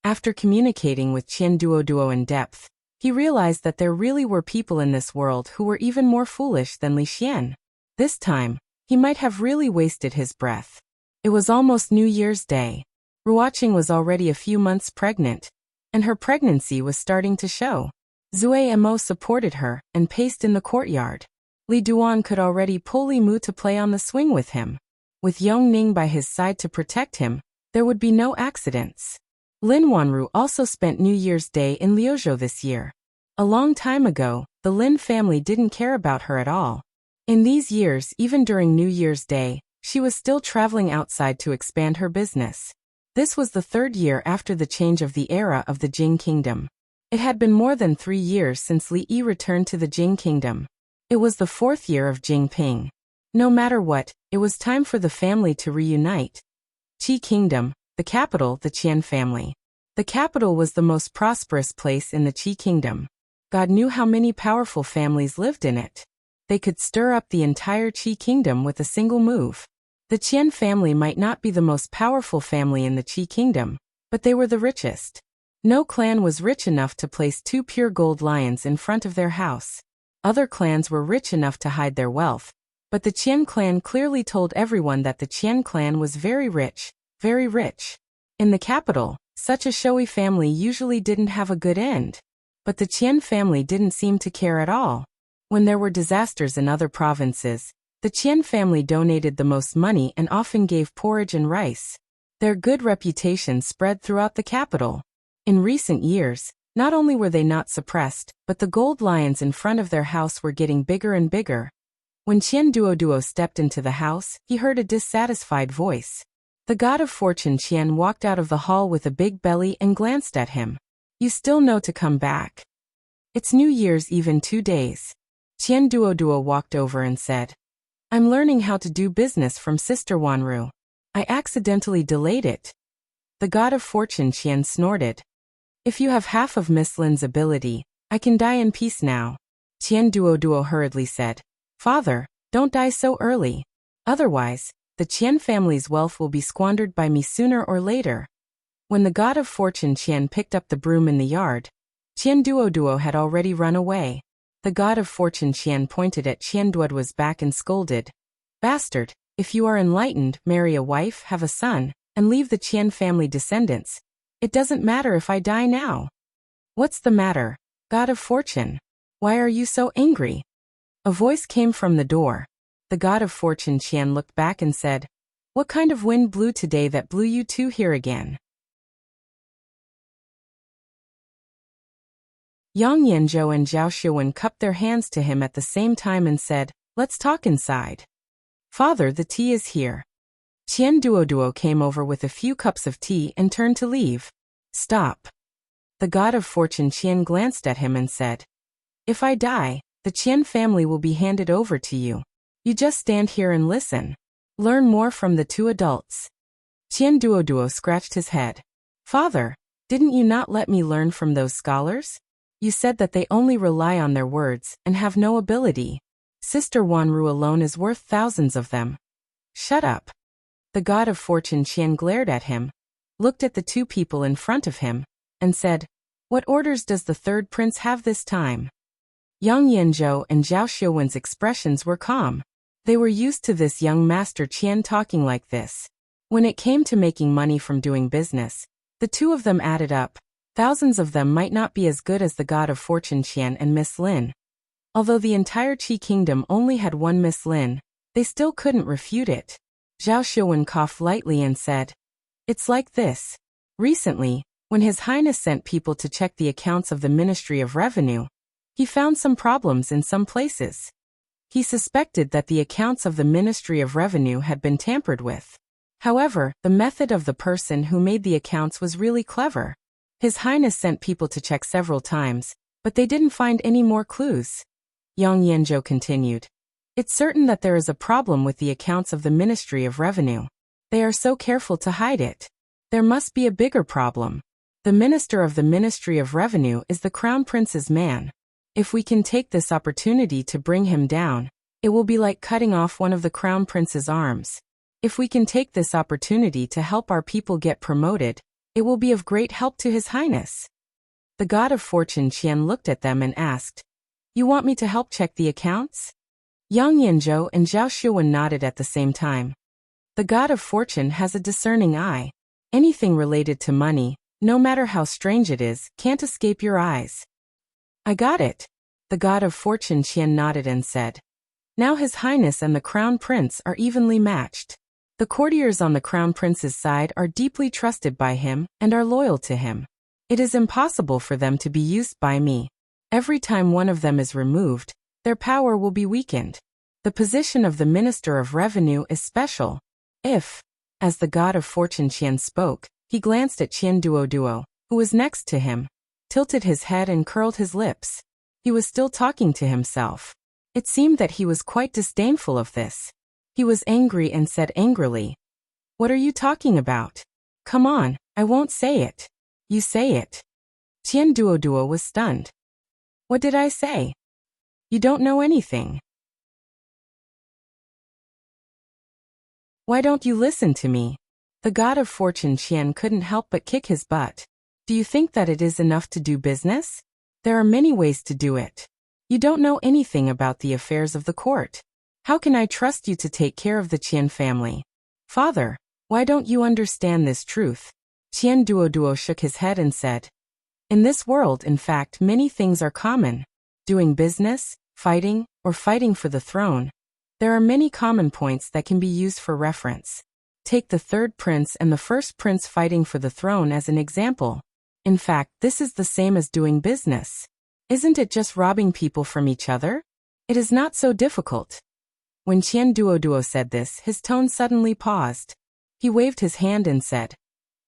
After communicating with Qian Duoduo in depth, he realized that there really were people in this world who were even more foolish than Li Xian. This time, he might have really wasted his breath. It was almost New Year's Day. Ruoqing was already a few months pregnant, and her pregnancy was starting to show. Zui Mo supported her and paced in the courtyard. Li Duan could already pull Li Mu to play on the swing with him. With Yong Ning by his side to protect him, there would be no accidents. Lin Wanru also spent New Year's Day in Liuzhou this year. A long time ago, the Lin family didn't care about her at all. In these years, even during New Year's Day, she was still traveling outside to expand her business. This was the third year after the change of the era of the Jing Kingdom. It had been more than 3 years since Li Yi returned to the Jing Kingdom. It was the 4th year of Jing Ping. No matter what, it was time for the family to reunite. Qi Kingdom, the capital, the Qian family. The capital was the most prosperous place in the Qi Kingdom. God knew how many powerful families lived in it. They could stir up the entire Qi Kingdom with a single move. The Qian family might not be the most powerful family in the Qi Kingdom, but they were the richest. No clan was rich enough to place 2 pure gold lions in front of their house. Other clans were rich enough to hide their wealth, but the Qian clan clearly told everyone that the Qian clan was very rich, very rich. In the capital, such a showy family usually didn't have a good end. But the Qian family didn't seem to care at all. When there were disasters in other provinces, the Qian family donated the most money and often gave porridge and rice. Their good reputation spread throughout the capital. In recent years, not only were they not suppressed, but the gold lions in front of their house were getting bigger and bigger. When Qian Duoduo stepped into the house, he heard a dissatisfied voice. The god of fortune Qian walked out of the hall with a big belly and glanced at him. You still know to come back. It's New Year's Eve in 2 days. Qian Duoduo walked over and said, I'm learning how to do business from Sister Wanru. I accidentally delayed it. The god of fortune Qian snorted. If you have half of Miss Lin's ability, I can die in peace now. Qian Duoduo hurriedly said, Father, don't die so early. Otherwise, the Qian family's wealth will be squandered by me sooner or later. When the god of fortune Qian picked up the broom in the yard, Qian Duoduo had already run away. The god of fortune Qian pointed at Qian Duoduo's back and scolded. Bastard, if you are enlightened, marry a wife, have a son, and leave the Qian family descendants. It doesn't matter if I die now. What's the matter, god of fortune? Why are you so angry? A voice came from the door. The god of fortune Qian looked back and said, What kind of wind blew today that blew you two here again? Yang Yanzhou and Zhao Shiwen cupped their hands to him at the same time and said, Let's talk inside. Father, the tea is here. Qian Duoduo came over with a few cups of tea and turned to leave. Stop. The god of fortune Qian glanced at him and said, If I die, the Qian family will be handed over to you. You just stand here and listen. Learn more from the 2 adults. Qian Duoduo scratched his head. Father, didn't you not let me learn from those scholars? You said that they only rely on their words and have no ability. Sister Wanru alone is worth thousands of them. Shut up. The god of fortune Qian glared at him, looked at the two people in front of him, and said, "What orders does the third prince have this time?" Yang Yanzhou and Zhao Xiuwen's expressions were calm. They were used to this young master Qian talking like this. When it came to making money from doing business, the two of them added up. Thousands of them might not be as good as the god of fortune Qian and Miss Lin. Although the entire Qi kingdom only had one Miss Lin, they still couldn't refute it. Zhao Xiuwen coughed lightly and said, "It's like this. Recently, when His Highness sent people to check the accounts of the Ministry of Revenue, he found some problems in some places. He suspected that the accounts of the Ministry of Revenue had been tampered with. However, the method of the person who made the accounts was really clever. His Highness sent people to check several times, but they didn't find any more clues." Yang Yanzhou continued, "It's certain that there is a problem with the accounts of the Ministry of Revenue. They are so careful to hide it. There must be a bigger problem. The minister of the Ministry of Revenue is the Crown Prince's man. If we can take this opportunity to bring him down, it will be like cutting off one of the Crown Prince's arms. If we can take this opportunity to help our people get promoted, it will be of great help to His Highness." The god of fortune Qian looked at them and asked, "You want me to help check the accounts?" Yang Yanzhou and Zhao Xiuwen nodded at the same time. The god of fortune has a discerning eye. Anything related to money, no matter how strange it is, can't escape your eyes. "I got it." The god of fortune Qian nodded and said, "Now His Highness and the Crown Prince are evenly matched. The courtiers on the Crown Prince's side are deeply trusted by him and are loyal to him. It is impossible for them to be used by me. Every time one of them is removed, their power will be weakened. The position of the Minister of Revenue is special. If," as the god of fortune Qian spoke, he glanced at Qian Duoduo, who was next to him, tilted his head and curled his lips. He was still talking to himself. It seemed that he was quite disdainful of this. He was angry and said angrily, "What are you talking about? Come on, I won't say it. You say it." Qian Duoduo was stunned. "What did I say? You don't know anything. Why don't you listen to me?" The god of fortune Qian couldn't help but kick his butt. "Do you think that it is enough to do business? There are many ways to do it. You don't know anything about the affairs of the court. How can I trust you to take care of the Qian family? Father, why don't you understand this truth?" Qian Duoduo shook his head and said, "In this world, in fact, many things are common. Doing business, fighting, or fighting for the throne. There are many common points that can be used for reference. Take the third prince and the first prince fighting for the throne as an example. In fact, this is the same as doing business. Isn't it just robbing people from each other? It is not so difficult." When Qian Duoduo said this, his tone suddenly paused. He waved his hand and said,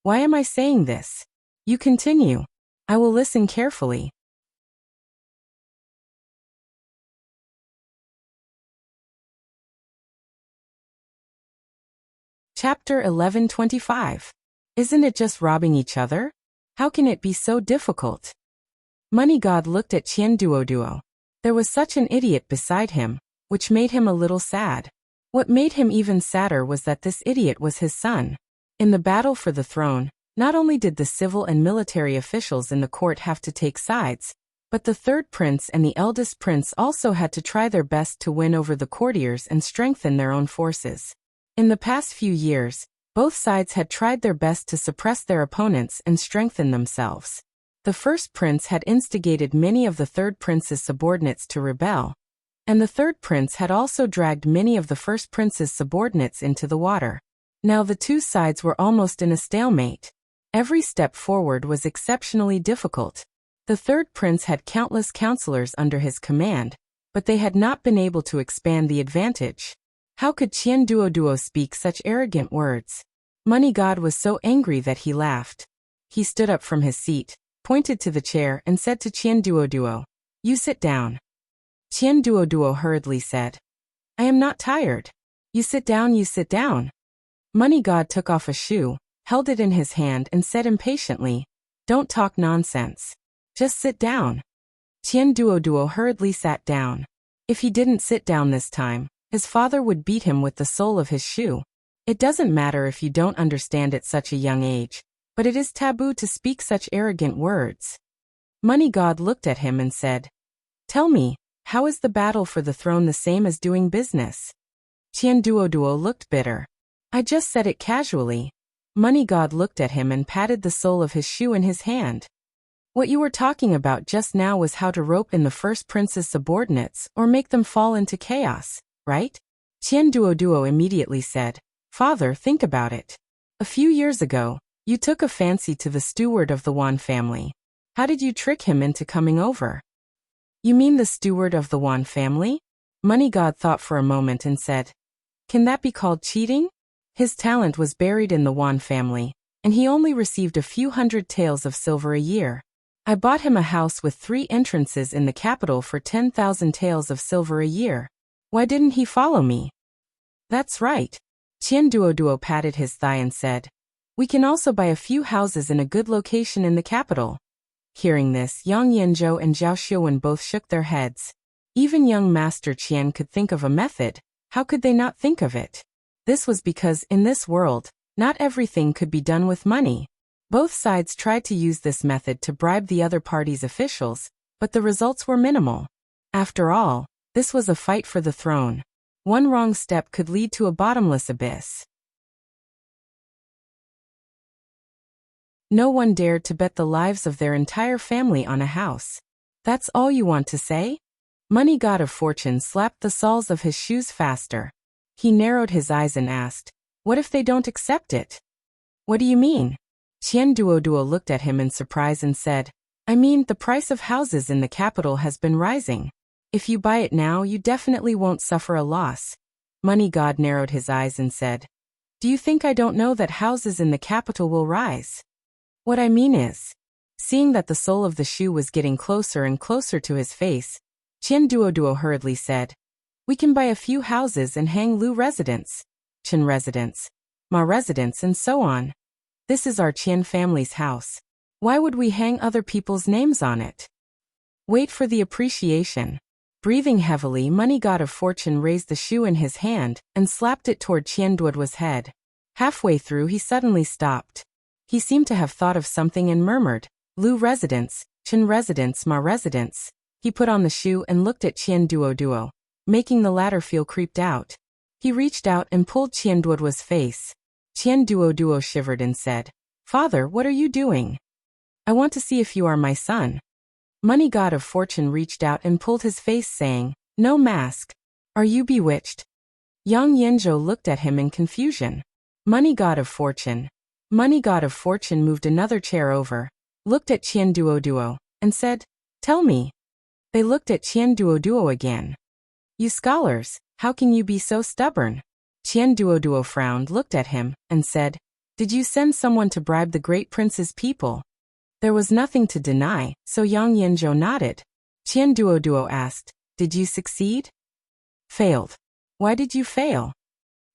"Why am I saying this? You continue. I will listen carefully." Chapter 1125. Isn't it just robbing each other? How can it be so difficult? Money God looked at Qian Duoduo. There was such an idiot beside him, which made him a little sad. What made him even sadder was that this idiot was his son. In the battle for the throne, not only did the civil and military officials in the court have to take sides, but the third prince and the eldest prince also had to try their best to win over the courtiers and strengthen their own forces. In the past few years, both sides had tried their best to suppress their opponents and strengthen themselves. The first prince had instigated many of the third prince's subordinates to rebel, and the third prince had also dragged many of the first prince's subordinates into the water. Now the two sides were almost in a stalemate. Every step forward was exceptionally difficult. The third prince had countless counselors under his command, but they had not been able to expand the advantage. How could Qian Duoduo speak such arrogant words? Money God was so angry that he laughed. He stood up from his seat, pointed to the chair and said to Qian Duoduo, "You sit down." Qian Duoduo hurriedly said, "I am not tired." You sit down, you sit down." Money God took off a shoe, held it in his hand and said impatiently, "Don't talk nonsense. Just sit down." Tian Duoduo hurriedly sat down. If he didn't sit down this time, his father would beat him with the sole of his shoe. It doesn't matter if you don't understand at such a young age, but it is taboo to speak such arrogant words. Money God looked at him and said, "Tell me, how is the battle for the throne the same as doing business?" Tian Duoduo looked bitter. "I just said it casually." Money God looked at him and patted the sole of his shoe in his hand. "What you were talking about just now was how to rope in the first prince's subordinates or make them fall into chaos, right?" Tian Duoduo immediately said, "Father, think about it. A few years ago, you took a fancy to the steward of the Wan family. How did you trick him into coming over?" "You mean the steward of the Wan family?" Money God thought for a moment and said, "Can that be called cheating?" His talent was buried in the Wan family, and he only received a few hundred taels of silver a year. I bought him a house with 3 entrances in the capital for 10,000 taels of silver a year. Why didn't he follow me? That's right. Tian Duoduo patted his thigh and said, "We can also buy a few houses in a good location in the capital." Hearing this, Yang Yanzhou and Zhao Xiuwen both shook their heads. Even young Master Qian could think of a method. How could they not think of it? This was because, in this world, not everything could be done with money. Both sides tried to use this method to bribe the other party's officials, but the results were minimal. After all, this was a fight for the throne. One wrong step could lead to a bottomless abyss. No one dared to bet the lives of their entire family on a house. That's all you want to say? Money God of Fortune slapped the soles of his shoes faster. He narrowed his eyes and asked, "What if they don't accept it?" "What do you mean?" Tian Duoduo looked at him in surprise and said, "I mean, the price of houses in the capital has been rising. If you buy it now, you definitely won't suffer a loss." Money God narrowed his eyes and said, "Do you think I don't know that houses in the capital will rise? What I mean is..." Seeing that the sole of the shoe was getting closer and closer to his face, Tian Duoduo hurriedly said, "We can buy a few houses and hang Lu residence, Chen residence, Ma residence, and so on. This is our Qian family's house. Why would we hang other people's names on it? Wait for the appreciation." Breathing heavily, Money God of Fortune raised the shoe in his hand and slapped it toward Tian Duoduo's head. Halfway through, he suddenly stopped. He seemed to have thought of something and murmured, "Lu residence, Chen residence, Ma residence." He put on the shoe and looked at Tian Duoduo, making the latter feel creeped out. He reached out and pulled Tian Duoduo's face. Tian Duoduo shivered and said, "Father, what are you doing? I want to see if you are my son." Money God of Fortune reached out and pulled his face, saying, "No mask. Are you bewitched?" Yang Yanzhou looked at him in confusion. Money God of Fortune. Money God of Fortune moved another chair over, looked at Tian Duoduo, and said, "Tell me." They looked at Tian Duoduo again. "You scholars, how can you be so stubborn?" Tian Duoduo frowned, looked at him, and said, "Did you send someone to bribe the great prince's people?" There was nothing to deny, so Yang Yanzhou nodded. Tian Duoduo asked, "Did you succeed?" "Failed." "Why did you fail?"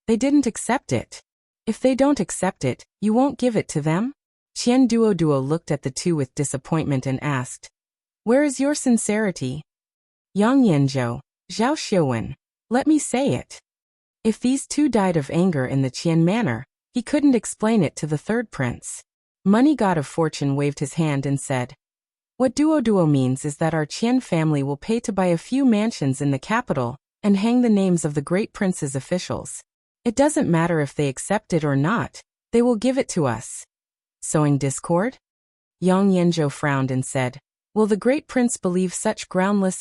"They didn't accept it." "If they don't accept it, you won't give it to them?" Tian Duoduo looked at the two with disappointment and asked, "Where is your sincerity?" Yang Yanzhou, Zhao Xiuwen, let me say it. If these two died of anger in the Qian manner, he couldn't explain it to the third prince. Money God of Fortune waved his hand and said, "What Duoduo means is that our Qian family will pay to buy a few mansions in the capital and hang the names of the great prince's officials. It doesn't matter if they accept it or not, they will give it to us." Sowing discord? Yang Yanzhou frowned and said, "Will the great prince believe such groundless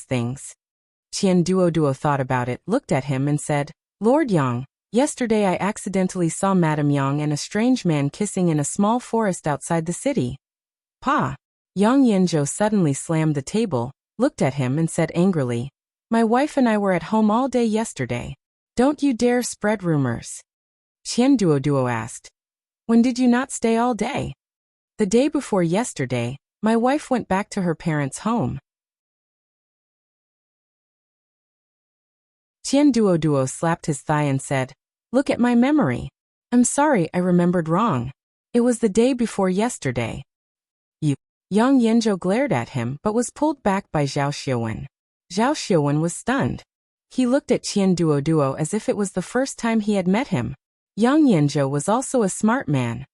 things?" Tian Duoduo thought about it, looked at him and said, "Lord Yang, yesterday I accidentally saw Madame Yang and a strange man kissing in a small forest outside the city." "Pa!" Yang Yanzhou suddenly slammed the table, looked at him and said angrily, "My wife and I were at home all day yesterday. Don't you dare spread rumors." Tian Duoduo asked, "When did you not stay all day?" "The day before yesterday, my wife went back to her parents' home." Tian Duoduo slapped his thigh and said, "Look at my memory. I'm sorry, I remembered wrong. It was the day before yesterday." "You Yang Yanzhou glared at him but was pulled back by Zhao Xiaowen. Zhao Xiaowen was stunned. He looked at Qian Duoduo as if it was the first time he had met him. Yang Yanzhou was also a smart man.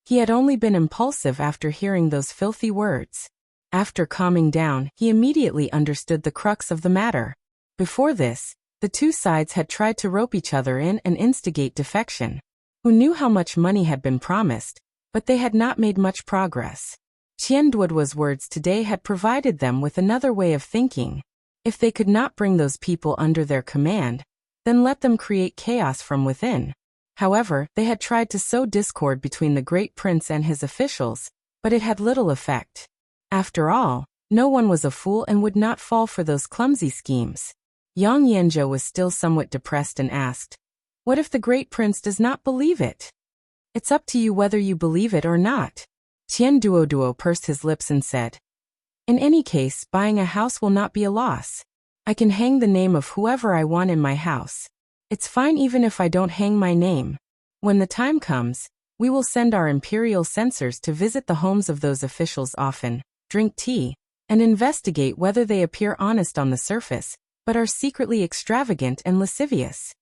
He had only been impulsive after hearing those filthy words. After calming down, he immediately understood the crux of the matter. Before this, the two sides had tried to rope each other in and instigate defection. Who knew how much money had been promised, but they had not made much progress. Qian Duoduo's words today had provided them with another way of thinking. If they could not bring those people under their command, then let them create chaos from within. However, they had tried to sow discord between the great prince and his officials, but it had little effect. After all, no one was a fool and would not fall for those clumsy schemes. Yang Yanzhou was still somewhat depressed and asked, "What if the great prince does not believe it?" "It's up to you whether you believe it or not." Qian Duoduo pursed his lips and said, "In any case, buying a house will not be a loss. I can hang the name of whoever I want in my house. It's fine even if I don't hang my name. When the time comes, we will send our imperial censors to visit the homes of those officials often, drink tea, and investigate whether they appear honest on the surface, but are secretly extravagant and lascivious."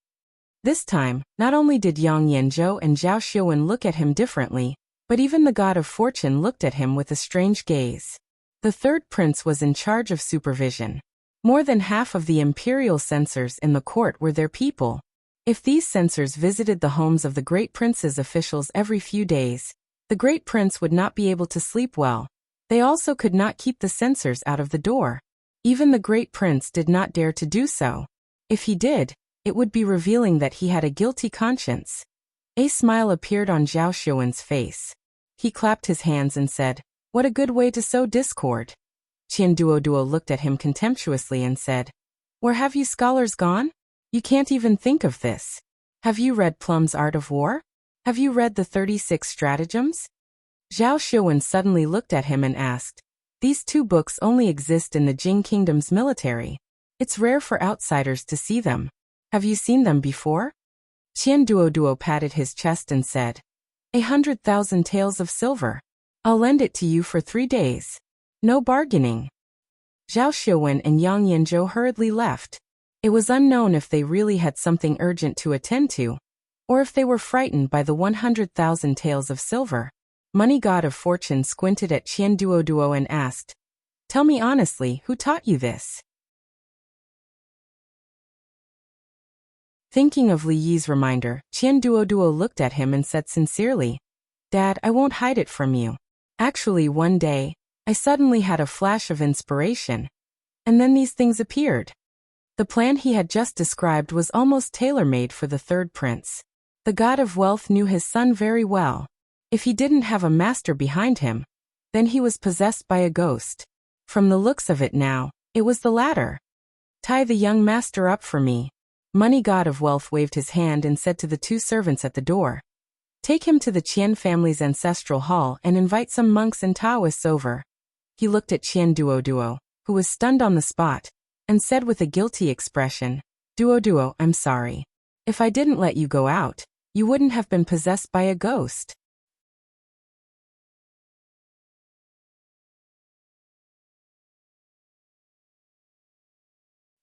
This time, not only did Yang Yanzhou and Zhao Xiaowen look at him differently, but even the god of fortune looked at him with a strange gaze. The third prince was in charge of supervision. More than half of the imperial censors in the court were their people. If these censors visited the homes of the great prince's officials every few days, the great prince would not be able to sleep well. They also could not keep the censors out of the door. Even the great prince did not dare to do so. If he did, it would be revealing that he had a guilty conscience. A smile appeared on Zhao Xiaowen's face. He clapped his hands and said, "What a good way to sow discord." Qian Duoduo looked at him contemptuously and said, "Where have you scholars gone? You can't even think of this. Have you read Plum's Art of War? Have you read the 36 Stratagems?" Zhao Xiaowen suddenly looked at him and asked, "These two books only exist in the Jing Kingdom's military. It's rare for outsiders to see them. Have you seen them before?" Qian Duoduo patted his chest and said, 100,000 taels of silver. I'll lend it to you for 3 days. No bargaining." Zhao Xiaowen and Yang Yanzhou hurriedly left. It was unknown if they really had something urgent to attend to, or if they were frightened by the 100,000 taels of silver. Money God of Fortune squinted at Qian Duoduo and asked, "Tell me honestly, who taught you this?" Thinking of Li Yi's reminder, Qian Duoduo looked at him and said sincerely, "Dad, I won't hide it from you. Actually, one day, I suddenly had a flash of inspiration, and then these things appeared." The plan he had just described was almost tailor-made for the third prince. The god of wealth knew his son very well. If he didn't have a master behind him, then he was possessed by a ghost. From the looks of it now, it was the latter. "Tie the young master up for me." Money God of Wealth waved his hand and said to the 2 servants at the door, "Take him to the Qian family's ancestral hall and invite some monks and Taoists over." He looked at Qian Duoduo, who was stunned on the spot, and said with a guilty expression, "Duoduo, I'm sorry. If I didn't let you go out, you wouldn't have been possessed by a ghost."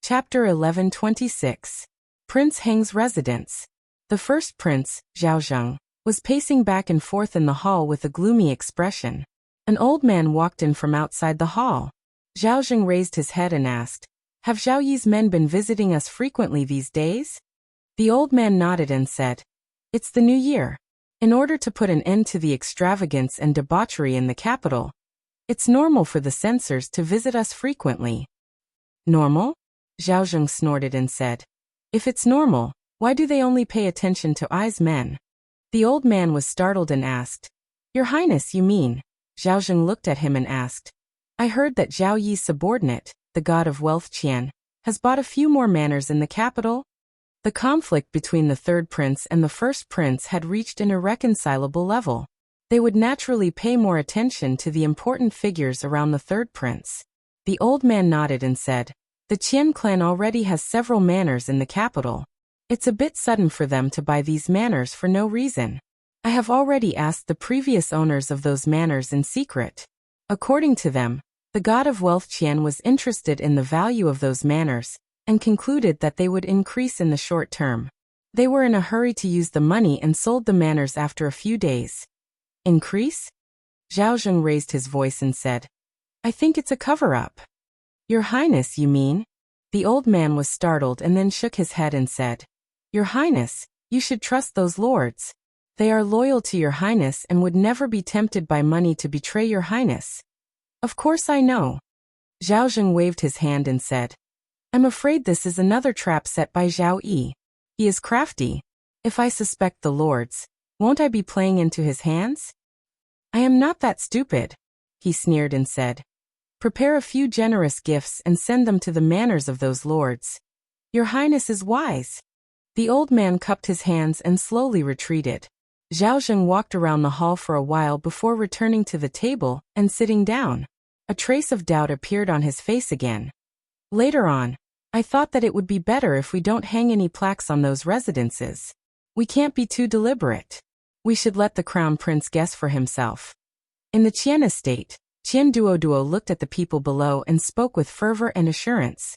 Chapter 11:26. Prince Heng's residence. The first prince, Zhao Zheng, was pacing back and forth in the hall with a gloomy expression. An old man walked in from outside the hall. Zhao Zheng raised his head and asked, "Have Zhao Yi's men been visiting us frequently these days?" The old man nodded and said, "It's the new year. In order to put an end to the extravagance and debauchery in the capital, it's normal for the censors to visit us frequently." "Normal?" Zhao Zheng snorted and said, "If it's normal, why do they only pay attention to I's men?" The old man was startled and asked, "Your Highness, you mean?" Zhao Zheng looked at him and asked, "I heard that Zhao Yi's subordinate, the god of wealth Qian, has bought a few more manors in the capital?" The conflict between the third prince and the first prince had reached an irreconcilable level. They would naturally pay more attention to the important figures around the third prince. The old man nodded and said, "The Qian clan already has several manors in the capital. It's a bit sudden for them to buy these manors for no reason. I have already asked the previous owners of those manors in secret. According to them, the god of wealth Qian was interested in the value of those manors, and concluded that they would increase in the short term. They were in a hurry to use the money and sold the manors after a few days. Increase? Zhao Zheng raised his voice and said, I think it's a cover-up. Your Highness, you mean? The old man was startled and then shook his head and said, Your Highness, you should trust those lords. They are loyal to your Highness and would never be tempted by money to betray your Highness. Of course I know. Zhao Zheng waved his hand and said, I'm afraid this is another trap set by Zhao Yi. He is crafty. If I suspect the lords, won't I be playing into his hands? I am not that stupid, he sneered and said. Prepare a few generous gifts and send them to the manors of those lords. Your Highness is wise. The old man cupped his hands and slowly retreated. Zhao Zheng walked around the hall for a while before returning to the table and sitting down. A trace of doubt appeared on his face again. Later on, I thought that it would be better if we don't hang any plaques on those residences. We can't be too deliberate. We should let the crown prince guess for himself. In the Qian estate, Qian Duoduo looked at the people below and spoke with fervor and assurance.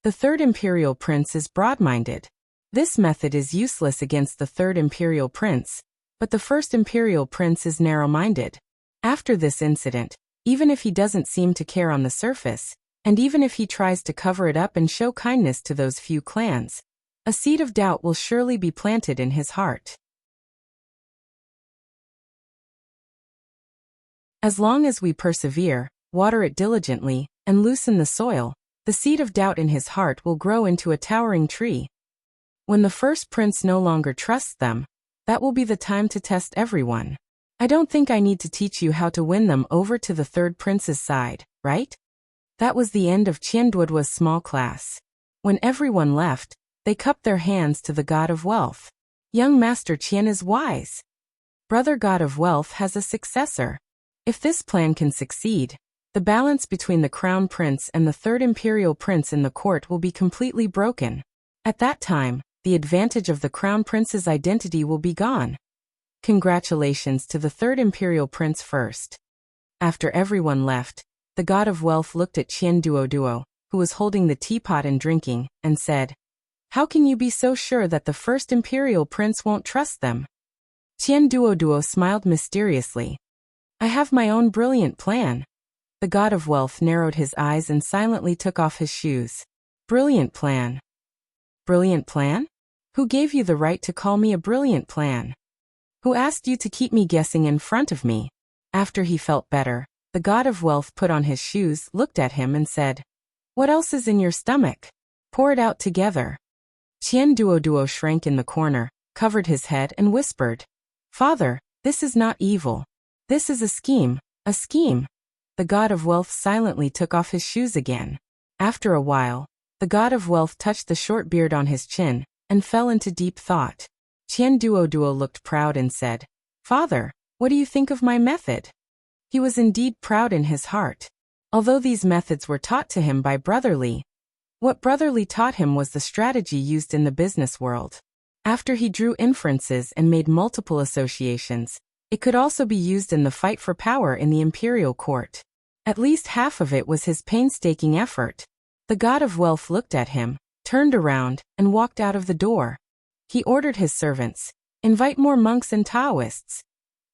The third imperial prince is broad-minded. This method is useless against the third imperial prince, but the first imperial prince is narrow-minded. After this incident, even if he doesn't seem to care on the surface, and even if he tries to cover it up and show kindness to those few clans, a seed of doubt will surely be planted in his heart. As long as we persevere, water it diligently, and loosen the soil, the seed of doubt in his heart will grow into a towering tree. When the first prince no longer trusts them, that will be the time to test everyone. I don't think I need to teach you how to win them over to the third prince's side, right? That was the end of Qian Duoduo's small class. When everyone left, they cupped their hands to the god of wealth. Young Master Qian is wise. Brother god of wealth has a successor. If this plan can succeed, the balance between the crown prince and the third imperial prince in the court will be completely broken. At that time, the advantage of the crown prince's identity will be gone. Congratulations to the third imperial prince first. After everyone left, the god of wealth looked at Qian Duoduo, who was holding the teapot and drinking, and said, How can you be so sure that the first imperial prince won't trust them? Qian Duoduo smiled mysteriously. I have my own brilliant plan. The god of wealth narrowed his eyes and silently took off his shoes. Brilliant plan. Brilliant plan? Who gave you the right to call me a brilliant plan? Who asked you to keep me guessing in front of me? After he felt better, the god of wealth put on his shoes, looked at him and said, What else is in your stomach? Pour it out together. Qian Duoduo shrank in the corner, covered his head and whispered, Father, this is not evil. This is a scheme, a scheme. The god of wealth silently took off his shoes again. After a while, the god of wealth touched the short beard on his chin, and fell into deep thought. Qian Duoduo looked proud and said, Father, what do you think of my method? He was indeed proud in his heart. Although these methods were taught to him by Brother Li, what Brother Li taught him was the strategy used in the business world. After he drew inferences and made multiple associations, it could also be used in the fight for power in the imperial court. At least half of it was his painstaking effort. The god of wealth looked at him, turned around, and walked out of the door. He ordered his servants, Invite more monks and Taoists.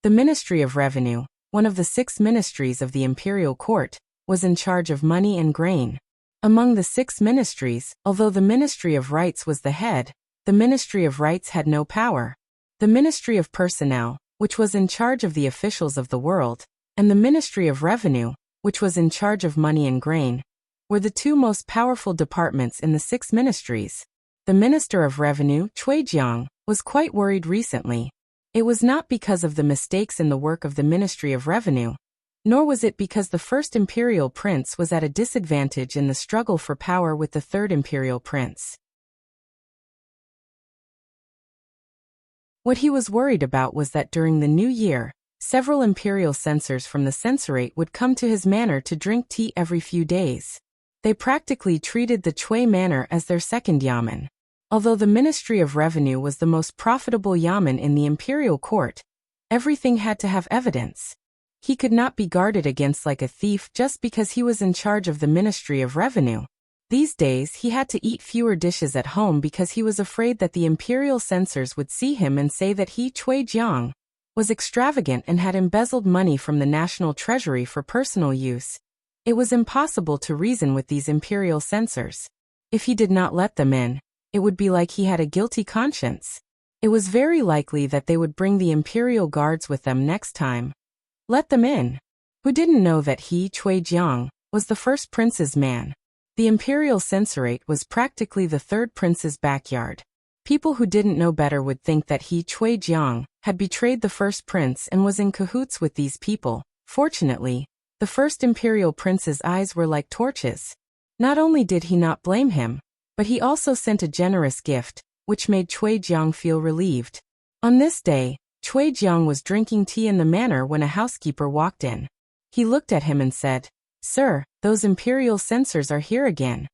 The Ministry of Revenue, one of the 6 ministries of the imperial court, was in charge of money and grain. Among the 6 ministries, although the Ministry of Rights was the head, the Ministry of Rights had no power. The Ministry of Personnel, which was in charge of the officials of the world, and the Ministry of Revenue, which was in charge of money and grain, were the 2 most powerful departments in the 6 ministries. The Minister of Revenue, Cuijiang, was quite worried recently. It was not because of the mistakes in the work of the Ministry of Revenue, nor was it because the first imperial prince was at a disadvantage in the struggle for power with the third imperial prince. What he was worried about was that during the new year, several imperial censors from the censorate would come to his manor to drink tea every few days. They practically treated the Chui Manor as their second yamen. Although the Ministry of Revenue was the most profitable yamen in the imperial court, everything had to have evidence. He could not be guarded against like a thief just because he was in charge of the Ministry of Revenue. These days he had to eat fewer dishes at home because he was afraid that the imperial censors would see him and say that he, Cui Jiang, was extravagant and had embezzled money from the national treasury for personal use. It was impossible to reason with these imperial censors. If he did not let them in, it would be like he had a guilty conscience. It was very likely that they would bring the imperial guards with them next time. Let them in. Who didn't know that he, Cui Jiang, was the first prince's man? The imperial censorate was practically the third prince's backyard. People who didn't know better would think that he, Cui Jiang, had betrayed the first prince and was in cahoots with these people. Fortunately, the first imperial prince's eyes were like torches. Not only did he not blame him, but he also sent a generous gift, which made Cui Jiang feel relieved. On this day, Cui Jiang was drinking tea in the manor when a housekeeper walked in. He looked at him and said, "Sir, those imperial censors are here again."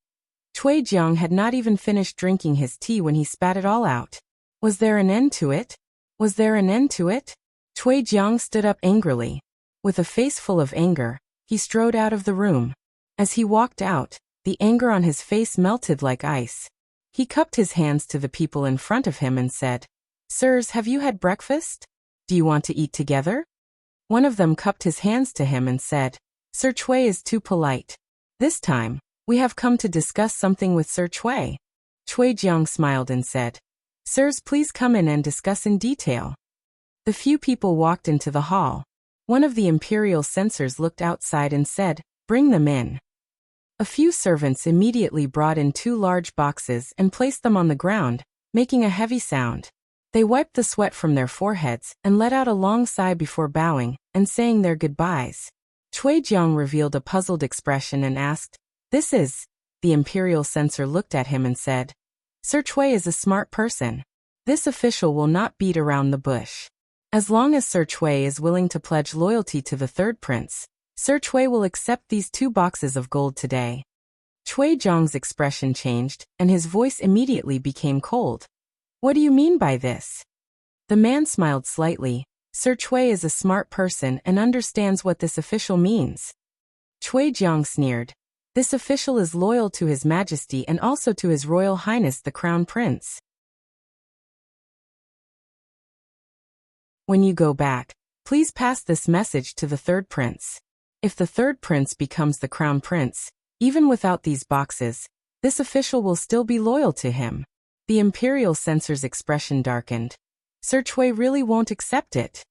Cui Jiang had not even finished drinking his tea when he spat it all out. Was there an end to it? Was there an end to it? Cui Jiang stood up angrily. With a face full of anger, he strode out of the room. As he walked out, the anger on his face melted like ice. He cupped his hands to the people in front of him and said, "Sirs, have you had breakfast? Do you want to eat together?" One of them cupped his hands to him and said, "Sir Cui is too polite. This time, we have come to discuss something with Sir Cui." Cui Jiang smiled and said, "Sirs, please come in and discuss in detail." The few people walked into the hall. One of the imperial censors looked outside and said, "Bring them in." A few servants immediately brought in 2 large boxes and placed them on the ground, making a heavy sound. They wiped the sweat from their foreheads and let out a long sigh before bowing and saying their goodbyes. Cui Jiang revealed a puzzled expression and asked, "This is?" The imperial censor looked at him and said, "Sir Cui is a smart person. This official will not beat around the bush. As long as Sir Cui is willing to pledge loyalty to the third prince, Sir Cui will accept these 2 boxes of gold today." Cui Jiang's expression changed, and his voice immediately became cold. "What do you mean by this?" The man smiled slightly. "Sir Cui is a smart person and understands what this official means." Cui Jiang sneered. "This official is loyal to His Majesty and also to His Royal Highness the Crown Prince. When you go back, please pass this message to the third prince. If the third prince becomes the crown prince, even without these boxes, this official will still be loyal to him." The imperial censor's expression darkened. Sir Cui really won't accept it.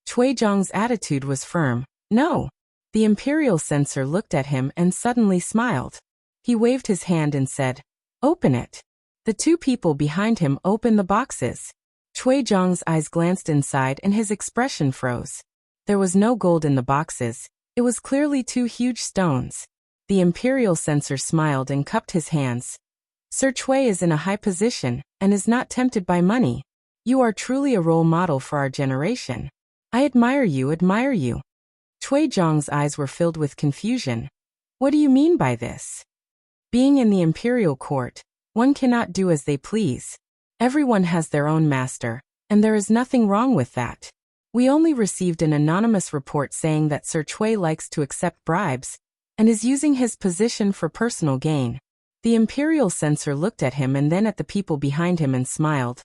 Cui Jiang's attitude was firm. "No." The imperial censor looked at him and suddenly smiled. He waved his hand and said, "Open it." The 2 people behind him opened the boxes. Cui Jiang's eyes glanced inside and his expression froze. There was no gold in the boxes. It was clearly 2 huge stones. The imperial censor smiled and cupped his hands. "Sir Cui is in a high position and is not tempted by money. You are truly a role model for our generation. I admire you, admire you." Cui Jiang's eyes were filled with confusion. "What do you mean by this?" Being in the imperial court, one cannot do as they please. Everyone has their own master, and there is nothing wrong with that. We only received an anonymous report saying that Sir Cui likes to accept bribes and is using his position for personal gain. The imperial censor looked at him and then at the people behind him and smiled.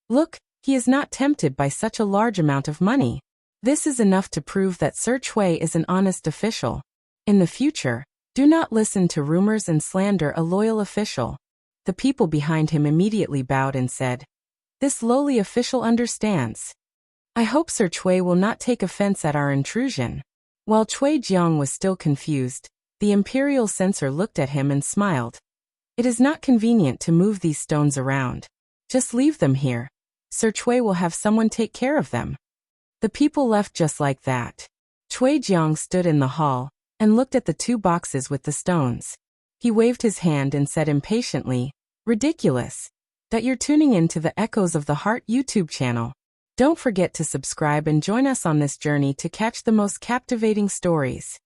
"Look, he is not tempted by such a large amount of money. This is enough to prove that Sir Cui is an honest official. In the future, do not listen to rumors and slander a loyal official." The people behind him immediately bowed and said, "This lowly official understands. I hope Sir Cui will not take offense at our intrusion." While Cui Jiang was still confused, the imperial censor looked at him and smiled. "It is not convenient to move these stones around. Just leave them here. Sir Cui will have someone take care of them." The people left just like that. Cui Jiang stood in the hall and looked at the 2 boxes with the stones. He waved his hand and said impatiently, "Ridiculous. That you're tuning in to the Echoes of the Heart YouTube channel. Don't forget to subscribe and join us on this journey to catch the most captivating stories.